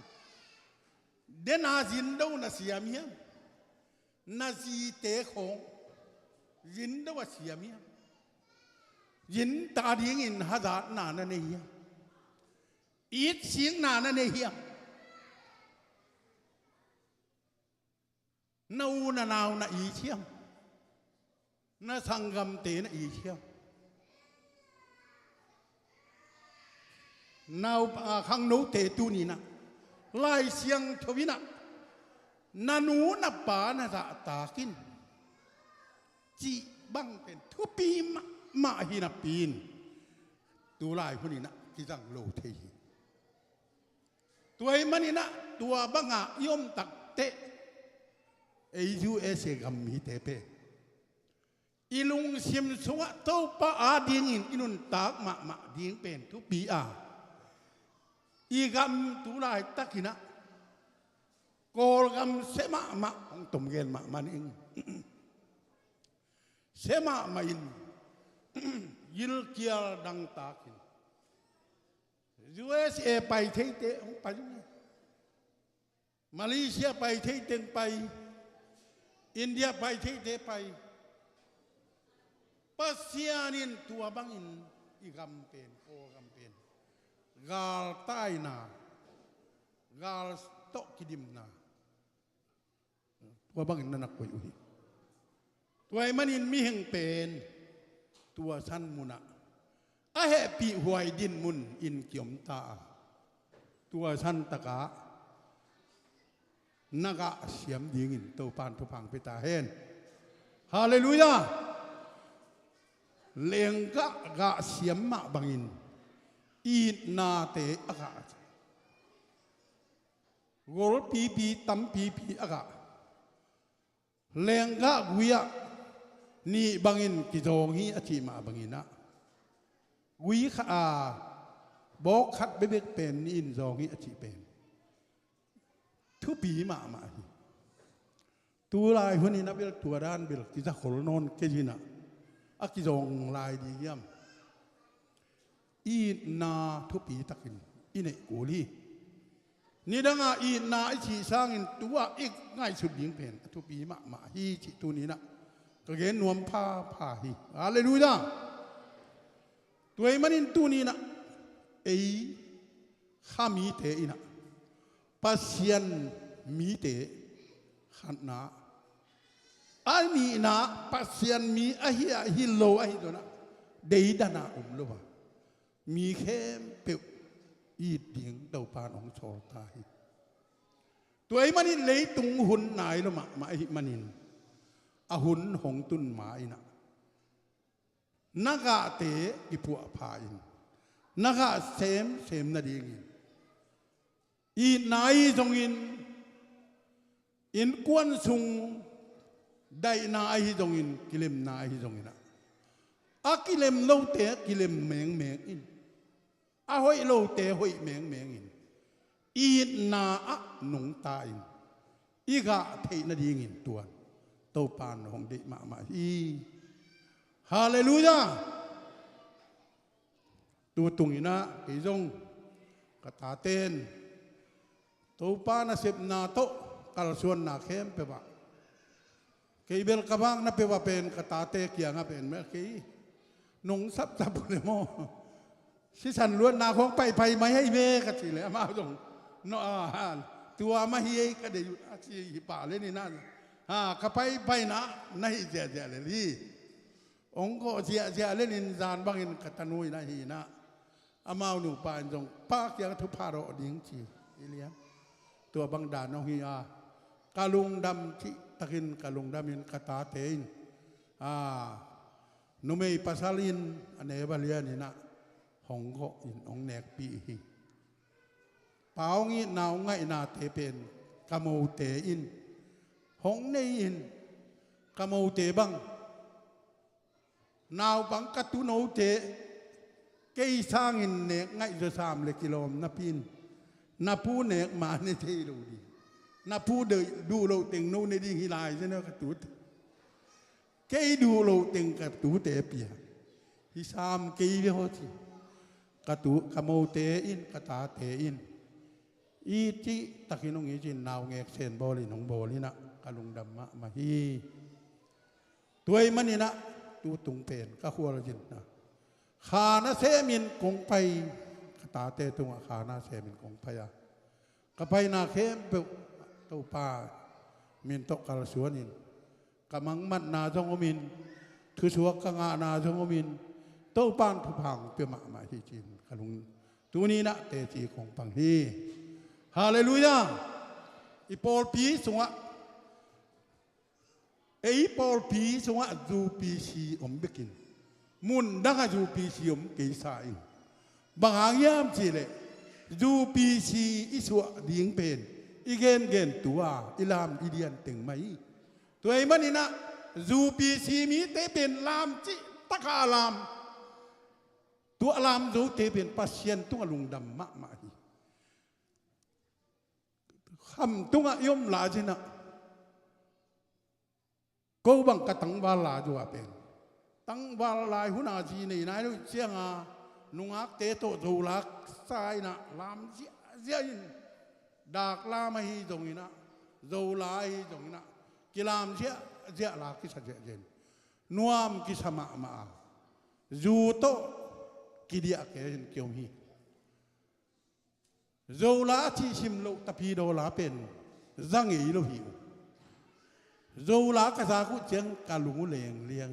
เดนาจินดูนาเสียมียมนาจีเตของจินดูว่าเสียมียมจินตาดิ้งอินฮัดาหนานั่นเองอีดเสียงหนานั่นเองนาอูนานาวนาอีเทียมนาสังกัมเตนอีเทียม นาวขังโนเตตูนี่นะไล่เสียงทวินะนานูนับปานะจะตากินจีบังเป็นทุปีมาหินับปีนตัวไล่คนนี้นะที่จังโลเทีตัวไอ้มันนี่นะตัวบังอ่ะยมตักเตะไอ้ยูเอสกัมมีเตเปอีลุงเสียมสวะเต้าป้าอาดิงินอินุนตากมาดิงเป็นทุปีอาอีกำตุลายตักหินะโกลกำเสมาของตุ่มเกลมันเองเสมาอินยิลเกียร์ดังตากิน USA ไปเทเตของไปมาเลเซียไปเทเตนไปอินเดียไปเทเตไปปัสยานินตัวบังอินอีกำเป็นโกกำเป็นกาลใต้นากาลโตกิดิมนาตัวบังอินนักไปอุยตัวไอ้มันอินมีแห่งเป็นตัวชั้นมุนะอาเหปีหวยดินมุนอินเกี่ยมตาตัวชั้นตะกะนักเสียมดิงินตัวปานทุพังไปตาเห็นฮาเลลูยาเลงกะเสียมมาบังอินอีนาเตอากาโกลปีตั้มปีอากาเลงกะกุยะนี่บังอินกิจงฮีอธิมาบังอินนะกุยข้าบอกขัดเบ็ดเป็นนี่อินจงฮีอธิเป็นทุปีมาตัวลายคนนี้นะเบลตัวด้านเบลที่จะขลนนเกจินะอากิจงลายดีเยี่ยมอีนาทุปีตักินอีเนกูลีนี่ดังอีนาไอชีสร้างอินตัวอีกง่ายสุดยิงเป็นทุปีมาฮีจิตัวนี้นะก็เห็นนวมผ้าฮีอะไรดูจ้าตัวไอ้มันอินตัวนี้นะไอ้ข้ามีเตอินะปัสยันมีเตขันนาอันนี้นะปัสยันมีอะฮิโลอะฮิตัวนะเดียดนาลวะมีเข้มเปียวอีดิ่งเดาปานของโชตาฮิตัวไอ้มันอินเลยตุงหุ่นนายละมาไอ้มันอินอาหุ่นหงตุนหมาอินะนักเตะกิปัวพาอินนักเสมนาดีกินอีนายจงอินกวนสุงได้นายจงอินกิเลมนายจงอินะอากิเลมโลเตะกิเลมเมงอินอาหอยโลเตะหอยเมงอินอีนาอะหนุงตาอินอีกะเทนาดีกินตัวโตปานของเดมาอีฮาเลลูยาตัวตุงอินะกิจงกตาเตนตัวปานาเสพนาโตกาลส่วนนาเข้มเปว่าเกี่ยเบลกบังนับเปว่าเป็นกตาเตเกียงเป็นเมื่อกี้นงซับเลยโมสิสันล้วนนาของไปไม่ให้เมกสิเลยมาตรงนอตัวมาเฮียก็ได้อยู่อาชีพป่าเลยนี่นั่นก็ไปนะในเจียเลยที่องค์ก็เจียเล่นอินจานบางอินกัตนุยนะฮีนะอามาหนูปานจงปากยังทุพารอดิ้งชีอิเลียตัวบางด่านน้องฮีอากาลุงดำที่ตะกินกาลุงดำอินกตาเตนนุเมย์ปัสลินอันเนบาเลียนี่นะหงก็อินองแนกปีฮีเปล่างี้นาวง่ายนาเตเป็นกาโมเตอินหงในอินกาโมเตบังนาวบังกัตุโนเตเกยสร้างอินเนกง่ายจะ3 กิโลนับพินนับผู้เนกมาในเทโลดีนับผู้เดยดูโลเต็งโนในดีฮิลายใช่ไหมกตุเกยดูโลเต็งกตุเตเปียฮิสามเกยเวหทีกตุกโมเตอินกตาเตอินอีจิตะกินงอีจินนาวเงกเซนบอลินงบอลินะกะลุงดำมาฮีตัวมันนี่นะตูตุงเป็นก็ขัวละจินนะขานาเซมินกงไปกตาเตตุงขานาเซมินกงไปก็ไปนาเข้มเปตัวป่ามินตกกาลสวนินกำมังมัดนาจงมินคือชัวกงานาจงมินตัวปานทุพังเปียมาที่จินกะลุง ตัวนี้นะเตจีของปังฮีฮาเลลูยาอีปอลปีสงะปอลปีสงะจูปีซีอมเบกินมุนดังจูปีซีอมเกยสายบางอย่างยามจีเลจูปีซีอิสวะดิ่งเป็นอีเกนเกนตัวอิลามอีเดียนตึงไหมตัวไอ้มันนี่นะจูปีซีมีเตเป็นลามจิตะกาลามตัวลามจูเตเป็นปัสเซียนตัวลุงดำมะมาฮีคำตัวย่อมลาจินะก็บังกะตังวาลาจัวเป็นตังวาลาหุนาจีนี่นายรู้เสียงอ่ะนุงักเตโตจูลักสายนะลามเสียยินดากลามาฮีตรงนี้นะจูลาฮีตรงนี้นะกิลามเสียลากิสัจเจนนวมกิสมามาจูโตกิเดียเกนเกี่ยวฮีจูลาที่ชิมโลตะพีโดลาเป็นจังอีโลหิวจูลากษากุเจียงกาลุงเลียงเลียง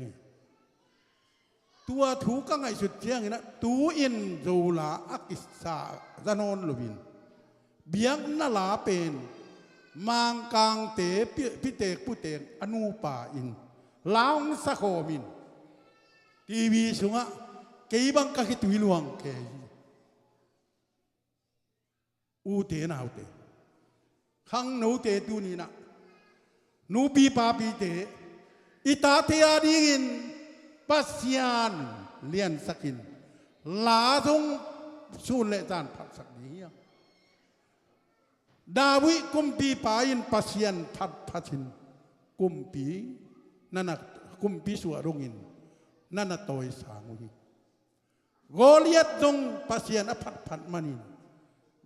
ตัวถูกก็ไงสุดเจียงนะตัวอินจูลาอักิสาจะนอนลุบินเบียงนาลาเป็นมังกางเตพิเตกผู้เตงอนุปาอินลาวสะโคมินทีวีสุงะเกี่ยบังกะคิตุยลวงเกยอูเตนาวเตขังนูเตตูนีนะนูปีปาปีเตอิตาเทียดีกินปัสยานเลียนสกินลาทงสูนเลจานพัดสักนี้ดาวิกุมปีปายินปัสยานพัดพัชินกุมปีนั่นน่ะกุมปีสวรุงินนั่นน่ะโตยสามุฮีโกเลียตจงปัสยานอภัดพัดมันิน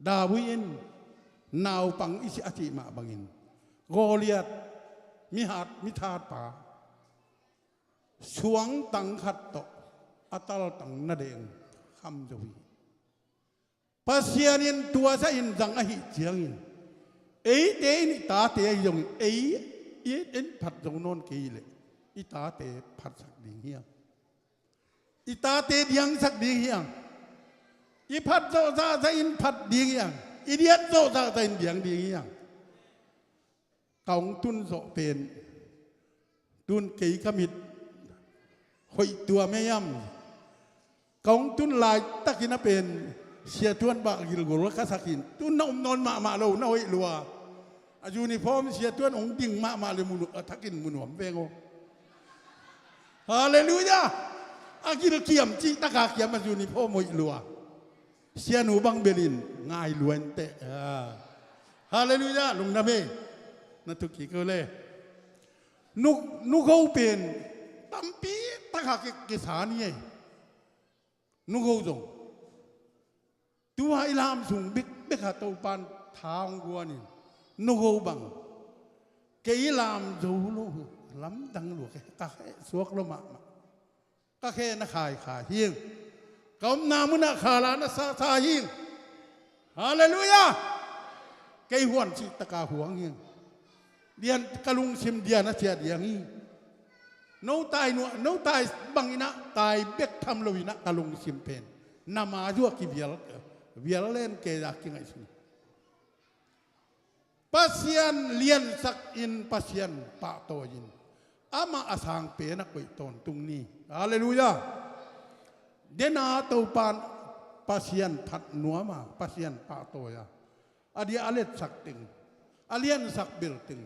ดาวินนาวปังอิสิอาจิมาบังินโกเลียตมิหัดมิทาดป่าสวงตังขัดโตอัตลตังนาเดงคำจวีปัสยานินตัวซะอินจังอหิเจียงอินเตนิตาเตยยงเอ็นผัดจงนนกีเลยอิตาเตผัดสักดีเฮียอิตาเตดียงสักดีเฮียอีผัดโซซาซะอินผัดดีเฮียอีเดียนโซซาซะอินเดียงดีเฮียกองตุนโสเป็นตุนเกยขมิดหอยตัวไม่ย่ำกองตุนลายตะกินเป็นเสียทวนบากกิลกุลกัสกินตุนนมนอนมาเราหน่อยลัวอายุนี่พร้อมเสียทวนองดิ่งมาเลยมุนทักินมุนหอมเปงโอฮาเลลูยาอากิลเกียมจีตะกาเกียมอายุนี่พร้อมหอยลัวเสียหนูบังเบลินง่ายล้วนเตะฮาเลลูยาลุงนาเมนั่นทุกขีก็เลยนุเขาเป็นตั้มปีตะขาเกษานี่นุเขาจงตัวอิลามสูงบิ๊กขาตัวปานทางกัวนี่นุเขาบังเกอิลามจูโลล้ำดังหลวงกะแค่สวกลมก็แค่นักขายขาเฮียงกำนามุนักขาลานะซาเฮียงฮาเลลูยาเกยหวนจิตะกาหวงเฮียงเดียนกะลุงชิมเดียนนะเสียเดียงนี้โนตายบังอินะตายเบกทำลวินะกะลุงชิมเป็นนามาจัวกิเวียลเล่นเกยากิงไอซิปัสยานเลียนสักอินปัสยานปะโตยินอามาอาสังเปนักไปตอนตรงนี้ฮาเลลูยาเดนาเตาปานปัสยานผัดหนัวมาปัสยานปะโตยาอดีอาเลตสักตึงอาเลียนสักเบลตึง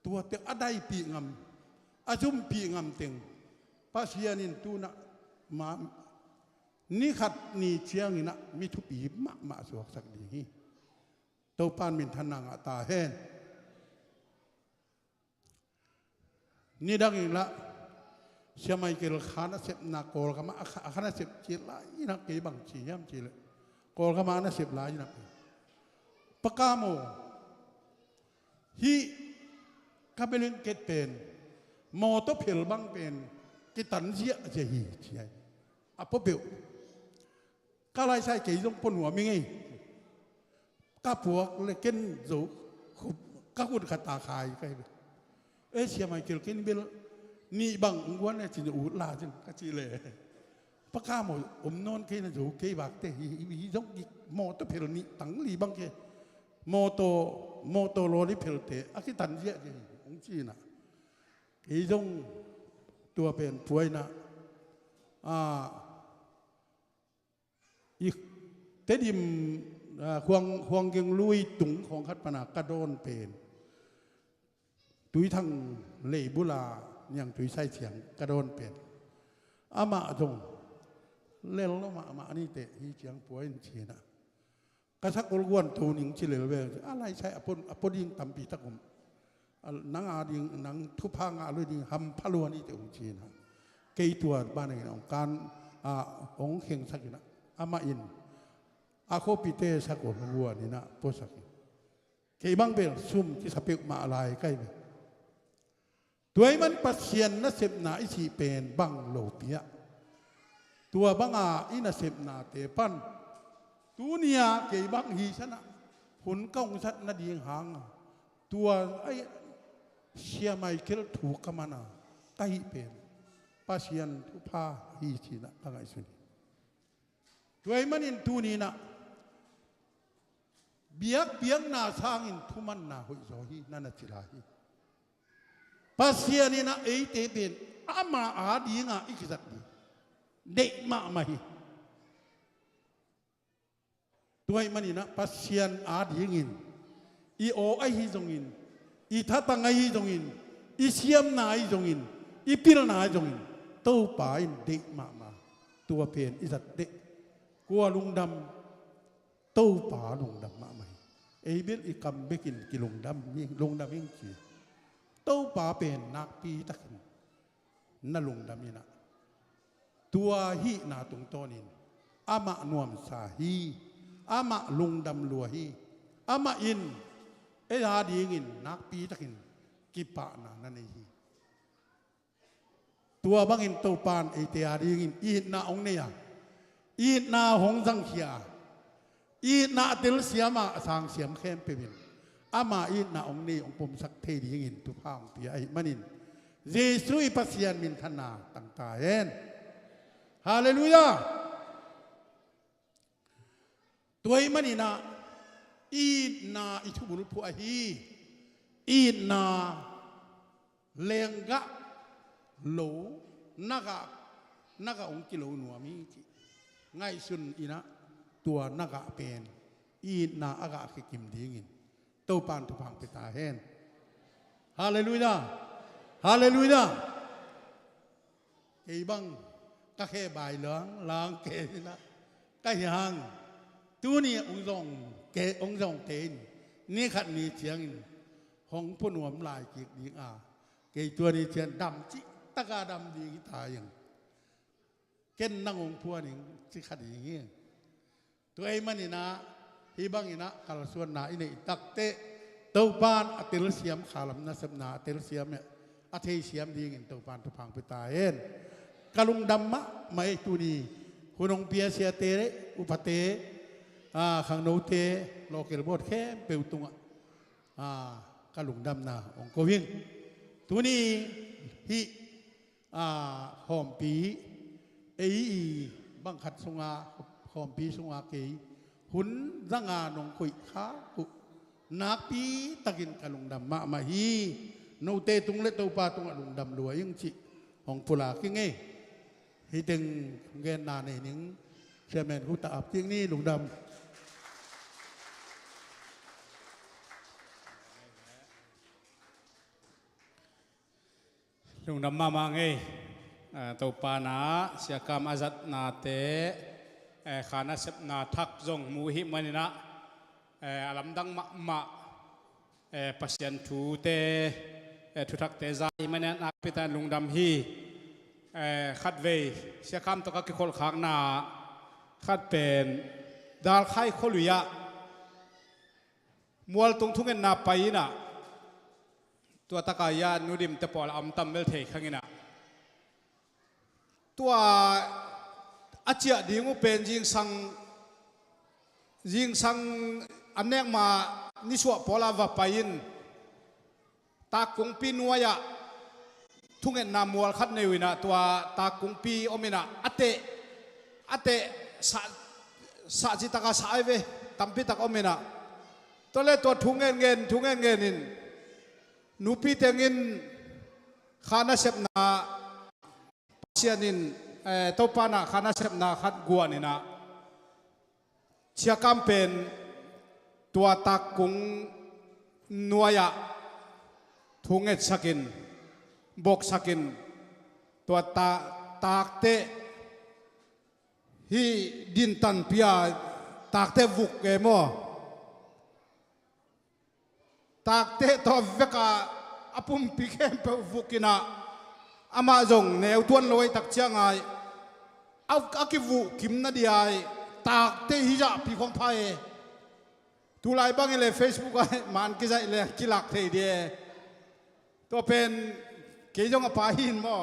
ตัวเตอได้ปีงำอาจุมปีงำตึงปัสยานินตูนะมานี่ขัดนี่เชียงนี่นะมีทุปีมาสวกสักดีตัวปานมินทนังตาเฮนนี่ดังอีกละเชื่อไหมเกลขานะเสพนักโกลขมาขานะเสพจีลายนักเกบังจีย่ำจีเลยโกลขมานะเสพลายนักปากกาโมฮีข้าเป็นเกตเป็นมอตัวเพลบังเป็นกิตันเสียเจียฮีเจียอ่ะพบเบลก็ไล่ใช้เกี่ยงปนหัวมีไงก็พวกเลยเกินจูก็ขุดขัดตาขายก็เสียไม่เกี่ยวกินเบลนี่บังวันเนี่ยจีนอูดลาจังก็จีเลย ปะข้าหมดนอนเคนะจูเคบักเตฮีจงโมโตเพลนี่ตั้งลีบังเคโมโตโรลิเพลเตอากิตันเยอะจีองจีน่ะฮีจงตัวเป็นป่วยนะอีกเตดิมควงเกงลุยตุงของคัดปนากระโดนเป็นตุยทั้งเล่บุลาอย่างตุยใส่เสียงกระโดนเป็นอามาจงเล่นแล้วมาอันนี้เตะฮีเสียงป่วยจีนะกระชักกวนตูนิงชิเลเวอะไรใช่อปนยิงตำปีตะกุมนังอาดิงนังทุพางอาลุดิงทำพลวนี่เตะองจีนะเกยตัวบ้านเององการองเข่งสักนะอามาอินอาโคปิเตสักคนวัวนี่นะโพสักเกยบังเบลซุ่มที่สเปกมาอะไรใกล้ตัวมันปัสเซียนนัสเซบนาอิชีเป็นบังโลเปียตัวบังอินัสเซบนาเตปันตัวเนียเกยบังฮีชนะหุ่นก้องชัดนาดีหางตัวไอเชียไมเคิลถูกกำมันไตเป็นปัสเซียนทุพาฮีชีนะตั้งไอสุนีตัวมันอินตัวนี้นะเบียกนาสร้างอินทุมันนาหุยโซฮีนั่นจิลาฮีปัสเซียนี่นะเอเตเป็นอามาอาดีงาอิกิสัตดีเด็กมาฮีตัวมันนี่นะปัสเซียนอาดีงินอีโอไอฮีจงอินอีทัตังไอฮีจงอินอีเซียมนาไอจงอินอีพิลนาไอจงอินตู้ป่าอินเด็กมาตัวเป็นอิสัตเด็กกัวลุงดำตู้ป่าลุงดำมาไหมเอเบลอีกำเบกินกิลุงดำยิ่งลุงดำยิ่งจีตู้ป่าเป็นนักปีตะกินนั่นลุงดำนี่นะตัวฮีนาตรงตัวนี้อามะนวมสาฮีอามะลุงดำลัวฮีอามะอินเอฮาดีงินนักปีตะกินกิปะนานั่นเองตัวบางอินตู้ปานเอเตียดีงินอีนาองเนียอีนาหงสังเขียอีนาเตลเสียมาสางเสียมเข้มเปบินอามาอีนาองนี้องปมสักเทดีงินตุพางปีไอมันินเยซูอิปัสยานมินธนาตั้งตาเอ็นฮาเลลูยาตัวมันนี่นะอีนาอิทุบุรุผู้อฮีอีนาเลงกะโหลนักองกิโลหนัวมีง่ายสุดอีนะตัวนักเป็นอีนาอากาศกิมดีงินตัวปานทุพังไปตาเห็นฮาเลลูยาฮาเลลูยาเกี่ยบังก็แค่ใบเหลืองล้างเกศนะก็ยังตัวนี้องค์ทรงเกศองค์ทรงเกศนี่ขัดนี้เชียงของผู้หนุ่มลายกิจดีเกศตัวนี้เชียงดำจิตะกาดำดีตายอย่างเก่นนั่งองค์พัวนี่สิขัดอย่างนี้ตัวไอ้มันนี่นะที่บางนี่นะขลังส่วนหนาอินนี่ตักเตะตัวปานอัติลเสียมขาลำนัสมนาอัติลเสียมเนี่ยอัติเสียมดีเงินตัวปานทุพังไปตายเอ็นกะลุงดำมะไม่ตัวนี้คุณองเปียเสียเตะอุปเตะขังโนเตะโลเกลบดแค่เปลวตุงกะลุงดำนาองโกวิงตัวนี้ที่หอมปีไอ้บังคัดสงาหอมปีสงาเกยหุ่นร่างงานองคุยขากุนักปีตะกินกะลุงดำมาฮีโนเตตุงเล็ดตัวปลาตุงลุงดำรวยยังจิของปุลาคิงเงฮีตึงเงินนาในนิ่งเชื่อแมนคุตาอับจิงนี่ลุงดำลุงดำมาไงตัวปานาเสียกรรมอาจัดนาเตขานาเสพนาทักจงมูหิมันนะอลัมดังมะปัสยันทูเตทุทักเตใจมันนักพิธานลุงดำฮีขัดเวเสียกรรมตัวกิคนขางนาขัดเป็นดาลไข่ขลุยะมัวตรงทุ่งเงินนาไปนะตัวตะกายานุดิมเตปอลอัมตัมเมลเทขังนะตัวอาเจียดีงูเป็นยิงสังอันเนกมานิสวปอลาวาไปยินตากุงปีนัวยะทุ่งเงินนามัวขัดในวินะตัวตากุงปีอมินะอเต อเตสะจิตกาสายเวตัมพิตักอมินะตัวเล่ตัวทุงเงินนินนูปีเตงินขานาเซปนาเชียนินตัวปานาขานาเซปนาขัดกัวนี่นะเชียกัมเป็นตัวตักกุงนัวยะทุงเงินสักินบกสักินตัวตากเตฮีดินตันพิยาตากเตวุกเกมอตากเตตัวเวกาอปุ่มพิเคมเปวุกินะอามาจงเนวทวนลอยตักเชียงไงเอาอากิวุกิมนาดีไอตากเตฮิจาพิของไพ่ทุลายบ้างเลย Facebook ไอ้มันกิจเลยกิลักเทเดียตัวเป็นเกี่ยงกับปาหินมอ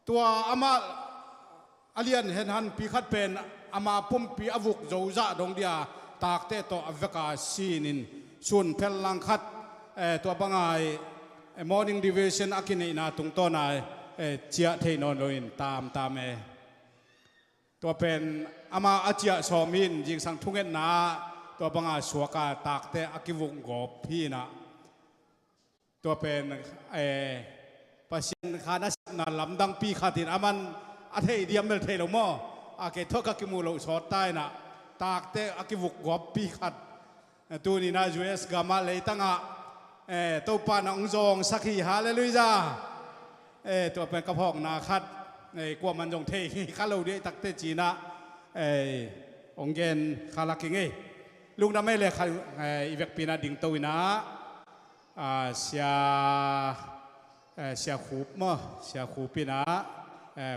ตัวอามาอเลียนเห็นหันปีขัดเป็นอามาปุ่มปีอวุกโจจ่าดงเดียตากเตตัวอเวกาซีนินส่วนเพลลังคัดตัวบางไง morning devotion อากินนาตุงต้นไอเจียเทนอนลอยตามตัวเป็นอามาอาเจียสอมินยิงสังทุงเงินนาตัวบางไงสวกาตากเตอากิวุกกบพี่นะตัวเป็นปัศยขานัสนาลำดังปีขาดินอามันอาเทเดียมเมลเทลมออาเกทกักิมูโลสอดใต้นะตากเตอากิวุกกบปีขัดตัวนี้นะ US กามาเลยตั้งตัวปานะองจงสักขีฮาเลลุยจ้าตัวเป็นกระพอกนาคัดกว่ามันจงเทข้าเราได้ตักเตจีนะองเกนคาลักิงลุงดำไม่เลยอีเวกปีนาดิ่งตัวนะเสียคูบมั้งเสียคูปีนะ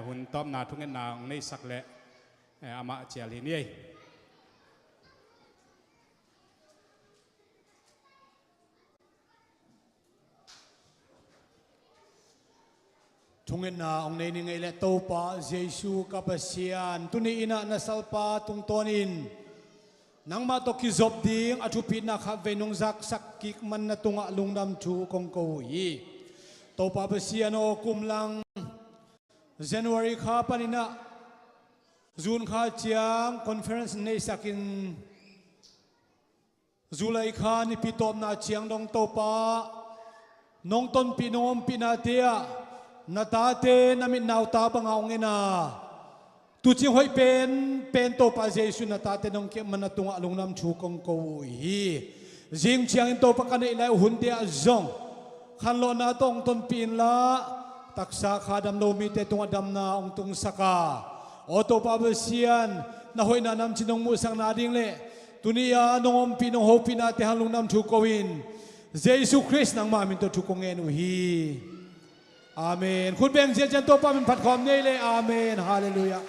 หุ่นต้อมนาทุกเงินนาในสักเละอามาเจริญนี่ทุงเงินนาองในนี่ไงและโตปะเยซูกับเสียนตุนีอินะนัสลปาตุงตอนินนังมาตกิจบดิ้งอจุปินักขับเวนงจักสักกิกมันนตุงะลุงดำชูกงโกยีโตปะเสียนโอกุมลังJanuary ข้าปนินะจูนข้าเจียงคอนเฟอเรนซ์ในสักินจุลัยข้านี่พิตอมนาเจียงดงโตปะนงต้นปีนอมปีนาเตียนาตาเตนามินาวตาบังเอาเงินาตุจิงหอยเป็นโตปะเจสุนาตาเตนงเก็บมันตุงอลุงน้ำชูกงโกฮีจิงเชียงโตปะกันไลหุ่นเดียจงขันโลนาตงต้นปีนละตักษาขาดำโลมีเตตุงดำนาองตุงสกาโอโตปะเบเซียนนาหอยนานำจินงมุสังนาดิ่งเละตุนียานงอมปีนงโฮปีนาเตหันลุงน้ำชูโกวินเยซูคริสต์นังมามินโตชูกงเงินอุฮีอาเมนคุณเบงเสียจันโตปาเป็นผัดความเนยเลยอาเมนฮาเลลูยา